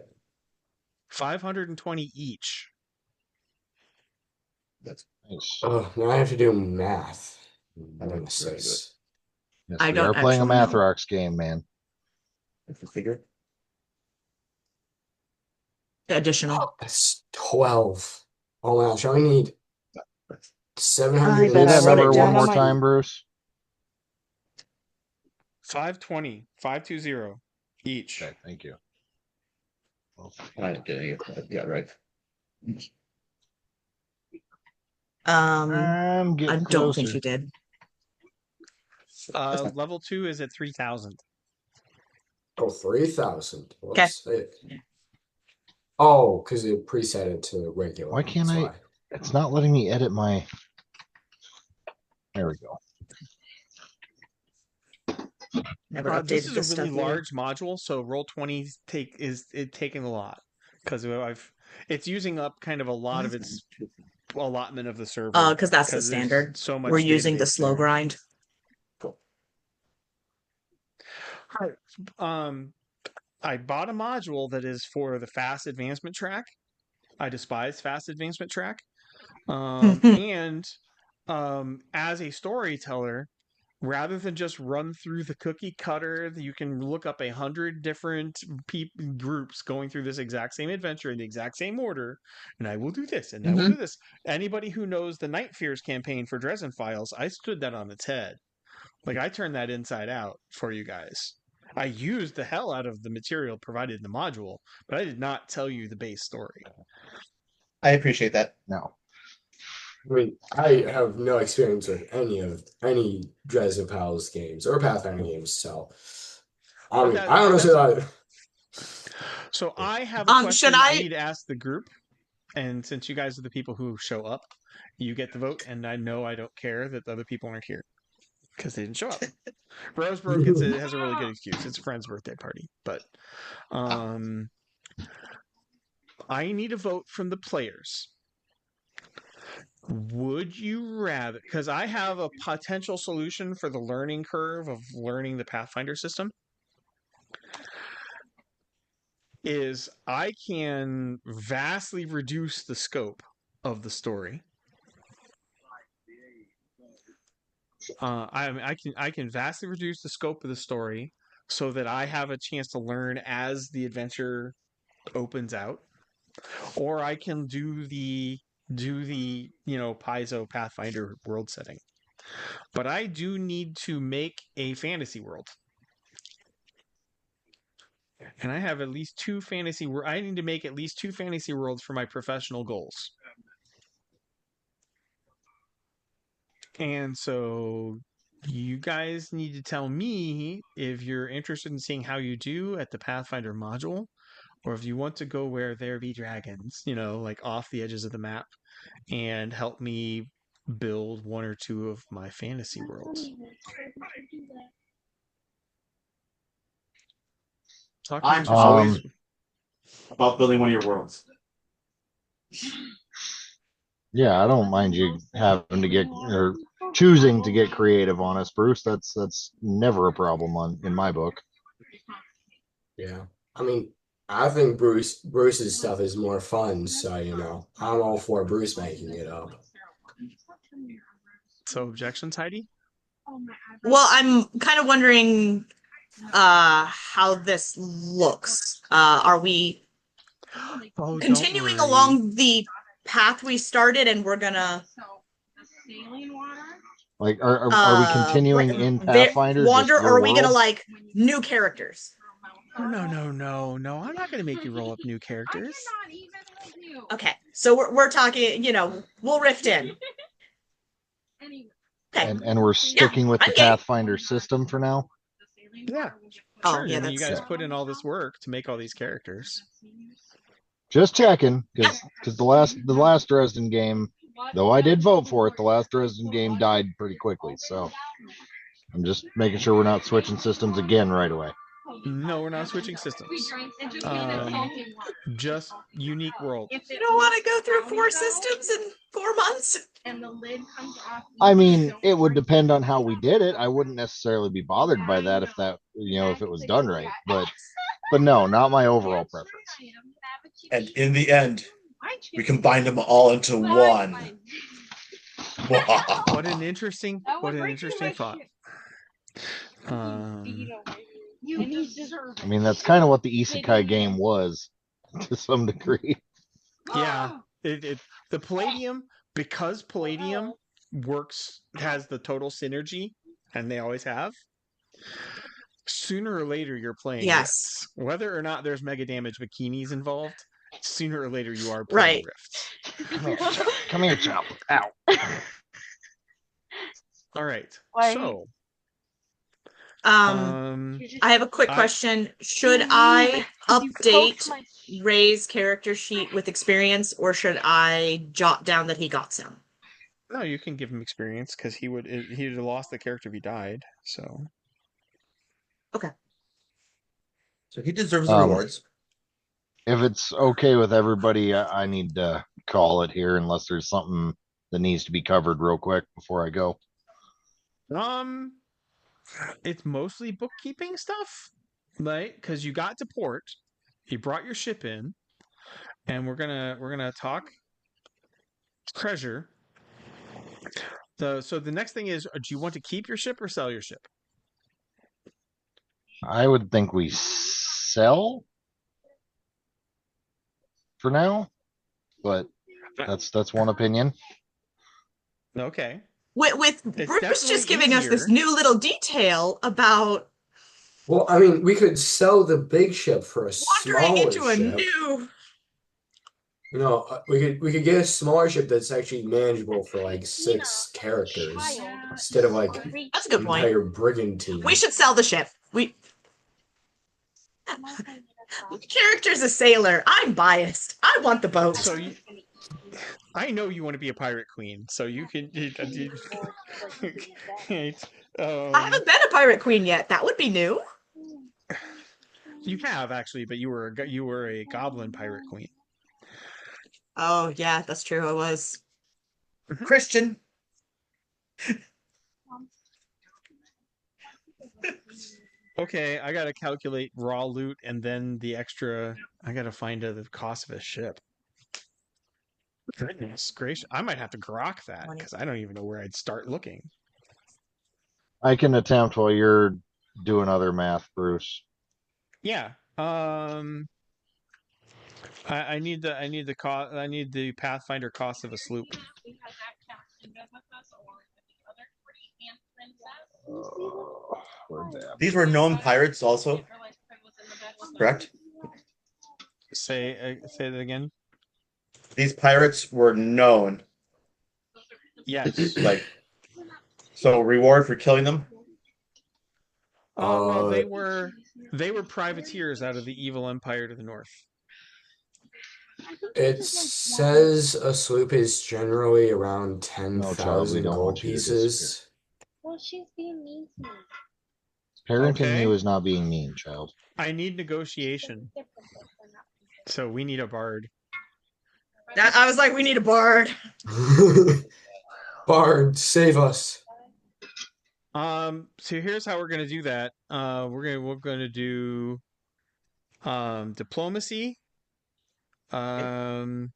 520 each. That's Nice. Now I have to do math. I don't Nemesis. Yes, I we don't are playing a actually Math know. Rocks game, man. the figure. Additional. That's 12. Oh wow, shall we need I 700? Say bet I that wrote it number down one more on my- time, Bruce. 520 each. Okay, thank you. I didn't get any. Yeah, right. I'm I getting don't think closer. you did. Level 2 is at 3,000. Oh, 3,000. Okay. Let's see. Oh, because it preset it to regular. Why can't that's I? why. It's not letting me edit my. There we go. Never This updated is this a really stuff either. large module, so Roll20 is taking a lot because it's using up kind of a lot of its allotment of the server. Because that's the there's standard. So much We're using the database slow there. grind. Cool. I bought a module that is for the fast advancement track. I despise fast advancement track. And as a storyteller, rather than just run through the cookie cutter, you can look up 100 different groups going through this exact same adventure in the exact same order. And I will do this, and I will do this. Anybody who knows the Night Fears campaign for Dresden Files, I stood that on its head. Like, I turned that inside out for you guys. I used the hell out of the material provided in the module, but I did not tell you the base story. I appreciate that. No. I mean, I have no experience with any Dresden Pals games or Pathfinder games, so I mean, I don't know. So I have a question should I I- need to ask the group, and since you guys are the people who show up, you get the vote, and I know I don't care that the other people aren't here because they didn't show up. Rosebrook has a really good excuse. It's a friend's birthday party, but I need a vote from the players. Would you rather, because I have a potential solution for the learning curve of learning the Pathfinder system, is I can vastly reduce the scope of the story. I can vastly reduce the scope of the story so that I have a chance to learn as the adventure opens out, or I can do the Paizo Pathfinder world setting. But I do need to make a fantasy world. And I have at least two fantasy I need to make at least two fantasy worlds for my professional goals. And so you guys need to tell me if you're interested in seeing how you do at the Pathfinder module, or if you want to go where there be dragons, like off the edges of the map, and help me build one or two of my fantasy worlds. I'm always about building one of your worlds. Yeah, I don't mind you having to get or choosing to get creative on us, Bruce. That's never a problem in my book. Yeah, I mean, I think Bruce's stuff is more fun, so I'm all for Bruce making it up. So objections, Heidi? Well, I'm kind of wondering how this looks. Are we continuing along the path we started, and we're gonna like are we continuing in Pathfinder? Wander, just or are we gonna world? like new characters? No. I'm not gonna make you roll up new characters. Okay, so we're talking. We'll rift in. Okay. And we're sticking with the Pathfinder system for now. Yeah. Oh, Sure. yeah, You guys put in all this work to make all these characters. Just checking, because the last Dresden game, though I did vote for it, the last Dresden game died pretty quickly. So I'm just making sure we're not switching systems again right away. No, we're not switching systems. Just unique world. You don't want to go through 4 systems in 4 months. And the lid comes off. I mean, it would depend on how we did it. I wouldn't necessarily be bothered by that if it was done right. But no, not my overall preference. And in the end, we combined them all into one. What an interesting thought. I mean, that's kind of what the Isekai game was, to some degree. Yeah, the Palladium, because Palladium has the total synergy, and they always have. Sooner or later, you're playing. Yes. Rifts. Whether or not there's mega damage bikinis involved, sooner or later you are playing Rifts. Come here, Chop. Ow. All right. Why? So. I have a quick question. Should I update Ray's character sheet with experience, or should I jot down that he got some? No, you can give him experience because he'd have lost the character if he died. So. Okay. So he deserves the rewards. If it's okay with everybody, I need to call it here unless there's something that needs to be covered real quick before I go. It's mostly bookkeeping stuff, right? Because you got to port, you brought your ship in, and we're gonna talk treasure. So the next thing is, do you want to keep your ship or sell your ship? I would think we sell for now, but that's one opinion. Okay. With It's Bruce definitely just giving us this easier. new little detail about Well, I mean, we could sell the big ship for a wandering smaller into a ship. new. You know, we could get a smaller ship that's actually manageable for like 6 characters instead of like That's a good point. entire brigantine. We should sell the ship. The character's a sailor. I'm biased. I want the boat. So I know you want to be a pirate queen, so you can. I haven't been a pirate queen yet. That would be new. You have actually, but you were a goblin pirate queen. Oh yeah, that's true. I was Christian. Okay, I gotta calculate raw loot and then the extra. I gotta find the cost of a ship. Goodness gracious, I might have to grok that because I don't even know where I'd start looking. I can attempt while you're doing other math, Bruce. Yeah. I need the Pathfinder cost of a sloop. These were known pirates also, correct? Say that again. These pirates were known. Yes. Like, so reward for killing them? Well, they were privateers out of the evil empire to the north. It says a sloop is generally around No, child, we 10,000 don't gold want you to pieces. Well, she's being mean to me. Parenting Okay. you is not being mean, child. I need negotiation. So we need a bard. I was like, we need a bard. Bard, save us. So here's how we're gonna do that. We're gonna do diplomacy. And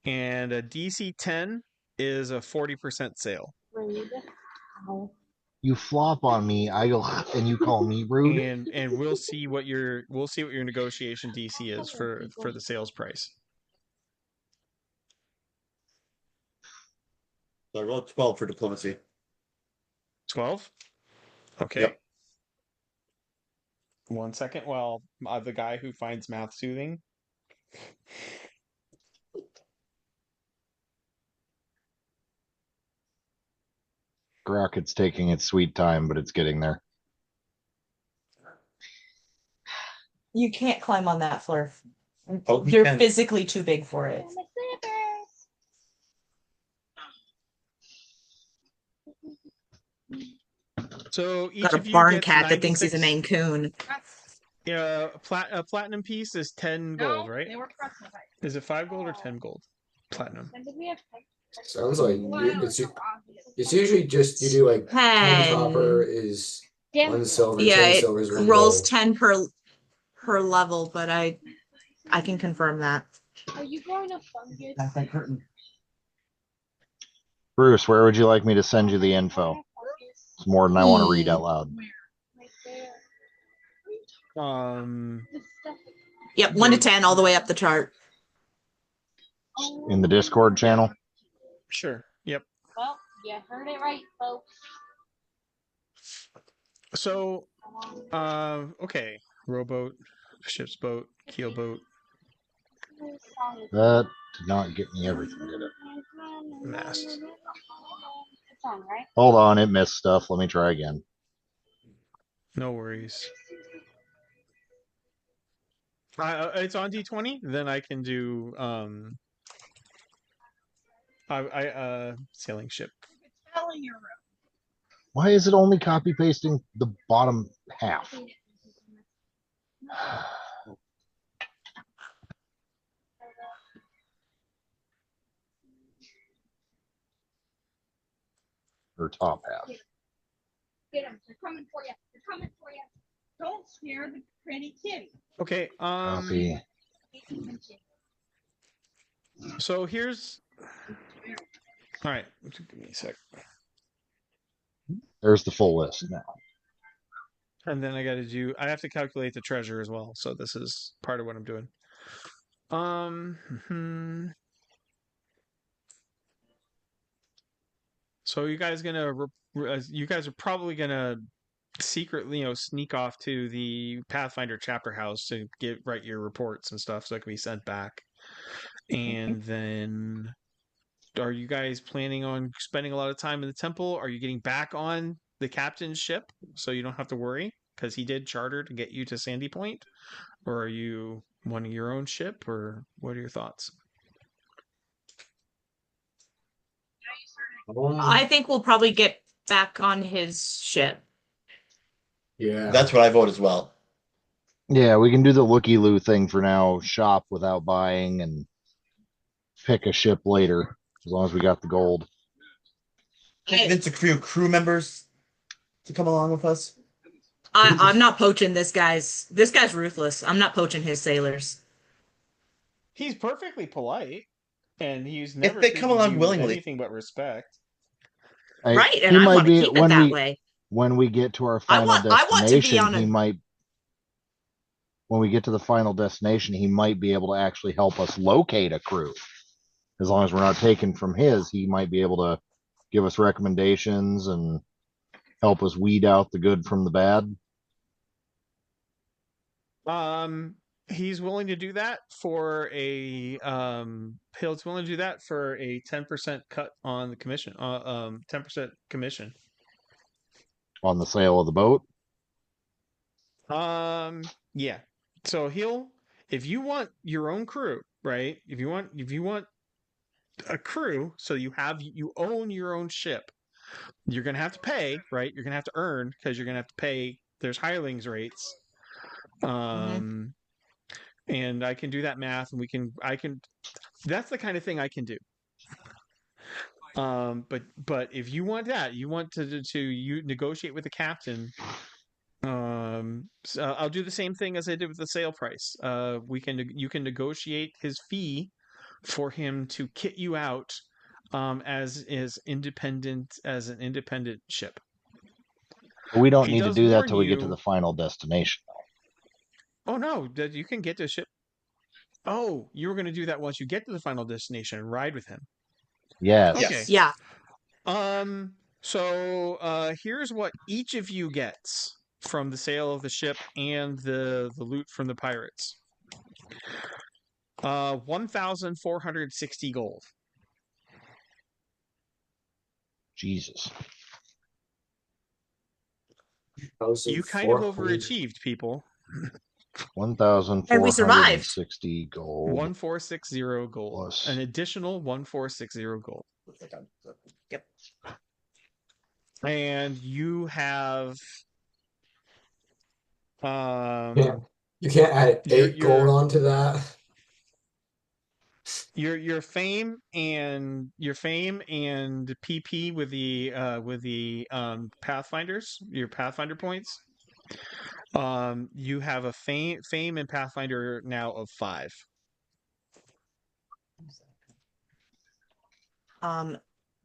a DC 10 is a 40% sale. Rude. Ow. You flop on me, and you call me rude. And we'll see what your negotiation DC is for the sales price. So I rolled 12 for diplomacy. 12? Okay. Yep. 1 second while the guy who finds math soothing. Rocket's taking its sweet time, but it's getting there. You can't climb on that floor. Oh, You're and- physically too big for it. My slippers. So each Got a of you barn gets cat that thinks he's a 96 Maine Coon. Yeah, a platinum piece is 10 gold, right? They were pretzel bites. Is it 5 gold or 10 gold? Platinum. When did we have Sounds like Well, it's usually just you do like 10 10. copper is Damn. 1 silver, Yeah, 10 it silver is 1 rolls gold. 10 per level, but I can confirm that. Are you growing a fungus? that curtain. Bruce, where would you like me to send you the info? It's more than I want to read out loud. Right there. Um, The stuff. Yep, 1 to 10 all the way up the chart. In the Discord channel? sure. Yep. Well, you heard it right, folks. So, okay. Rowboat, ship's boat, keel boat, That did not get me everything, did it? mast. It's on, right? Hold on, it missed stuff. Let me try again. No worries. It's on D20. Then I can do sailing ship. Telling your room. Why is it only copy pasting the bottom half? Or top half. Get them. They're coming for you. They're coming for you. Don't scare the pretty kitty. Okay. Copy. So here's. All right. Give me a sec. There's the full list now. And then I have to calculate the treasure as well. So this is part of what I'm doing. So you guys are probably gonna secretly, sneak off to the Pathfinder chapter house to write your reports and stuff so it can be sent back. And then, are you guys planning on spending a lot of time in the temple? Are you getting back on the captain's ship so you don't have to worry? Because he did charter to get you to Sandy Point? Or are you wanting your own ship? Or what are your thoughts? I think we'll probably get back on his ship. Yeah. That's what I vote as well. Yeah, we can do the looky-loo thing for now, shop without buying, and pick a ship later, as long as we got the gold. Convince a few crew members to come along with us. I'm not poaching this guy's ruthless. I'm not poaching his sailors. He's perfectly polite, and he's never If they come treated along you with willingly. anything but respect. Right, and I want to keep it that way. When we get to our I final want to be destination, on a. when we get to the final destination, he might be able to actually help us locate a crew. As long as we're not taken from his, he might be able to give us recommendations and help us weed out the good from the bad. He's willing to do that for a 10% cut on the commission. 10% commission. On the sale of the boat? Yeah. So if you want your own crew, right? If you want a crew, so you own your own ship, you're gonna have to pay, right? You're gonna have to earn, because you're gonna have to pay. There's hirelings rates. And I can do that math, and that's the kind of thing I can do. But if you want that, you want to negotiate with the captain. So I'll do the same thing as I did with the sale price. You can negotiate his fee for him to kit you out as an independent ship. But we don't He need to does do that warn till we get to you- the final destination. Oh no, you can get to a ship. Oh, you were going to do that once you get to the final destination and ride with him. Yes. Okay. Yeah. So here's what each of you gets from the sale of the ship and the loot from the pirates. 1,460 gold. Jesus. You kind of overachieved, people. 1,460 gold. 1,460 gold. Plus. An additional 1,460 gold. Yep. And you have You can't add 8 gold onto that. Your fame and PP with the Pathfinders, your Pathfinder points. You have a fame and Pathfinder now of 5.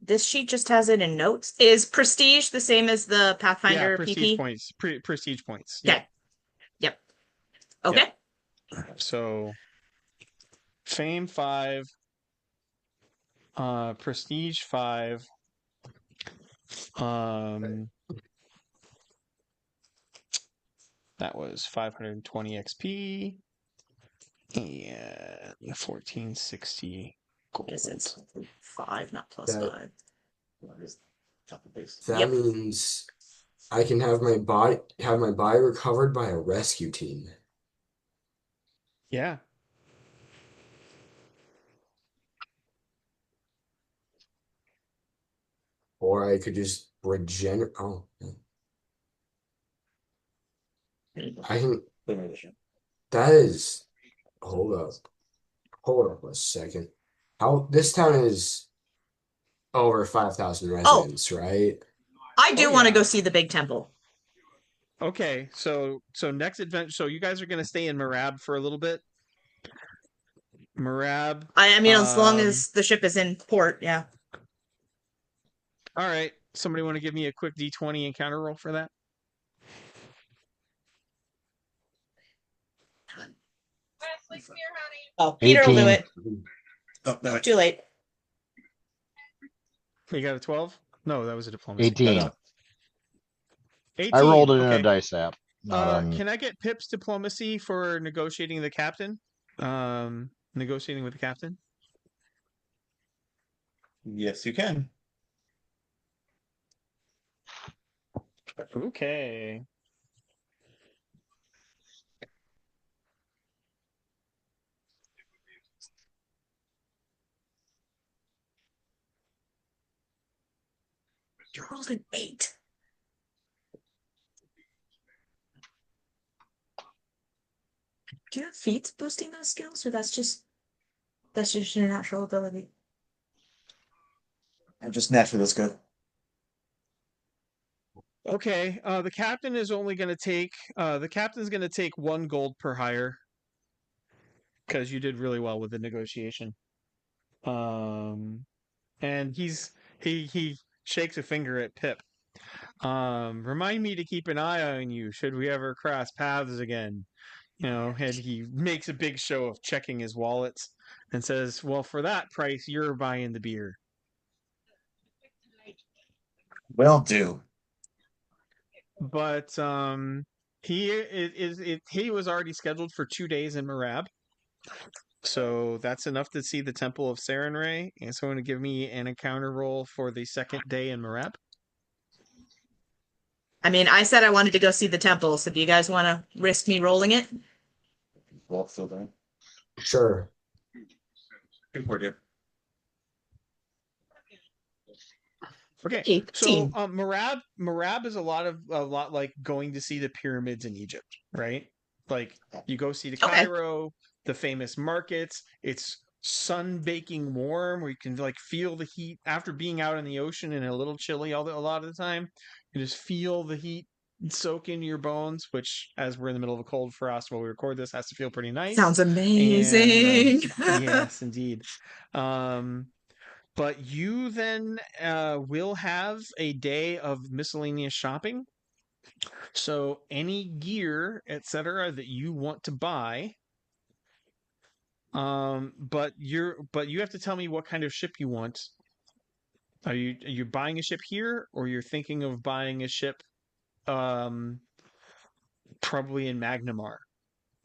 This sheet just has it in notes. Is prestige the same as the Pathfinder prestige PP? points. Prestige points. Okay. Yep. Okay. Yep. So fame 5, prestige 5, that was 520 XP and 1,460 gold. Yes, it's 5, not plus 5. That means I can have my body recovered by a rescue team. Yeah. Or I could just regenerate. Oh, I can. That is. Hold up a second. How this town is over 5,000 residents, right? I do want to go see the big temple. Okay, so next adventure. So you guys are going to stay in Marab for a little bit. Marab. I mean, as long as the ship is in port, yeah. All right. Somebody want to give me a quick D20 encounter roll for that? Wesley, come here, honey. Oh, Peter will do 18. it. Oh, no, Too late. You got a 12? No, that was a diplomacy. 18. no. 18. I rolled it in okay. a dice app. Not on... Can I get Pip's diplomacy for negotiating the captain? Negotiating with the captain? Yes, you can. Okay. You rolled an 8. Do you have feats boosting those skills, or that's just your natural ability? I'm just naturally this good. Okay. The captain is only going to take. The captain's going to take 1 gold per hire because you did really well with the negotiation. And he shakes a finger at Pip. Remind me to keep an eye on you should we ever cross paths again. You know, and he makes a big show of checking his wallets and says, "Well, for that price, you're buying the beer." Will do. But he was already scheduled for 2 days in Marab. So that's enough to see the Temple of Sarenrae. And so going to give me an encounter roll for the 2nd day in Marab. I mean, I said I wanted to go see the temple, so do you guys want to risk me rolling it? Well, still there. Sure. Good for you. Okay, so Marab is a lot like going to see the pyramids in Egypt, right? Like you go see the Cairo, the famous markets. It's sun baking warm, where you can like feel the heat after being out in the ocean and a little chilly a lot of the time. You just feel the heat soak into your bones, which, as we're in the middle of a cold frost while we record this, has to feel pretty nice. Sounds amazing. And, yes, indeed. But you then will have a day of miscellaneous shopping. So any gear, etc., that you want to buy, but you have to tell me what kind of ship you want. Are you buying a ship here, or you're thinking of buying a ship, probably in Magnamar,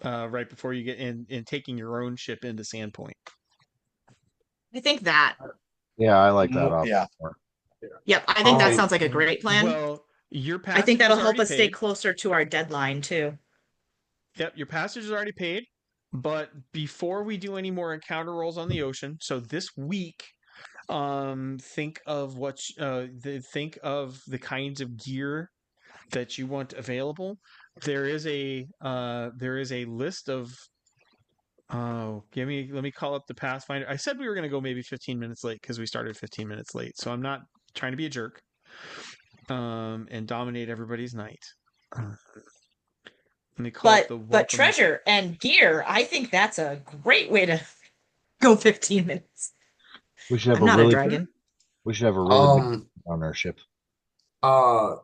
right before you get in and taking your own ship into Sandpoint? I think that. Yeah, I like that option. Yeah. Yep, I think that sounds like a great plan. Well, your passage I think that'll is help us already stay paid. closer to our deadline too. Yep, your passage is already paid. But before we do any more encounter rolls on the ocean, so this week, think of think of the kinds of gear that you want available. There is a list of. Oh, let me call up the Pathfinder. I said we were going to go maybe 15 minutes late because we started 15 minutes late. So I'm not trying to be a jerk, and dominate everybody's night. Let me call up the But treasure and gear, I think that's a great way to go 15 minutes. We should have I'm not a really a dragon. We should have a really big on our ship. A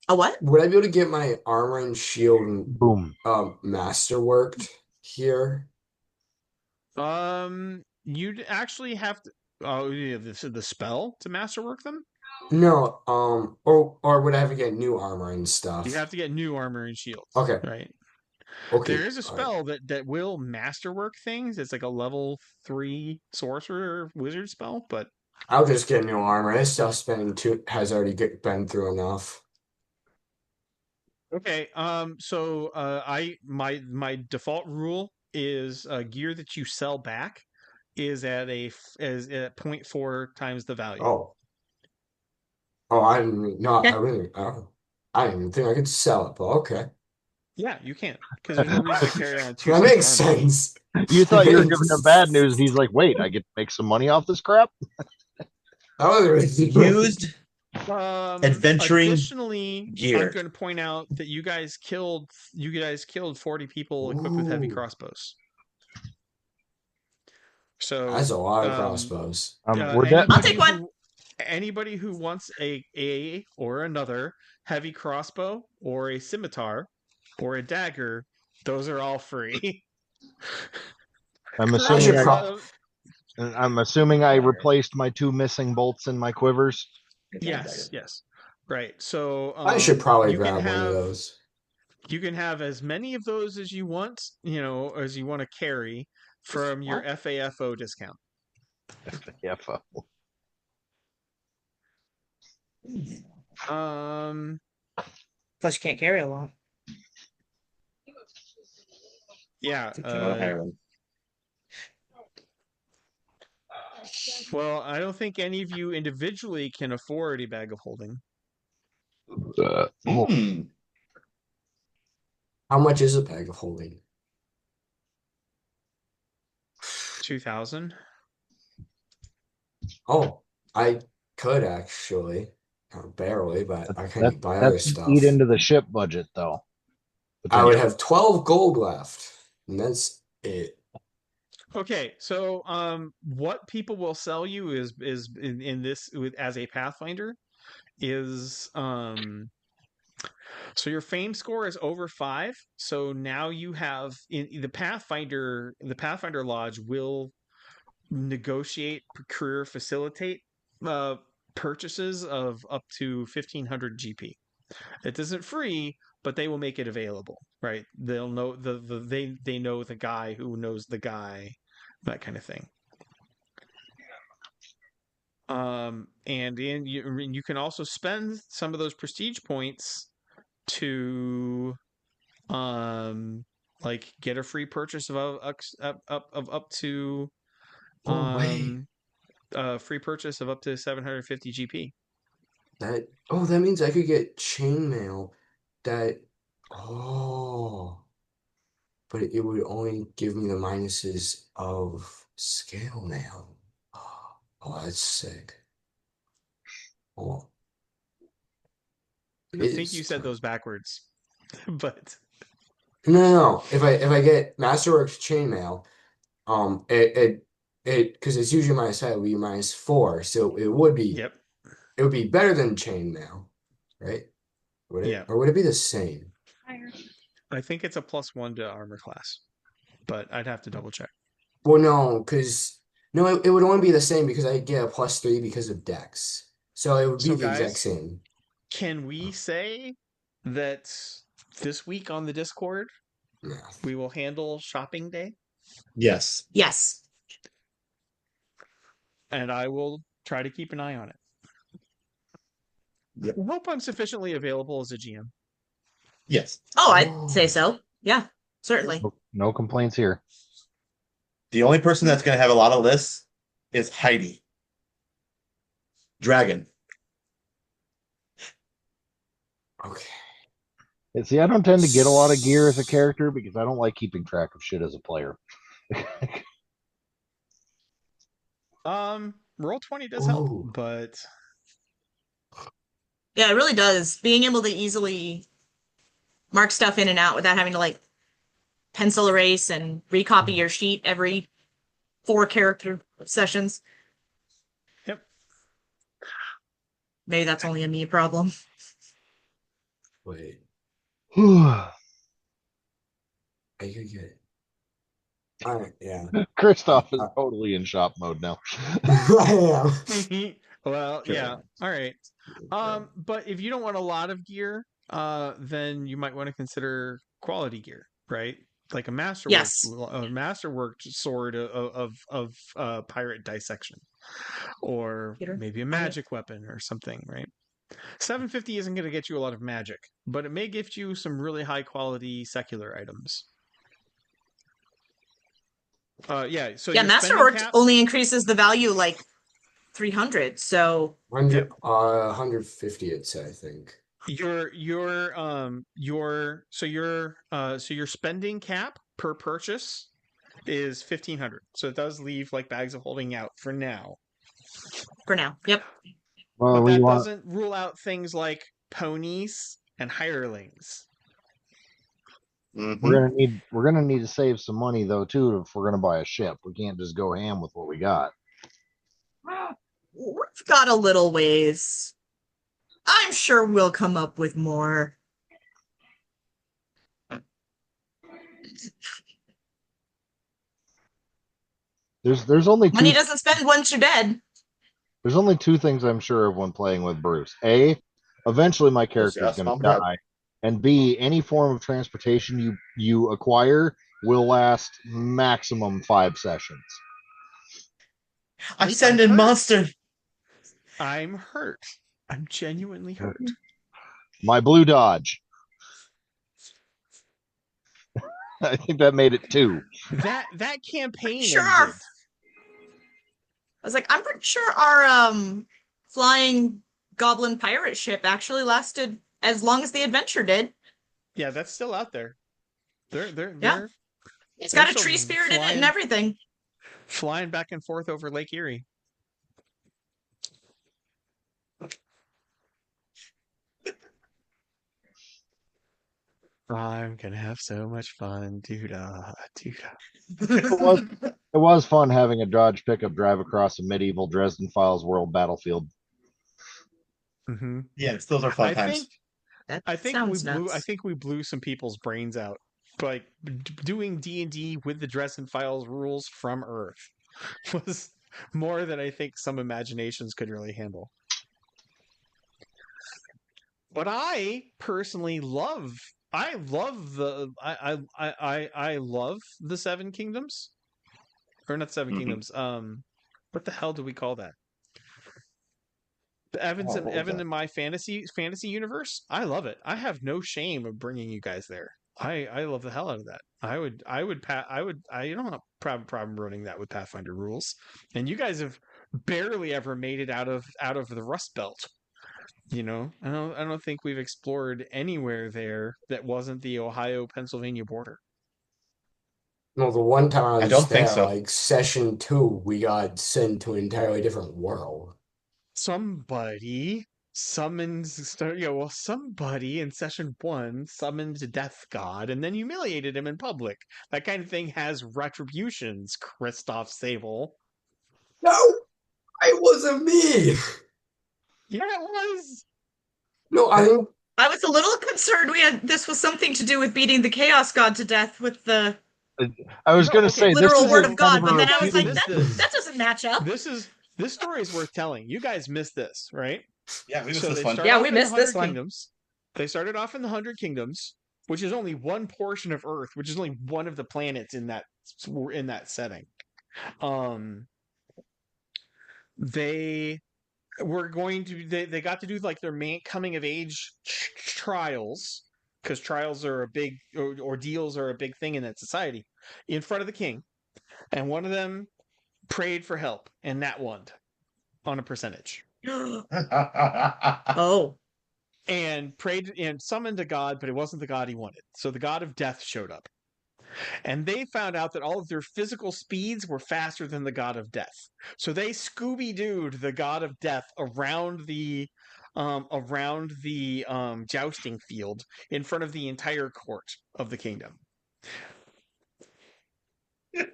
what? Would I be able to get my armor and shield and Boom. masterworked here? You'd actually have to. Oh, yeah, the spell to masterwork them. No, or would I have to get new armor and stuff? You have to get new armor and shields. Okay. Right. Okay. There is a spell that will masterwork things. It's like a level 3 sorcerer wizard spell, but I'll just get new armor. This stuff's has already been through enough. okay. So my default rule is gear that you sell back is at 0.4 times the value. Oh, I didn't not. I didn't even think I could sell it, but okay. Yeah, you can, because there's no reason to carry on 2 That sets of makes armor. sense. You thought you were giving him bad news, and he's like, "Wait, I get to make some money off this crap." That was really Used adventuring Additionally, gear. I'm going to point out that you guys killed 40 people equipped with heavy Ooh. crossbows. So That's a lot of crossbows. We're I'll take one. Anybody who wants a or another heavy crossbow or a scimitar or a dagger, those are all free. I'm I should I'm assuming I replaced my 2 missing bolts in my quivers. Yes. Right. So I should probably you can grab one of have those. you can have as many of those as you want, as you want to carry from your FAFO discount. Yeah. Plus, you can't carry a lot. Yeah. Well, I don't think any of you individually can afford a bag of holding. How much is a bag of holding? 2,000. Oh, I could actually. Barely, but I can buy That other should stuff. eat into the ship budget, though. I would have 12 gold left, and that's it. Okay, so what people will sell you is in this as a Pathfinder is so your fame score is over 5. So now you have in the Pathfinder Lodge will negotiate, procure, facilitate purchases of up to 1,500 GP. It isn't free, but they will make it available, right? They'll know they know the guy who knows the guy, that kind of thing. And you can also spend some of those prestige points to like get a free purchase of up to free purchase of up to 750 GP. That means I could get chainmail but it would only give me the minuses of scale mail. Oh, that's sick. Oh. I think you said those backwards, but no. If I get Masterworks chainmail, it because it's usually -5, it would be -4, so it would be better than chainmail, right? Would it? Or would it be the same? I think it's a +1 to armor class, but I'd have to double check. Well, no, it would only be the same because I get a +3 because of Dex, so it would be the exact same. Can we say that this week on the Discord we will handle shopping day? Yes. Yes. And I will try to keep an eye on it. Yep. I hope I'm sufficiently available as a GM. Yes. Oh, I'd say so. Yeah, certainly. No complaints here. The only person that's going to have a lot of lists is Heidi. Dragon. Okay. And see, I don't tend to get a lot of gear as a character because I don't like keeping track of shit as a player. Roll20 does help, but yeah, it really does. Being able to easily mark stuff in and out without having to like pencil erase and recopy your sheet every 4 character sessions. Yep. Maybe that's only a me problem. Wait. I could get. Yeah. Kristoff is totally in shop mode now. I am. Well, yeah. All right. But if you don't want a lot of gear, then you might want to consider quality gear, right? Like a masterwork sword of pirate dissection, or maybe a magic weapon or something, right? 750 isn't going to get you a lot of magic, but it may gift you some really high quality secular items. Masterwork only increases the value like 300, so 150 it'd say, I think. Your spending cap per purchase is 1,500. So it does leave like bags of holding out for now. Yep. Well, but that doesn't rule out things like ponies and hirelings. Mm-hmm. We're gonna need to save some money though too if we're gonna buy a ship. We can't just go ham with what we got. We've got a little ways. I'm sure we'll come up with more. There's only Money two doesn't spend once you're dead. there's only two things I'm sure of when playing with Bruce. A, eventually my Just character is ask going to mom and dad. die, and B, any form of transportation you acquire will last maximum 5 sessions. I send in monster. I'm hurt. I'm genuinely hurt. My blue Dodge. I think that made it 2. That campaign Sure. ended. I was like, I'm pretty sure our flying goblin pirate ship actually lasted as long as the adventure did. Yeah, that's still out there. Yeah. They're It's got a still tree spirit in it flying. and everything. flying back and forth over Lake Erie. I'm gonna have so much fun, dude. It was fun having a Dodge pickup drive across a medieval Dresden Files world battlefield. Mm-hmm. Yes, those are fun times. I think we blew some people's brains out. Like doing D&D with the Dresden Files rules from Earth was more than I think some imaginations could really handle. But I personally love the Seven Kingdoms, or not 7 Kingdoms. What the hell do we call that? The Evan in my fantasy universe. I love it. I have no shame of bringing you guys there. I love the hell out of that. I don't have a problem running that with Pathfinder rules. And you guys have barely ever made it out of the Rust Belt. You know, I don't think we've explored anywhere there that wasn't the Ohio-Pennsylvania border. No, the one time I was don't think there, so. like session 2, we got sent to an entirely different world. Somebody somebody in session 1 summoned a death god and then humiliated him in public. That kind of thing has retributions, Christoph Sable. No, it wasn't me. Yeah, it was. No, I think I was a little concerned this was something to do with beating the Chaos God to death with the I was going to say literal this word is of God, but then I guys was like, missed that doesn't match up. This story is worth telling. You guys missed this, right? Yeah, we missed So this they one. started Yeah, off we in the missed this 100 one. Kingdoms. They started off in the 100 Kingdoms, which is only one portion of Earth, which is only one of the planets in that setting. They were going to they got to do like their main coming of age trials, because trials are a big ordeals are a big thing in that society, in front of the king, and one of them prayed for help, and that won on a percentage. Oh. And prayed and summoned a god, but it wasn't the god he wanted. So the god of death showed up. And they found out that all of their physical speeds were faster than the god of death. So they Scooby-Dooed the god of death around the jousting field in front of the entire court of the kingdom.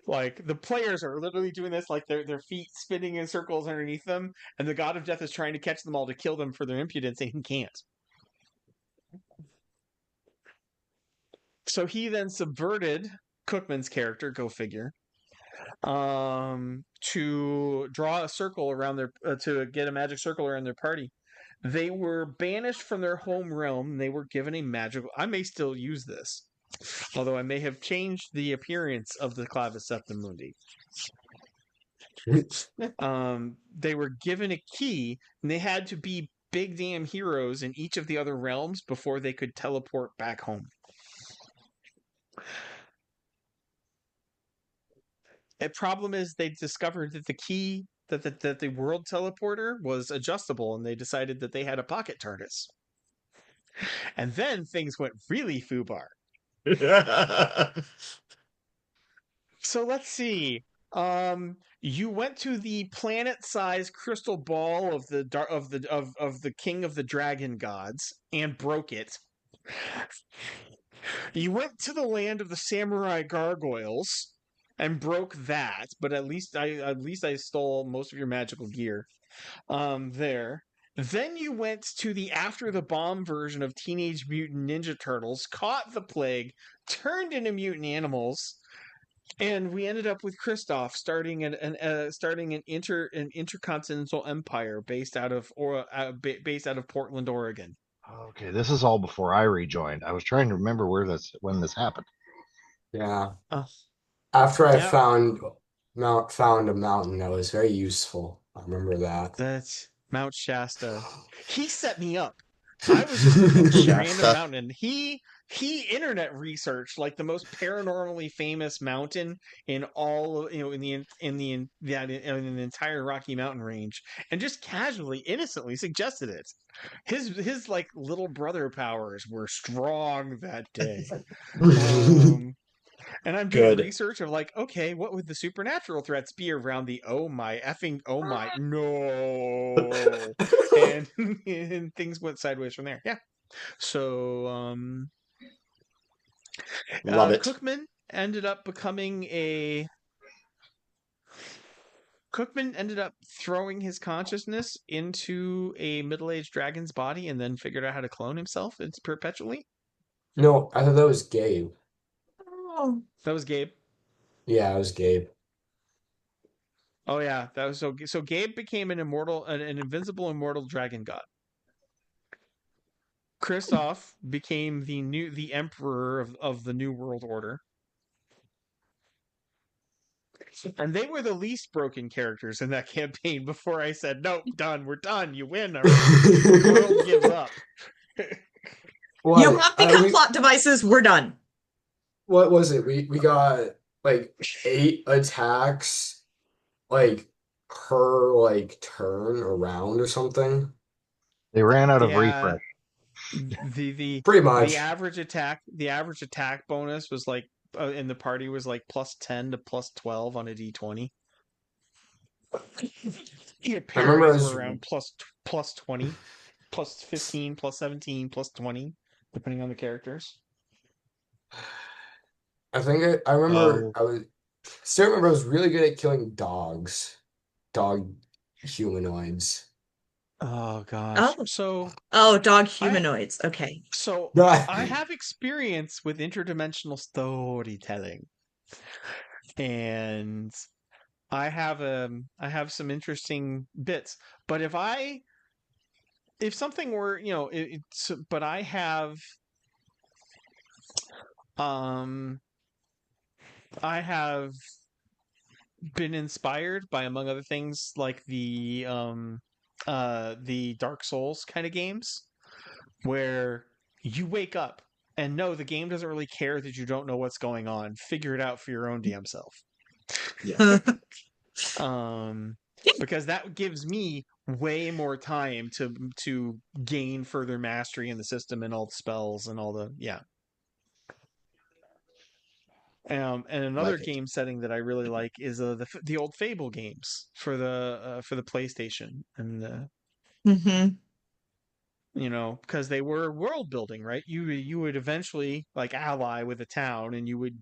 Like the players are literally doing this, like their feet spinning in circles underneath them, and the god of death is trying to catch them all to kill them for their impudence, and he can't. So he then subverted Cookman's character, go figure, to draw a circle around to get a magic circle around their party. They were banished from their home realm. They were given a magical. I may still use this, although I may have changed the appearance of the Clavis Septum Mundi. They were given a key, and they had to be big damn heroes in each of the other realms before they could teleport back home. The problem is they discovered that the key that the world teleporter was adjustable, and they decided that they had a pocket TARDIS. And then things went really foobar. So let's see. You went to the planet-sized crystal ball of the king of the dragon gods and broke it. You went to the land of the samurai gargoyles and broke that, but at least I stole most of your magical gear. there. Then you went to the After the Bomb version of Teenage Mutant Ninja Turtles, caught the plague, turned into mutant animals, and we ended up with Kristoff starting an intercontinental empire based out of Portland, Oregon. Okay, this is all before I rejoined. I was trying to remember when this happened. Yeah. Uh, After I yeah, found a mountain that was very useful. I remember that. that's Mount Shasta. He set me up. I was just looking for a random Shasta. mountain, and he internet researched like the most paranormally famous mountain in all in the entire Rocky Mountain range, and just casually, innocently suggested it. His like little brother powers were strong that day. And I'm doing Good. research of like, okay, what would the supernatural threats be around the oh my no, and things went sideways from there. Yeah. So Love it. Cookman ended up throwing his consciousness into a middle-aged dragon's body and then figured out how to clone himself. It's perpetually. No, I thought that was Gabe. Oh. That was Gabe. Yeah, it was Gabe. Oh yeah, that was so Gabe became an invincible immortal dragon god. Kristoff became the emperor of the New World Order. And they were the least broken characters in that campaign before I said, nope, done, we're done, you win already. The world gives up. You have become plot devices, we're done. What was it? We got like 8 attacks like per like turn around or something. They ran out of Yeah. refresh. Pretty much. The average attack bonus was like in the party was like +10 to +12 on a d20. Your parries were around +20, +15, +17, +20, depending on the characters. I think I remember I was really good at killing dogs. Dog humanoids. Oh gosh. Dog humanoids. Okay. So I have experience with interdimensional storytelling. And I have some interesting bits. But if something were, but I have been inspired by, among other things, like the Dark Souls kind of games where you wake up and no, the game doesn't really care that you don't know what's going on. Figure it out for your own damn self. Yeah. Because that gives me way more time to gain further mastery in the system and all the spells and all the And another game setting that I really like is the old Fable games for the PlayStation and because they were world building, right? You would eventually like ally with a town, and you would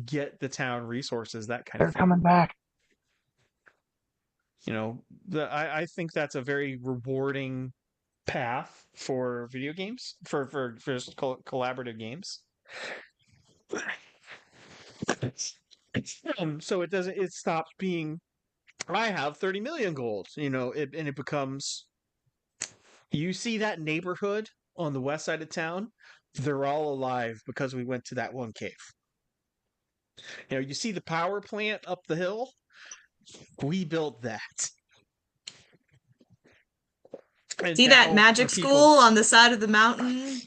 get the town resources, that kind of thing. They're coming back. I think that's a very rewarding path for video games for collaborative games. So it stops being I have 30 million gold, and it becomes you see that neighborhood on the west side of town, they're all alive because we went to that one cave. You see the power plant up the hill, we built that. And see that magic school on the side of the mountain?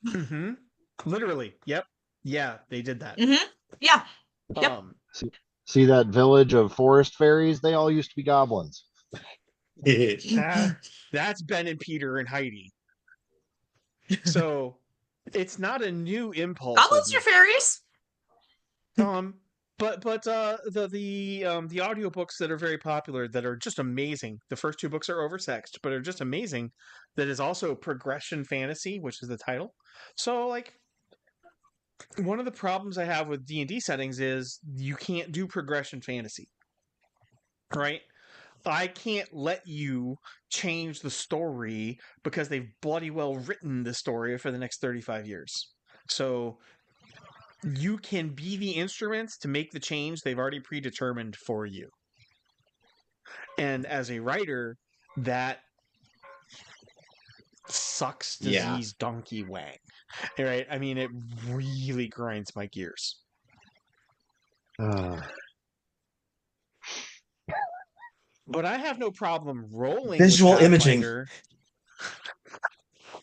Mm-hmm. Literally. Yep. Yeah, they did that. Mm-hmm. Yeah. Yep. See that village of forest fairies? They all used to be goblins. That's Ben and Peter and Heidi. So it's not a new impulse. Goblins are fairies. But the audiobooks that are very popular that are just amazing. The first 2 books are oversexed, but are just amazing. That is also progression fantasy, which is the title. So like one of the problems I have with D&D settings is you can't do progression fantasy. Right? I can't let you change the story because they've bloody well written the story for the next 35 years. So you can be the instruments to make the change they've already predetermined for you. And as a writer, that sucks disease donkey wang. Right? I mean, it really grinds my gears. But I have no problem rolling Visual with imaging.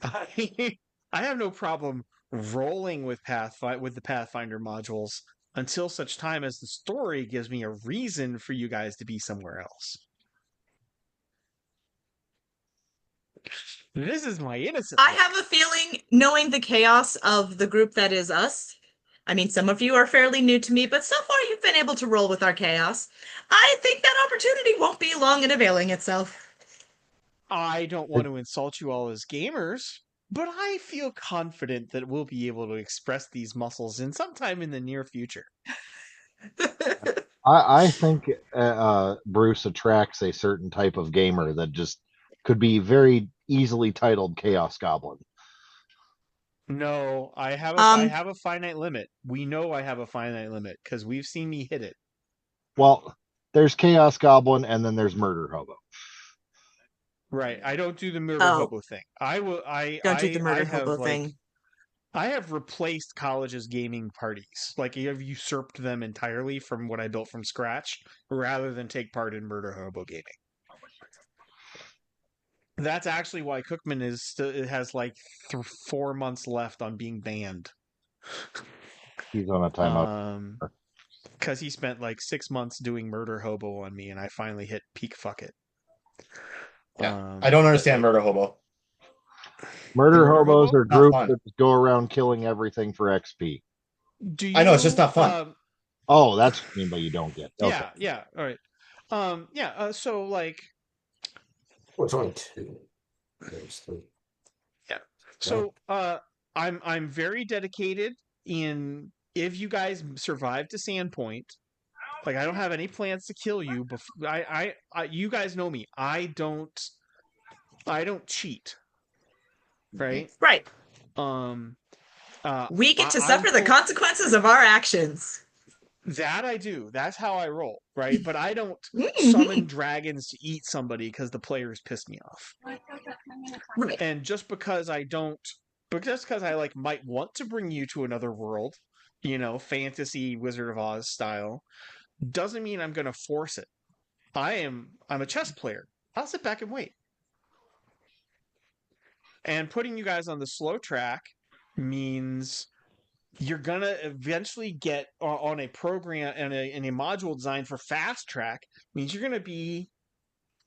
Pathfinder. I have no problem rolling with the Pathfinder modules until such time as the story gives me a reason for you guys to be somewhere else. This is my innocent. I have a feeling, knowing the chaos of the group that is us. I mean, some of you are fairly new to me, but so far you've been able to roll with our chaos. I think that opportunity won't be long in availing itself. I don't want to insult you all as gamers, but I feel confident that we'll be able to express these muscles in sometime in the near future. I think Bruce attracts a certain type of gamer that just could be very easily titled Chaos Goblin. No, I have a finite limit. We know I have a finite limit because we've seen me hit it. Well, there's Chaos Goblin and then there's Murder Hobo. Right. I don't do the murder hobo thing. Don't do the murder hobo thing. I have replaced college's gaming parties. Like, I've usurped them entirely from what I built from scratch rather than take part in murder hobo gaming. That's actually why Cookman has like 4 months left on being banned. He's on a timeout. Because he spent like 6 months doing murder hobo on me, and I finally hit peak fuck it. Yeah, I don't understand murder hobo. Murder hobos are groups that go around killing everything for XP. I know, it's just not fun. Oh, that's what I mean, but you don't get. Okay. Yeah, all right. So like, it's only 2. There's 3. Yeah. So I'm very dedicated in, if you guys survive to Sandpoint, like, I don't have any plans to kill you. Before I you guys know me. I don't cheat. Right? Right. We get to suffer the consequences of our actions. That I do. That's how I roll, right? But I don't summon dragons to eat somebody because the players piss me off. Right. And just because I like might want to bring you to another world, fantasy Wizard of Oz style, doesn't mean I'm going to force it. I'm a chess player. I'll sit back and wait. And putting you guys on the slow track means you're going to eventually get on a program and a module designed for fast track, means you're going to be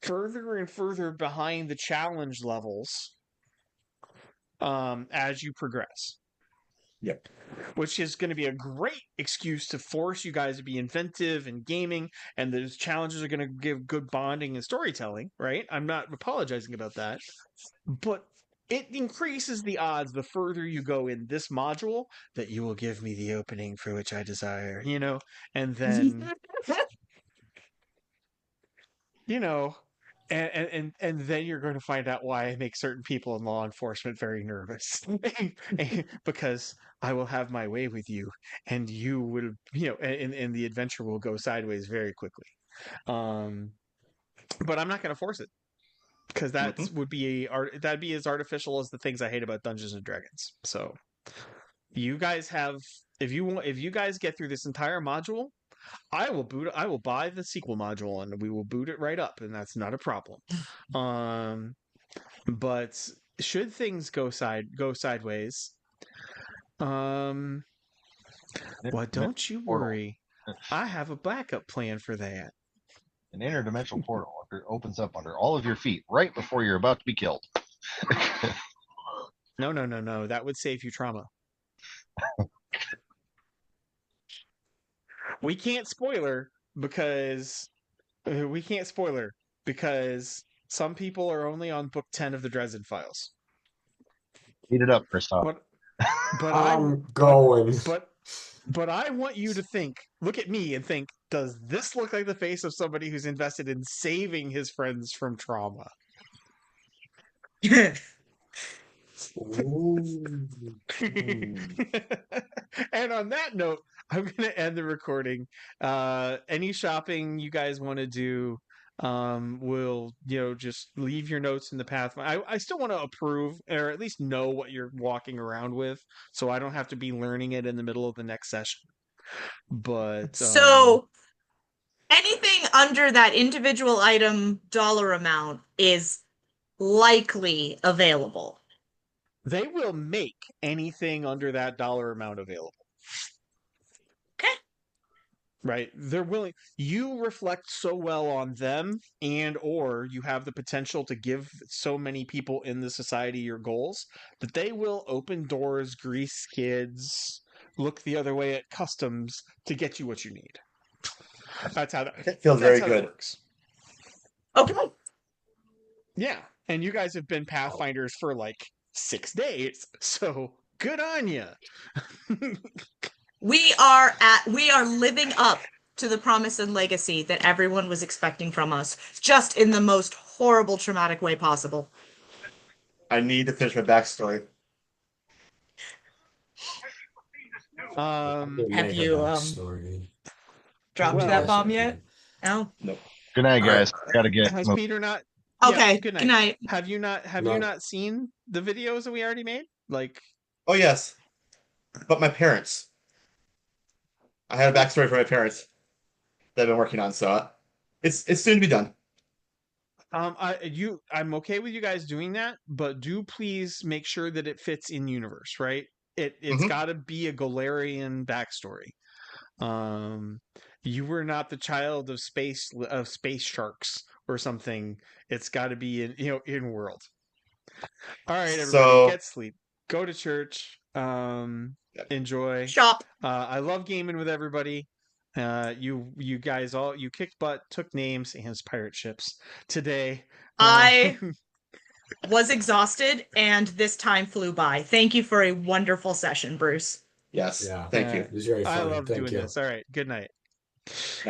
further and further behind the challenge levels as you progress. Yep. Which is going to be a great excuse to force you guys to be inventive in gaming, and those challenges are going to give good bonding and storytelling, right? I'm not apologizing about that. But it increases the odds the further you go in this module that you will give me the opening for which I desire, and then, and then you're going to find out why I make certain people in law enforcement very nervous. Because I will have my way with you, and you will, and the adventure will go sideways very quickly. But I'm not going to force it. Because that'd be as artificial as the things I hate about Dungeons and Dragons. So, you guys if you guys get through this entire module, I will buy the sequel module and we will boot it right up, and that's not a problem. But should things go sideways, well, don't you worry. I have a backup plan for that. An interdimensional portal opens up under all of your feet right before you're about to be killed. No. That would save you trauma. We can't spoiler because some people are only on book 10 of the Dresden Files. Heat it up, Christoph. But I'm going. But I want you to look at me and think, does this look like the face of somebody who's invested in saving his friends from trauma? Ooh. And on that note, I'm going to end the recording. Any shopping you guys want to do, will just leave your notes in the path. I still want to approve or at least know what you're walking around with, so I don't have to be learning it in the middle of the next session. But So anything under that individual item dollar amount is likely available. they will make anything under that dollar amount available. Okay. Right? They're willing. You reflect so well on them, and or you have the potential to give so many people in the society your goals that they will open doors, grease skids, look the other way at customs to get you what you need. That's how It feels very good. works. Okay. Yeah, and you guys have been Pathfinders for like 6 days, so good on you. We are living up to the promise and legacy that everyone was expecting from us, just in the most horrible, traumatic way possible. I need to finish my backstory. Have Make a you backstory. dropped Well, that bomb yet? No. Good night, guys. Gotta get. Has moving. Peter not? Okay. Yeah, Good night. Have you not seen the videos that we already made? Like, Oh yes, but my parents. I had a backstory for my parents that I've been working on, so it's soon to be done. I'm okay with you guys doing that, but do please make sure that it fits in universe, right? It's got to be a Galarian backstory. You were not the child of space sharks or something. It's got to be in world. All right, everybody, So- get sleep. Go to church. Enjoy. Shop. I love gaming with everybody. You guys you kicked butt, took names, and pirate ships today. I was exhausted, and this time flew by. Thank you for a wonderful session, Bruce. Yes. Yeah. Thank you. It was very I funny. love Thank doing you. this. All right, good night.